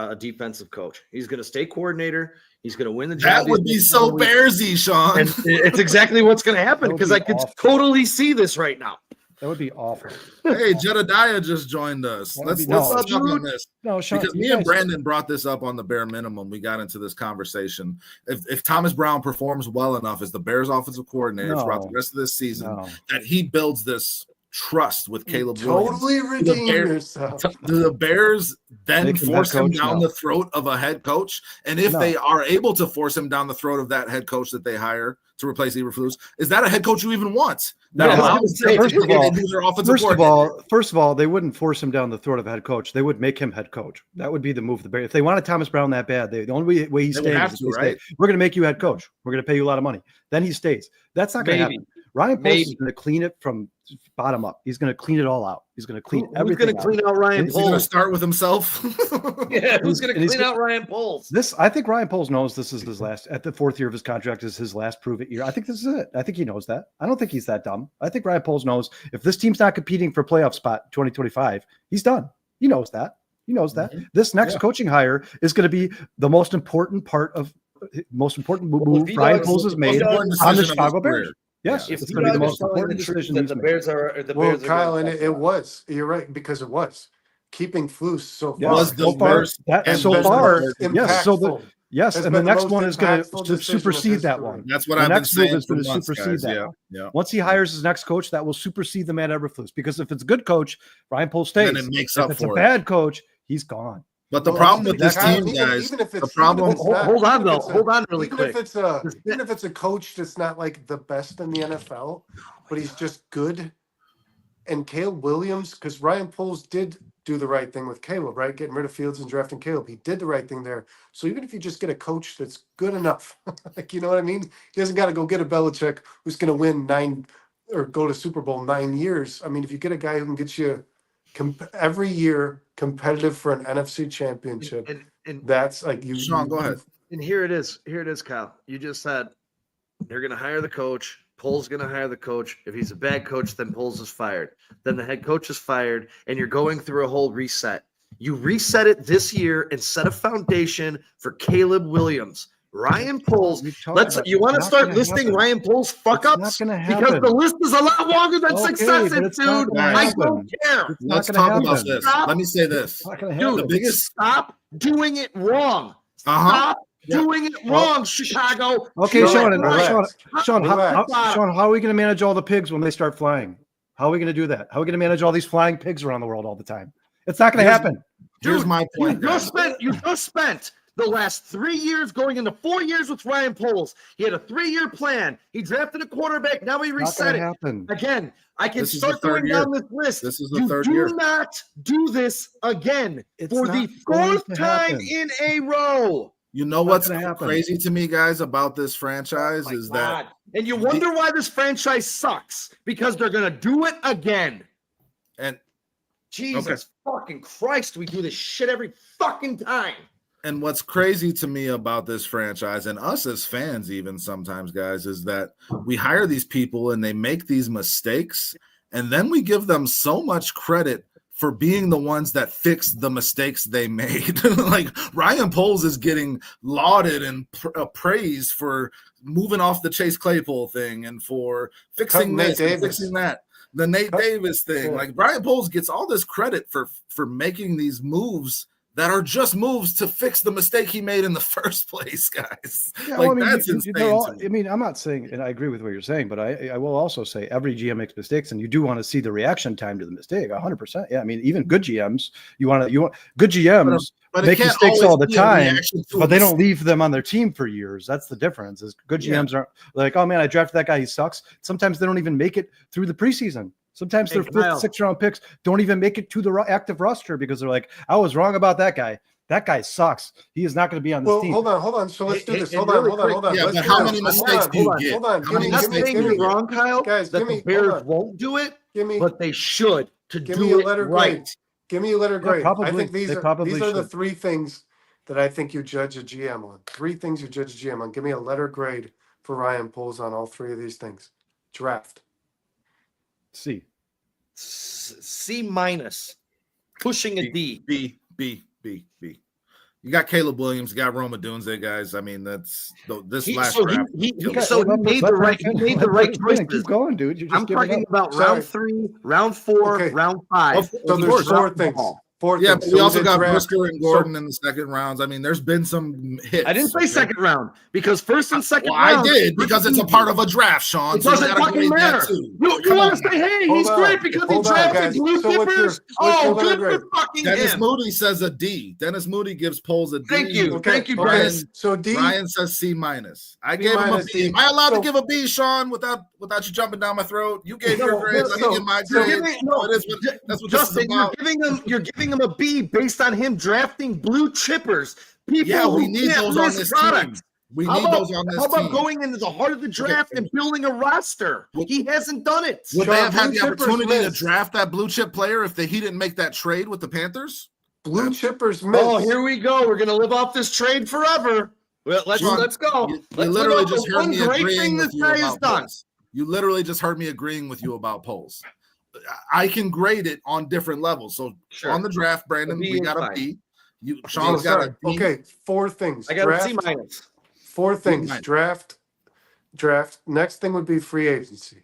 a defensive coach. He's going to stay coordinator. He's going to win the job. That would be so Bearsy, Sean. And it's exactly what's going to happen That would because be I could awful. totally see this right now. That would be awful. Hey, Jedediah just joined us. That would Let's be- talk no. on this. No, Sean, Because you me and guys- Brandon brought this up on the bare minimum. We got into this conversation. If Thomas Brown performs well enough as the Bears offensive coordinator throughout the rest of this season, No. that he builds this trust with Caleb Williams. Totally redeem Bears- yourself. Do the Bears then Make him force head him coach? down No. the throat of a head coach? And if No. they are able to force him down the throat of that head coach that they hire to replace Eberflus, is that a head coach you even want? No, That I is would say, first of they all- do their offensive First of all, they wouldn't force him down the throat of a head coach. They would make him head coach. That would be the move. The Bears, if they wanted Thomas Brown that bad, the only way he's They would staying have is to, if they right? say, we're going to make you head coach. We're going to pay you a lot of money. Then he stays. That's not going to Maybe. happen. Ryan Poles is Maybe. going to clean it from bottom up. He's going to clean it all out. He's going to clean Who's everything going to out. clean out Ryan Is he going to Poles? start with himself? Yeah, who's going to And he's clean out Ryan Poles? I think Ryan Poles knows this is his last, at the fourth year of his contract is his last prove it year. I think this is it. I think he knows that. I don't think he's that dumb. I think Ryan Poles knows if this team's not competing for playoff spot 2025, he's done. He knows that. He knows that. This next coaching hire is going to be the most important move if he Ryan does- Poles has if he made does- on the decision of his Chicago career. Bears. Yes, Yeah. If it's he going to be the does most telling important the truth decision that he's the made. Bears are the Well, Bears are Kyle, going and to it was. You're right, because it was. Keeping Flus so Yes, far. Was the so far, worst that, and so been far, the most yes. So the impactful. yes, Has and the been the next most one is going impactful to decision of supersede his that career. one. That's what The I've been next move saying is for going to months, supersede guys. that Yeah, one. yeah. Once he hires his next coach, that will supersede the Matt Eberflus. Because if it's a good coach, Ryan Poles stays. Then it makes If up it's a for it. bad coach, he's gone. But the Well, problem even with this if Kyle, team, even- guys, even if the it's- problem. even if it's not- Hold on, even though. if it's a- Hold on really even quick. If it's even if it's a coach that's not like the best in the NFL, but he's just good. And Caleb Williams, because Ryan Poles did do the right thing with Caleb, right? Getting rid of Fields and drafting Caleb. He did the right thing there. So even if you just get a coach that's good enough, like, you know what I mean? He doesn't got to go get a Belichick who's going to win 9 or go to Super Bowl 9 years. I mean, if you get a guy who can get you every year competitive for an NFC championship, And that's like you. Sean, go ahead. And here it is. Here it is, Kyle. You just said they're going to hire the coach. Poles going to hire the coach. If he's a bad coach, then Poles is fired. Then the head coach is fired, and you're going through a whole reset. You reset it this year and set a foundation for Caleb Williams. Ryan Poles. We've talked Let's. about it. You want to It's not start gonna listing happen. Ryan Poles fuck It's not ups gonna because happen. the list is a lot longer than Okay, successes, but it's not dude. gonna I happen. don't care. It's not Let's gonna talk about happen. this. Stop. Let me say this. It's not going to Dude, happen. The biggest. Stop doing it wrong. Uh-huh. Stop Yeah. doing it wrong, Chicago. Okay, Do Sean, it and right. Sean, Relax. Sean, how are we going to manage all the pigs when they start flying? How are we going to do that? How are we going to manage all these flying pigs around the world all the time? It's not going to Here's- happen. Here's Dude, my You point, guys. just spent the last 3 years going into 4 years with Ryan Poles. He had a 3-year plan. He drafted a quarterback. Now he Not reset going it. to happen. Again, I can This is the start third going year. down this list. This is the You third do year. not do this again It's for not the going 4th to time happen. in a row. You know Not what's gonna happen. crazy to me, guys, about this franchise Oh My is that God. And you wonder why this franchise sucks because they're going to do it again. and Jesus fucking Christ, we do this shit every fucking time. And what's crazy to me about this franchise and us as fans, even sometimes, guys, is that we hire these people and they make these mistakes, and then we give them so much credit for being the ones that fixed the mistakes they made. Like Ryan Poles is getting lauded and praised for moving off the Chase Claypool thing and for fixing Cutting Nate this and Davis. fixing that. The Nate Davis thing. Yeah. Like Brian Poles gets all this credit for making these moves that are just moves to fix the mistake he made in the first place, guys. Yeah, like, well, I mean, that's insane. I mean, I'm not saying, and I agree with what you're saying, but I will also say every GM makes mistakes, and you do want to see the reaction time to the mistake. 100%. Yeah, I mean, even good GMs, you want good GMs but make mistakes all the time, but they don't mistake. leave them on their team for years. That's the difference. Is good GMs aren't like, oh man, I drafted that guy, he sucks. Sometimes they don't even make it through the preseason. Sometimes their 5th, 6th round picks don't even make it to the active roster because they're like, I was wrong about that guy. That guy sucks. He is not going to be on this team. Hold on. So let's do this. Hold really on. Yeah, Let's but do how this. many mistakes do you get? Hold on. How many I'm not mistakes saying do you you're get? wrong, Kyle, Guys, that the Bears won't do it, but they should to Give me do a it letter right. grade. Give me a letter grade. probably. I think these They are probably the should. 3 things that I think you judge a GM on. 3 things you judge a GM on. Give me a letter grade for Ryan Poles on all 3 of these things. Draft. C. C minus, pushing a D. B. You got Caleb Williams, you got Roma Dunze, guys. I mean, that's this last draft. He made the right choices. Keep going, dude. You're just I'm talking about Sorry. round 3, round 4, Okay. round 5. So there's 4 things. 4 Yeah, things. but we also did got draft. Brisker and Gordon in the second rounds. I mean, there's been some hits. I didn't say second round because first and second Well, round. I did because it's a part of a draft, Sean. It so you doesn't gotta fucking grade that matter. too. You Come want on. to say, hey, Hold he's on. great because he Hold on, drafted guys. blue So what's chippers? your Oh, letter good for grade? fucking Dennis him. Moody says a D. Dennis Moody gives Poles a D. Thank you. Okay. Thank you, Okay. Dennis. So D. Ryan says C minus. I B gave him a minus, B. D. Am I allowed So- to give a B, Sean, without you jumping down my throat? You gave No, your grades. Let me so- give my So grades. That's what this is Justin, about. you're giving him a B based on him drafting blue chippers. People Yeah, we who need can't those on miss this product. team. We How need about, those on this how about team. going into the heart of the draft and building a roster? He hasn't done it. Would Sean, they have had blue the chippers opportunity to missed. draft that blue chip player if he didn't make that trade with the Panthers? Blue chippers miss. Oh, here we go. We're gonna live off this trade forever. Well, let's Sean, go. You Let's literally live off just the heard one me great agreeing thing with this you guy has about done. polls. You literally just heard me agreeing with you about polls. I can grade it on different levels. So Sure. on the draft, Brandon, A B we is got a fine. B. Oh, Sean's got sorry. a D. Okay, 4 things. I got draft, a C minus. 4 things. minus. Draft. Next thing would be free agency.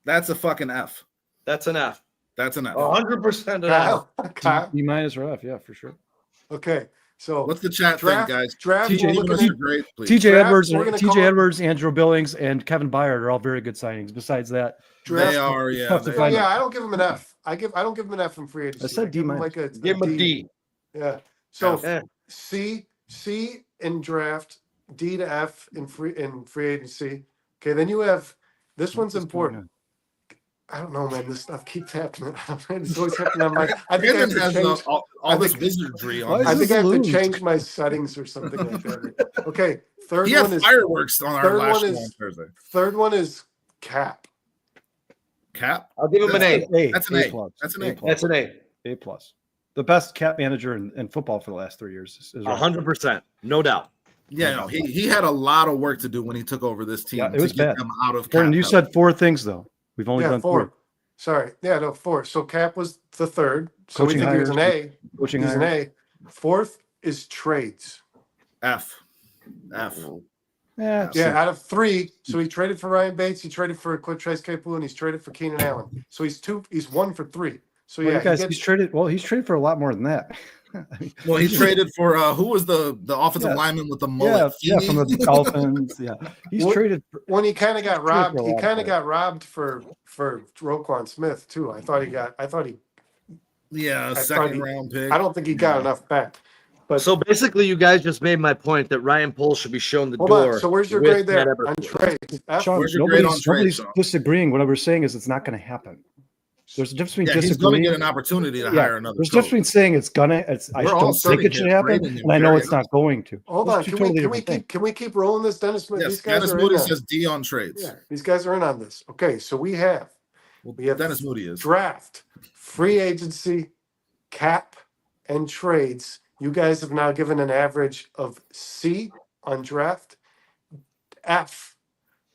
That's a fucking F. That's an F. That's an F. 100% an F. Kyle. B minus or F, yeah, for sure. Okay, so What's the chat draft, thing, guys? Draft. TJ we're Give looking us at- your grade, please. TJ Draft, Edwards, we're gonna call TJ him- Edwards, Andrew Billings, and Kevin Byard are all very good signings. Besides that, draft. They are, yeah. tough to they find are. Yeah, I don't give him an F. I don't give him an F in free agency. I said D give him minus. like a Give him a D. Yeah. So Eh. C in draft, D to F in free agency. Okay, then you have this one's important. I don't know, man. This stuff keeps happening. It's always happening on my. I think I have Brandon to has change. all this wizardry Why on is I his. think I have to lose? change my settings or something like that. Okay, third He one had is fireworks on our third last one show is- on Thursday. third one is cap. Cap? I'll give him an A. That's an A. plus. That's an A. plus. That's an A. A plus. The best cap manager in football for the last 3 years. Is 100%. No doubt. Yeah, no, he had a lot of work to do when he took over this team. Yeah, it to was get bad. them out of Gordon, cap you hell. said 4 things though. We've only Yeah, done 4. 3. Sorry. Yeah, no, 4. So cap was the third. So Coaching we think he was an hires, A. Coaching He's an hires. A. Fourth is trades. F. Yeah, Yeah, out of 3. So he traded for Ryan Bates, he traded for Quintrez Capelu, and he's traded for Keenan Allen. So he's 1 for 3. So Well, yeah, you guys, he he's gets, traded. Well, he's traded for a lot more than that. I mean, Well, he traded for who was the offensive Yeah. lineman with the yeah, mullet? yeah, from the Dolphins. Yeah, he's What- traded. when he kind of got Traded for robbed, a he lot kind of more. got robbed for Roquan Smith too. I thought he Yeah, thought second he- round pick. I don't think he got enough back. But So basically, you guys just made my point that Ryan Poles should be shown the hold door. on. So where's your with grade there Matt on Eberflus. trades? F? Sean, Where's your grade on nobody's trades, Sean? disagreeing. What we're saying is it's not going to happen. There's a difference between Yeah, he's going to disagreeing. get an opportunity to Yeah, hire another there's a coach. difference between saying it's gonna. I We're all don't think sitting it should here happen, rating him and I know very it's not going to. Hold Those on. two Can totally we different things. keep rolling this, Dennis? Yes, These guys Dennis are Moody in on. says D on trades. Yeah, these guys are in on this. Okay, so we have Dennis Moody is. draft, free agency, cap, and trades. You guys have now given an average of C on draft, F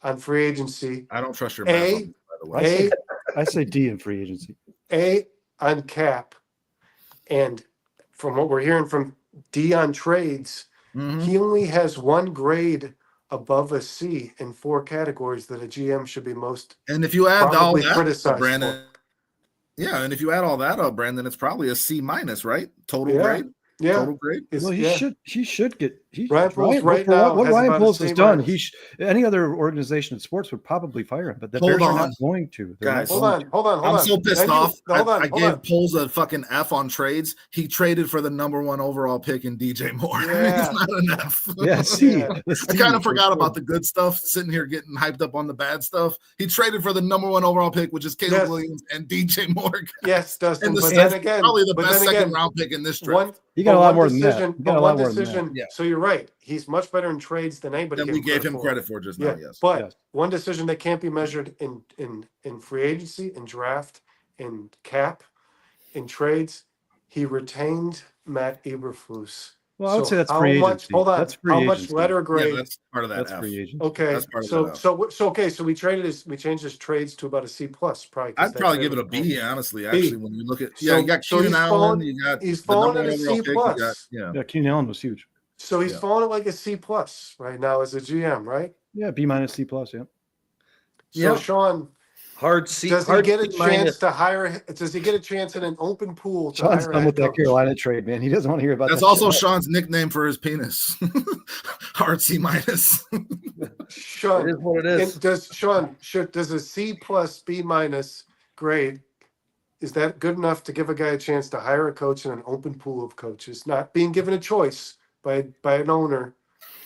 on free agency, I don't trust your math, A, on this, by the way. I say D in free agency. A on cap, and from what we're hearing from D on trades, Mhm. he only has 1 grade above a C in 4 categories that a GM should be most. And if you add all Probably that, criticized up, Brandon, yeah, and if you add all that up, Brandon, it's probably a C minus, right? Total Yeah. grade. Yeah. Total grade. Well, he should get. Ryan Poles right for now what has Ryan about a Poles has C done. minus. Any other organization in sports would probably fire him, but the Hold Bears are on. not going to. They're Guys, not Hold going on, hold on, hold I'm on. so pissed off. Hold on, I hold gave on. Poles a fucking F on trades. He traded for the number 1 overall pick in DJ Moore. Yeah. He's not an F. Yeah, see, Yeah. I kind of forgot about the good stuff, sitting here getting hyped up on the bad stuff. He traded for the number 1 overall pick, which is Caleb Williams and DJ Moore. Yes, Dustin. And But then again, probably the but best then again, second round pick in this draft. You got a lot more than that. decision. You got a lot more than decision. that. Yeah. So you're right. He's much better in trades than anybody. Then we gave him credit for just now. Yes, but Yes. one decision that can't be measured in free agency, in draft, in cap, in trades. He retained Matt Eberflus. Well, I would So say that's how free much- agency. Hold on. That's free How much agency. letter grade? Yeah, that's part of that. That's F. free agency. Okay, That's part of so that F. so we changed his trades to about a C plus, probably. 'cause I'd they probably were give it a able to- B, honestly. B. Actually, when you look at So- you got so Keenan he's Allen, fallen- you got he's the fallen number at a 1 overall C pick, plus. you got, yeah. Yeah, Keenan Allen was huge. So he's Yeah. falling at like a C plus right now as a GM, right? Yeah, B minus C plus. Yeah. So Yeah. Sean, Hard C. does he hard get a C minus. chance to hire? Does he get a chance in an open pool to Sean's hire a done head with that coach? Carolina trade, man. He doesn't want to hear about That's that also shit. Sean's nickname for his penis. Hard C minus. Sean, It is what it is. does a C plus B minus grade, is that good enough to give a guy a chance to hire a coach in an open pool of coaches, not being given a choice by an owner,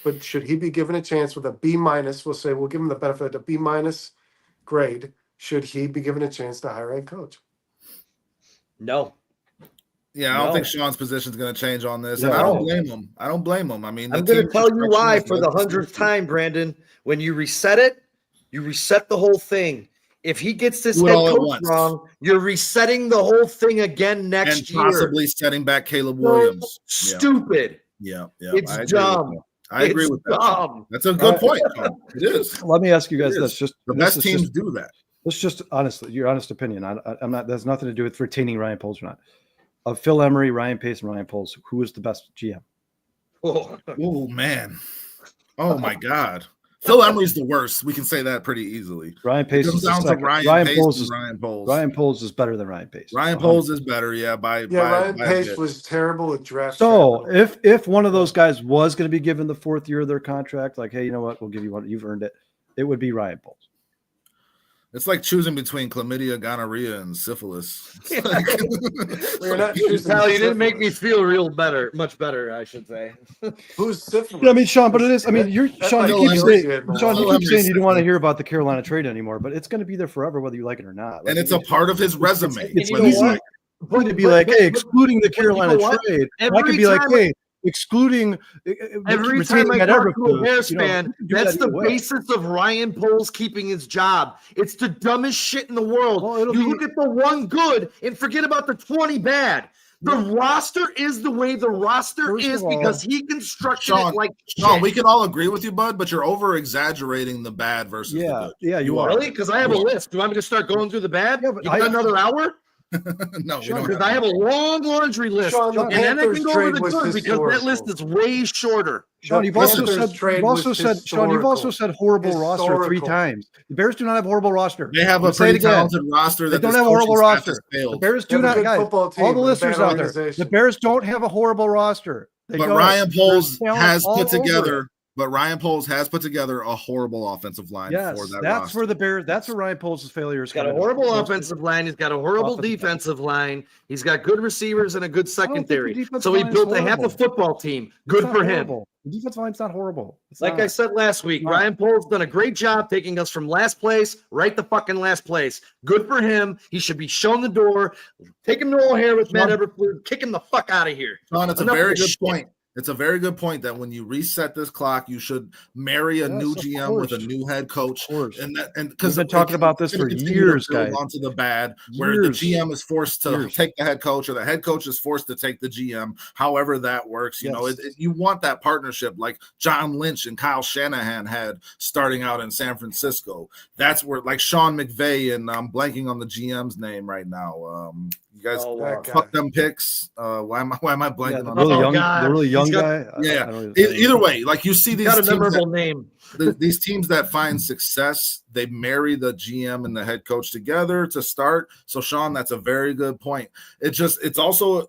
but should he be given a chance with a B minus? We'll say we'll give him the benefit of a B minus grade. Should he be given a chance to hire a coach? No. Yeah, I don't No. think Sean's position is going to change on this, Yeah. and I don't blame him. I don't blame him. I mean, I'm the going to team tell you construction why is for the like- 100th time, Brandon. When you reset it, you reset the whole thing. If he gets this Do it head all at coach once. wrong, you're resetting the whole thing again next and year. possibly setting back Caleb Williams. Yeah, Stupid. yeah. It's I agree dumb. with that. I agree It's with that. dumb. That's a good point. Sean. It is. Let me ask you guys It this. is. Just The this best is teams just- do that. Let's just honestly, your honest opinion. I'm not. That's nothing to do with retaining Ryan Poles or not. Of Phil Emery, Ryan Pace, and Ryan Poles, who is the best GM? Oh. Oh man. Oh my God. Phil Emery's the worst. We can say that pretty easily. Ryan Pace It is comes the down to second. Ryan Pace Poles and is Ryan Poles. Ryan Poles is better than Ryan Pace. Ryan Poles is better, yeah. Ryan by a Pace bit. was terrible at draft. So capital. if one of those guys was going to be given the 4th year of their contract, like, hey, you know what, we'll give you one, you've earned it. It would be Ryan Poles. It's like choosing between chlamydia, gonorrhea, and syphilis. It's like- We're not choosing Hal, you didn't make me syphilis. feel much better, I should say. Who's syphilis? Yeah, I mean, Sean, but it is. I mean, you're That's Sean. like You Phil keep Emery. saying, Phil Sean, you Emery keep saying you don't want to said- hear about the Carolina trade anymore, but it's going to be there forever, whether you like it or not. Like, and it's a part of his resume. It's you know easy what? to be like, hey, excluding the Carolina you know what? trade. I Every could be like, time- hey, excluding Every retaining time I that talk to a Eberflus, Bears you know, fan, you can do that's that the either way. basis of Ryan Poles keeping his job. It's the dumbest shit in the world. Well, it'll You be- look at the one good and forget about the 20 bad. The roster is the way the roster First is of all, because he constructed Sean, it like Sean, shit. we can all agree with you, bud, but you're over exaggerating the bad versus the Yeah, good. yeah, you are. Really? Because I have a list. Do you want me to start going through the bad? Yeah, but You got I- another hour? No, we Sean, don't Because I have a long laundry list. Sean, the and then I Panthers can go over trade the was good because that list historical. is way shorter. Sean, The you've also Panthers said, trade you've also was said, Sean, you've also historical. said horrible roster 3 Historical. times. The Bears do not have a horrible roster. They have I'm a saying it pretty again. talented roster They that don't this have a horrible coaching staff roster. has The failed. Bears They do have a not, good guys. football team All the and a listeners bad out there, the organization. Bears don't have a horrible roster. They But don't. Ryan Poles There's talent has all put over together. it. But Ryan Poles has put together a horrible offensive line Yes, for that that's roster. where the Bears. That's where Ryan Poles' failure is. He's got a coming. horrible Most- offensive line. He's got a horrible Offensive line. defensive line. He's got good receivers and a good don't think the secondary. defensive So he line is built a half a horrible. football team. It's Good not for him. horrible. The defensive line's not horrible. It's Like not. I said last week, No. Ryan Poles done a great job taking us from last place right to fucking last place. Good for him. He should be shown the door. Take him to O'Hare with Matt Sean- Eberflus. Kick him the fuck out of here. Sean, it's a Enough very of this good shit. point. It's a very good point that when you reset this clock, you should marry a Yes, new of GM with a course. new head coach. Of course. And We've because been talking about this for years, guys. Onto the bad, where the Years. GM is forced to Years. take the head coach, or the head coach is forced to take the GM. However that works, you know, Yes. you want that partnership like John Lynch and Kyle Shanahan had starting out in San Francisco. That's where, like Sean McVay, and I'm blanking on the GM's name right now. You guys That fuck guy. them picks. Why am I blanking on really Oh, young, God. the really young He's got- guy. Yeah. I don't Either way, like you see He's these got a teams that, memorable name. these teams that find success, they marry the GM and the head coach together to start. So Sean, that's a very good point. There's also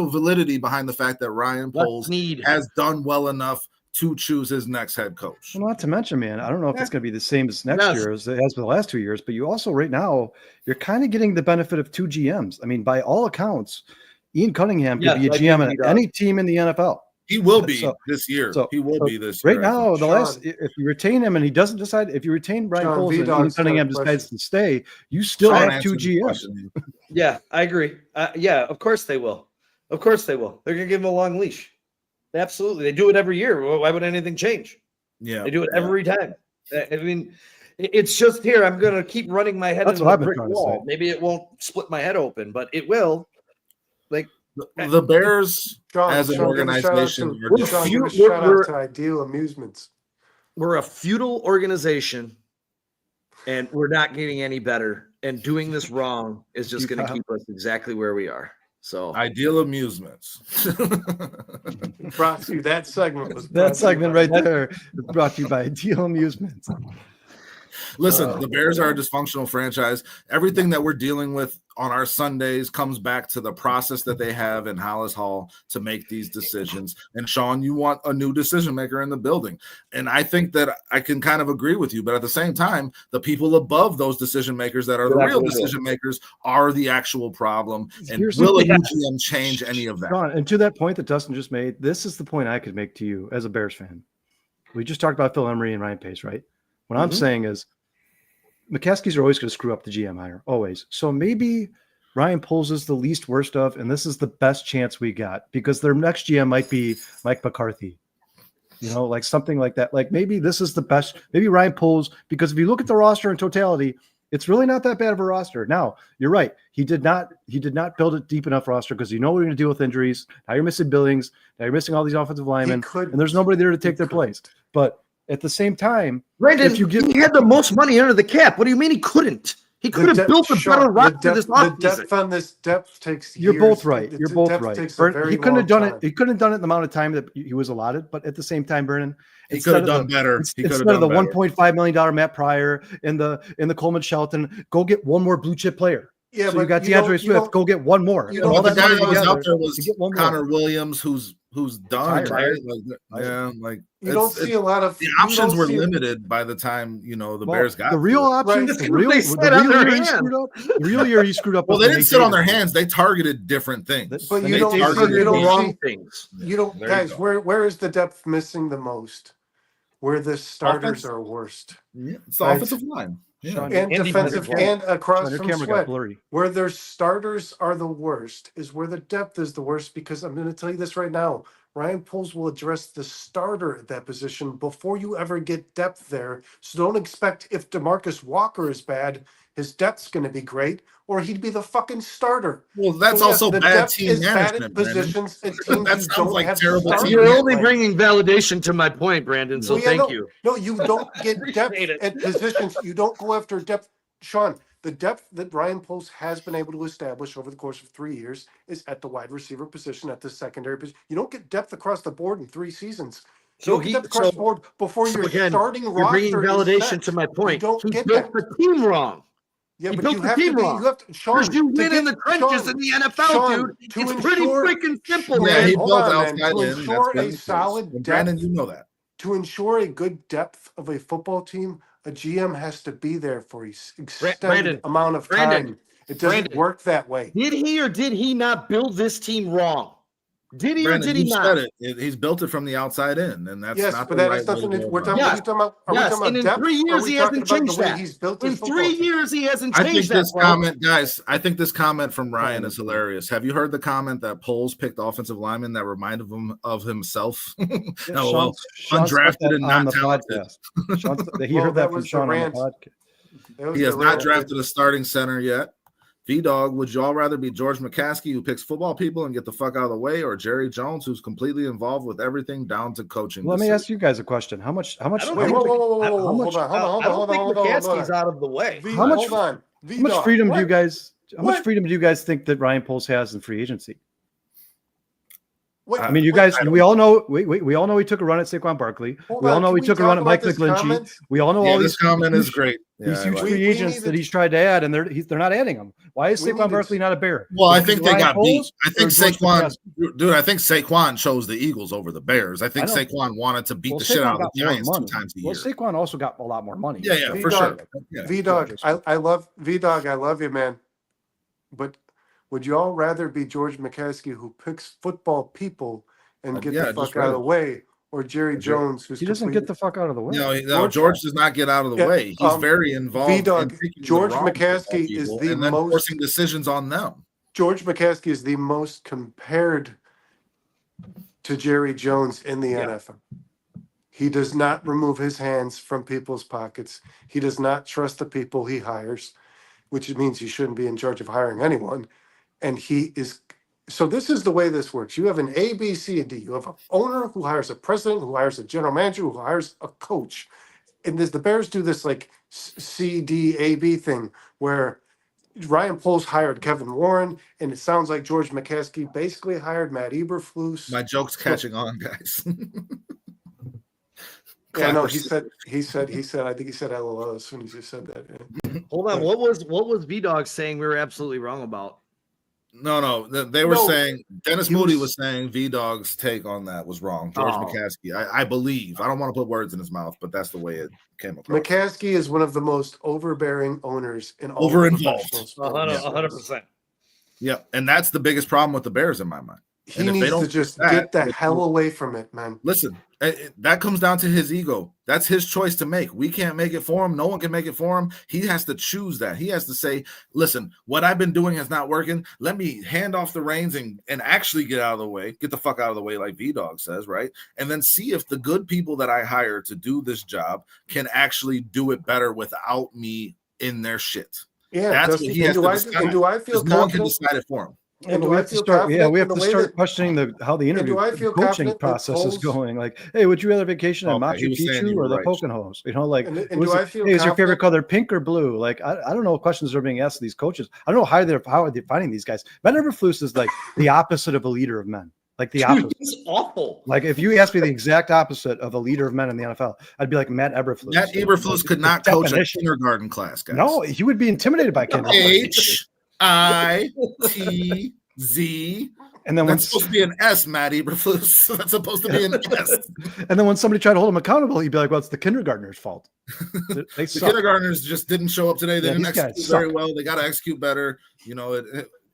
validity behind the fact that Ryan Poles has done well enough to choose his next head coach. Well, not to mention, man, I don't know if it's going to be the same as next year as it has been the last 2 years, but you also right now you're kind of getting the benefit of 2 GMs. I mean, by all accounts, Ian Cunningham could be a GM at any team in the NFL. He will be this year. He will be this year. Right now, if you retain him and he doesn't decide, if you retain Brian Poles and Ian Cunningham decides to stay, you still have 2 GMs. Yeah, I agree. Yeah, of course they will. Of course they will. They're going to give him a long leash. Absolutely. They do it every year. Why would anything change? Yeah. They do it every time. I mean, it's just here. I'm going to keep running my head into a brick wall. Maybe it won't split my head open, but it will. Like the Bears as an organization. Give a shout out to Ideal Amusements. We're a feudal organization, and we're not getting any better. And doing this wrong is just going to keep us exactly where we are. So Ideal Amusements. Brought to you that segment was that segment right there brought to you by Ideal Amusements. Listen, the Bears are a dysfunctional franchise. Everything that we're dealing with on our Sundays comes back to the process that they have in Halas Hall to make these decisions. And Sean, you want a new decision maker in the building. And I think that I can kind of agree with you, but at the same time, the people above those decision makers that are the real decision makers are the actual problem. And will a GM change any of that? Sean, and to that point that Dustin just made, this is the point I could make to you as a Bears fan. We just talked about Phil Emery and Ryan Pace, right? What I'm saying is McCaskies are always going to screw up the GM hire, always. So maybe Ryan Poles is the least worst of, and this is the best chance we got because their next GM might be Mike McCarthy, like something like that. Like maybe this is the best, maybe Ryan Poles, because if you look at the roster in totality, it's really not that bad of a roster. Now, you're right. He did not build a deep enough roster because what you're going to deal with injuries. Now you're missing Billings. Now you're missing all these offensive linemen, and there's nobody there to take their place. But at the same time, Brandon, he had the most money under the cap. What do you mean he couldn't? He could have built a better roster this offseason. The depth on this depth takes years. You're both right. You're both right. He couldn't have done time. it. He couldn't have done it in the amount of time that he was allotted. But at the same time, Vernon, he could have done better. Instead of the $1.5 million Matt Pryor and the Coleman Shelton, go get one more blue chip player. Yeah, so you got DeAndre Swift. Go get one more. All the guy that was out there was Connor Williams, who's done, right? You don't see a lot of the options were limited by the time the Bears got the real options. The real year he screwed up. Well, they didn't sit on their hands. They targeted different things. But you don't targeted wrong things. You don't, guys. Where is the depth missing the most? Where the starters are worst? Yeah, it's the offensive line. Yeah. And defensive and across from Sweat. Where their starters are the worst is where the depth is the worst, because I'm going to tell you this right now. Ryan Poles will address the starter at that position before you ever get depth there. So don't expect if DeMarcus Walker is bad, his depth's going to be great, or he'd be the fucking starter. Well, that's also bad team management. Positions and teams that sounds like terrible team. You're only bringing validation to my point, Brandon. So thank you. No, you don't get depth at positions. You don't go after depth. Sean, the depth that Ryan Poles has been able to establish over the course of 3 years is at the wide receiver position, at the secondary position. You don't get depth across the board in 3 seasons. So you get across the board before you're starting roster. You're bringing validation to my point. You don't get built the team wrong. Yeah, but you have to be. You have to. Sean, you win in the trenches in the NFL, dude. It's pretty freaking simple, man. He built outside to ensure a solid depth. Brandon, you know that. To ensure a good depth of a football team, a GM has to be there for an extended amount of time. It doesn't work that way. Did he or did he not build this team wrong? Did he Brandon, or did he not? Said it. He's built it from the outside in, and that's not the right way to go. We're talking about. And in 3 years, he hasn't changed that. In 3 years, he hasn't changed that. I think this comment from Ryan is hilarious. Have you heard the comment that Poles picked offensive linemen that reminded him of himself? Undrafted and not talented. He heard that from Sean on the podcast. He has not drafted a starting center yet. V-Dog, would you all rather be George McCaskey, who picks football people and get the fuck out of the way, or Jerry Jones, who's completely involved with everything down to coaching? Let me ask you guys a question. How much? Hold on. McCaskey's out of the way. How much freedom do you guys How much freedom do you guys think that Ryan Poles has in free agency? Wait, I mean, you guys, we all know. We all know he took a run at Saquon Barkley. We all know he took a run at Mike McGlinchey. We all know all this these. comment is great. These huge free agents that he's tried to add, and they're not adding them. Why is Saquon Barkley not a Bear? Well, I think they got beat. I think Saquon, dude. I think Saquon chose the Eagles over the Bears. I think Saquon wanted to beat the shit out of the Giants 2 times a year. Well, Saquon also got a lot more money. Yeah, for sure. V-Dog, I love V-Dog. I love you, man. But would you all rather be George McCaskey, who picks football people and get the fuck out of the way, or Jerry Jones, who's he doesn't get the fuck out of the way? No, George does not get out of the way. He's very involved. V-Dog, George McCaskey is the most forcing decisions on them. George McCaskey is the most compared to Jerry Jones in the NFL. He does not remove his hands from people's pockets. He does not trust the people he hires, which means he shouldn't be in charge of hiring anyone. And he is. So this is the way this works. You have an A, B, C, and D. You have an owner who hires a president, who hires a general manager, who hires a coach. And the Bears do this like C, D, A, B thing where Ryan Poles hired Kevin Warren, and it sounds like George McCaskey basically hired Matt Eberflus. My joke's catching on, guys. Yeah, no, he said, I think he said LOL as soon as you said that. Yeah. Hold on. What was V-Dog saying we were absolutely wrong about? No, they were saying Dennis Moody was saying V-Dog's take on that was wrong. George McCaskey, I believe. I don't want to put words in his mouth, but that's the way it came across. McCaskey is one of the most overbearing owners in all over-involved. 100%. Yeah, and that's the biggest problem with the Bears in my mind. He needs to just get the hell away from it, man. Listen, that comes down to his ego. That's his choice to make. We can't make it for him. No one can make it for him. He has to choose that. He has to say, listen, what I've been doing is not working. Let me hand off the reins and actually get out of the way. Get the fuck out of the way, like V-Dog says, right? And then see if the good people that I hire to do this job can actually do it better without me in their shit. Yeah, that's what he has to decide. And do I feel no one can decide it for him. And we have to start questioning how the interview coaching process is going. Like, hey, would you rather vacation at Machu Picchu or the Poconos? You know, like, is your favorite color pink or blue? Like, I don't know what questions are being asked of these coaches. I don't know how are they finding these guys. Matt Eberflus is like the opposite of a leader of men. Like the opposite. It's awful. Like if you ask me the exact opposite of a leader of men in the NFL, I'd be like Matt Eberflus. Matt Eberflus could not coach a kindergarten class, guys. No, he would be intimidated by kindergarten. HITZ. And then that's supposed to be an S, Matt Eberflus. That's supposed to be an S. And then when somebody tried to hold him accountable, he'd be like, well, it's the kindergartner's fault. The kindergartners just didn't show up today. They didn't execute very well. They got to execute better. You know,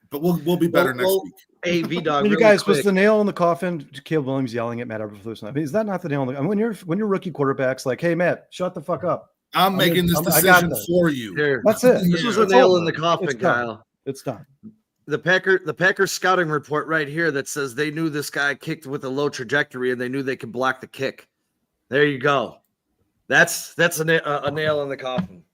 but we'll be better next week. Hey, V-Dog, you guys, was the nail in the coffin Caleb Williams yelling at Matt Eberflus? I mean, is that not the nail in the coffin? When you're rookie quarterbacks like, hey, Matt, shut the fuck up. I'm making this decision for you. Here. That's it. This was a nail in the coffin, Kyle. It's done. The Packers scouting report right here that says they knew this guy kicked with a low trajectory and they knew they could block the kick. There you go. That's a nail in the coffin.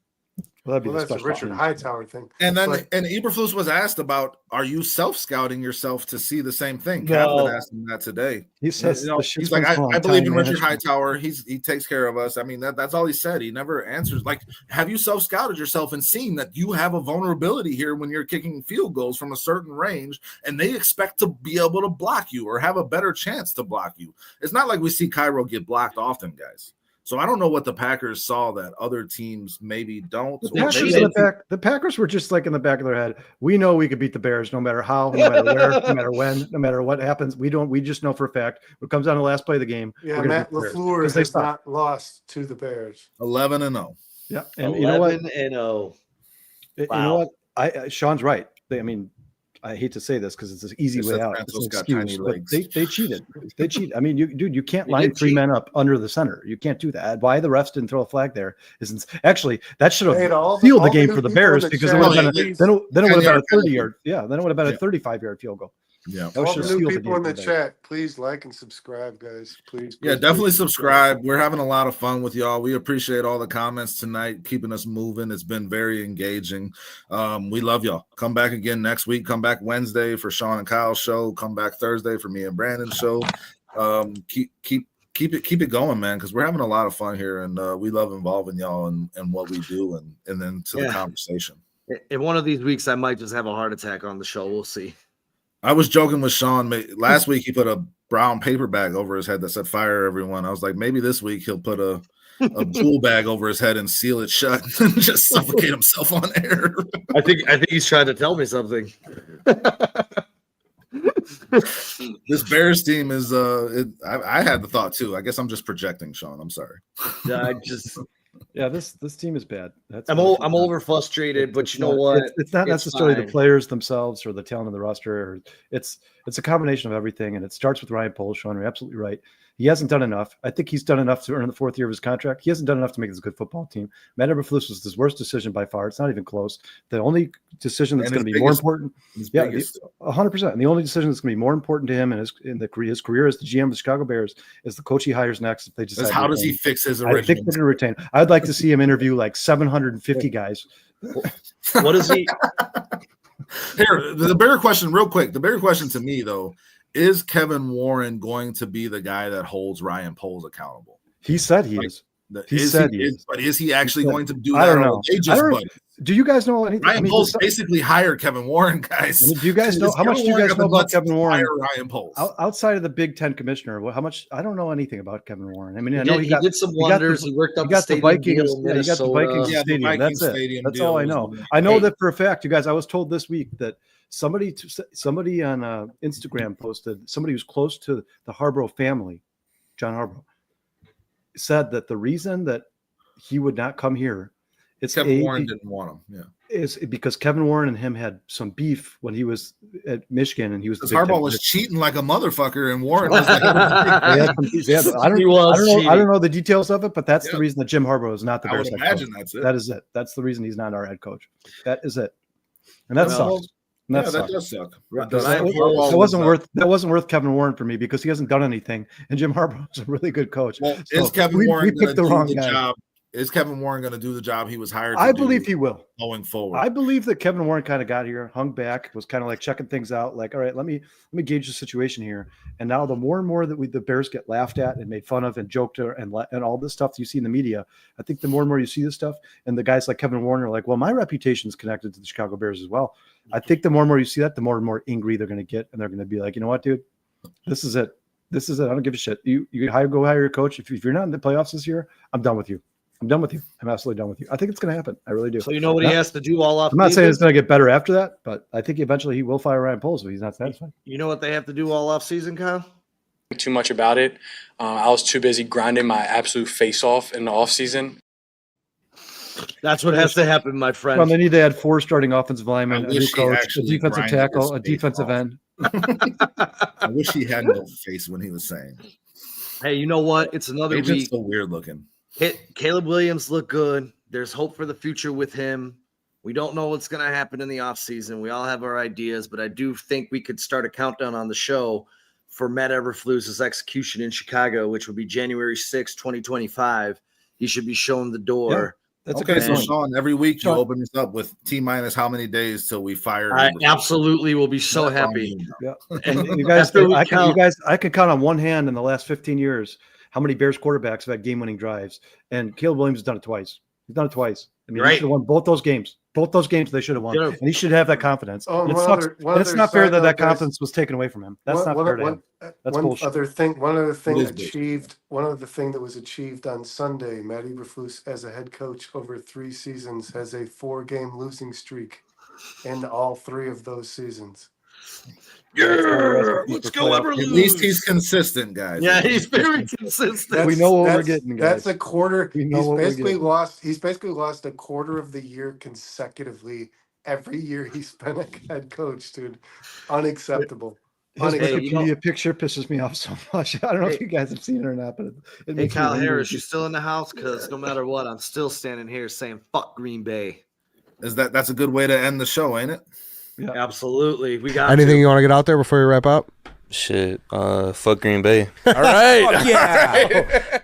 Well, that's a Richard Hightower thing. And then and Eberflus was asked about, are you self-scouting yourself to see the same thing? No. Kaplan asked him that today. He says, he's like, I believe in Richard Hightower. He takes care of us. I mean, that's all he said. He never answers. Like, have you self-scouted yourself and seen that you have a vulnerability here when you're kicking field goals from a certain range and they expect to be able to block you or have a better chance to block you? It's not like we see Cairo get blocked often, guys. So I don't know what the Packers saw that other teams maybe don't. The Packers were just like in the back of their head. We know we could beat the Bears no matter how, no matter where, no matter when, no matter what happens. We just know for a fact. It comes down to the last play of the game. Yeah, Matt LaFleur has not lost to the Bears. 11-0. Yeah, and you know what? 11-0. You know what? Sean's right. I hate to say this because it's an easy way out. It's an excuse, but they cheated. They cheated. I mean, you can't line three men up under the center. You can't do that. Why the refs didn't throw a flag there isn't actually that should have sealed the game for the Bears because it would have been then it would have been a 30-yard. Yeah, then it would have been a 35-yard field goal. Yeah. All the new people in the chat, please like and subscribe, guys. Please. Yeah, definitely subscribe. We're having a lot of fun with y'all. We appreciate all the comments tonight, keeping us moving. It's been very engaging. We love y'all. Come back again next week. Come back Wednesday for Sean and Kyle's show. Come back Thursday for me and Brandon's show. Keep it going, man, because we're having a lot of fun here, and we love involving y'all in what we do and then to the conversation. In one of these weeks, I might just have a heart attack on the show. We'll see. I was joking with Sean last week. He put a brown paper bag over his head that said "Fire everyone." I was like, maybe this week he'll put a jewel bag over his head and seal it shut and just suffocate himself on air. I think he's trying to tell me something. This Bears team is I had the thought too. I guess I'm just projecting, Sean. I'm sorry. Yeah, this team is bad. I'm over frustrated, but you know what? It's not necessarily the players themselves or the talent of the roster. It's a combination of everything, and it starts with Ryan Poles. Sean, you're absolutely right. He hasn't done enough. I think he's done enough to earn the 4th year of his contract. He hasn't done enough to make this a good football team. Matt Eberflus was his worst decision by far. It's not even close. The only decision that's going to be more important, 100%. And the only decision that's going to be more important to him and his career as the GM of the Chicago Bears is the coach he hires next. If they decide, how does he fix his original? I think they're going to retain. I'd like to see him interview like 750 guys. What is he? Here, the bigger question, real quick. The bigger question to me, though, is Kevin Warren going to be the guy that holds Ryan Poles accountable? He said he is. He said he is. But is he actually going to do that? I don't know. Do you guys know anything? Ryan Poles basically hired Kevin Warren, guys. Do you guys know how much do you guys know about Kevin Warren? Ryan Poles. Outside of the Big Ten commissioner, how much? I don't know anything about Kevin Warren. I mean, I know he did some wonders. He worked up the Vikings. He got the Vikings stadium. That's it. That's all I know. I know that for a fact, you guys. I was told this week that somebody on Instagram posted, somebody who's close to the Harborough family, John Harborough, said that the reason that he would not come here, Kevin Warren didn't want him. Yeah. Is because Kevin Warren and him had some beef when he was at Michigan, and he was Harbaugh was cheating like a motherfucker, and Warren was like, I don't know the details of it, but that's the reason that Jim Harbaugh is not the Bears head coach. That's it. That is it. That's the reason he's not our head coach. That is it. And that sucks. That does suck. That wasn't worth Kevin Warren for me because he hasn't done anything, and Jim Harbaugh is a really good coach. Well, is Kevin Warren going to do the job? Is Kevin Warren going to do the job he was hired to do? I believe he will. Going forward. I believe that Kevin Warren kind of got here, hung back, was kind of like checking things out, like, all right, let me gauge the situation here. And now the more and more that the Bears get laughed at and made fun of and joked and all this stuff that you see in the media, I think the more and more you see this stuff, and the guys like Kevin Warren are like, well, my reputation is connected to the Chicago Bears as well. I think the more and more you see that, the more and more angry they're going to get, and they're going to be like, you know what, dude, this is it. This is it. I don't give a shit. You go hire your coach. If you're not in the playoffs this year, I'm done with you. I'm done with you. I'm absolutely done with you. I think it's going to happen. I really do. So you know what he has to do all off. I'm not saying it's going to get better after that, but I think eventually he will fire Ryan Poles if he's not satisfied. You know what they have to do all off season, Kyle? Too much about it. I was too busy grinding my absolute face off in the off season. That's what has to happen, my friend. Well, they need to add 4 starting offensive linemen, a new coach, a defensive tackle, a defensive end. I wish he had no face when he was saying. Hey, you know what? It's another week. So weird looking. Caleb Williams looked good. There's hope for the future with him. We don't know what's going to happen in the offseason. We all have our ideas, but I do think we could start a countdown on the show for Matt Eberflus's execution in Chicago, which would be January 6, 2025. He should be shown the door. Yeah. That's okay, so Sean, every week you open this up with T-minus how many days till we fire? I absolutely will be so happy. Yeah. And you guys, I can count on one hand in the last 15 years how many Bears quarterbacks have had game-winning drives, and Caleb Williams has done it twice. He's done it twice. I mean, he should have won both those games. Both those games they should have won, and he should have that confidence. Oh, it's not fair that confidence was taken away from him. That's not fair to him. That's bullshit. One other thing that was achieved on Sunday, Matt Eberflus as a head coach over 3 seasons has a 4-game losing streak in all 3 of those seasons. Yeah, let's go Eberflus. At least he's consistent, guys. Yeah, he's very consistent. We know what we're getting, guys. That's a quarter. He's basically lost a quarter of the year consecutively every year he's been a head coach, dude. Unacceptable. His Wikipedia picture pisses me off so much. I don't know if you guys have seen it or not, but it hey, Kyle Harris, you still in the house? Because no matter what, I'm still standing here saying fuck Green Bay. That's a good way to end the show, ain't it? Yeah, absolutely. We got anything you want to get out there before we wrap up? Shit, fuck Green Bay. All right, yeah.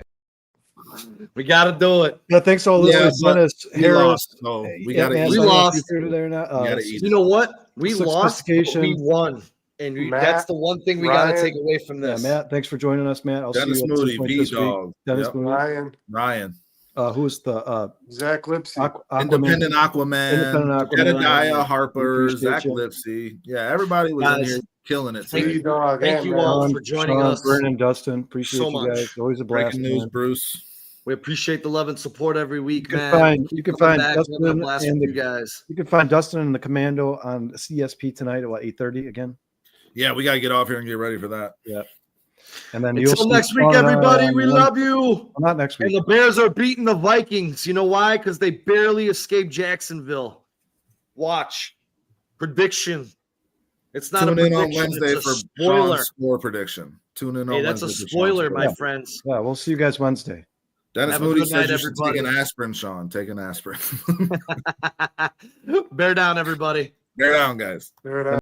We got to do it. Yeah, thanks all listeners. Dennis, Harris. So we lost. You know what? We lost. But we won, and that's the one thing we got to take away from this. Yeah, Matt, thanks for joining us, Matt. I'll Dennis see you Moody, at some point this B-Dog. week. Dennis Moody. Ryan. Who's the Zach Lipsy. Independent Aquaman, Jedediah Harper, Appreciate Zach you. Lipsy. Yeah, everybody was in Guys, here killing it. thank today. you. Dog, Thank and you man. all for joining us. Brandon, Dustin, appreciate so you guys. much. Always a blast. Breaking news, man. Bruce. We appreciate the love and support every week, You man. can Coming find back, Dustin having a blast and with the- you guys. You can find Dustin and the Commando on CSP tonight at 8:30 again. Yeah, we got to get off here and get ready for that. Yeah. And then Until see next week, Sean and I everybody. on We Wednesday. love you. Well, not next And week. the Bears are beating the Vikings. You know why? Because they barely escaped Jacksonville. Watch. Prediction. It's not Tune a in on prediction. Wednesday It's for a spoiler. Sean's score prediction. Tune in on Hey, that's a Wednesday for Sean's spoiler, score. my friends. Yeah, we'll see you guys Wednesday. Dennis Have a Moody good says night, you should take everybody. an aspirin, Sean. Take an aspirin. Bear down, everybody. Bear down, guys. There it is.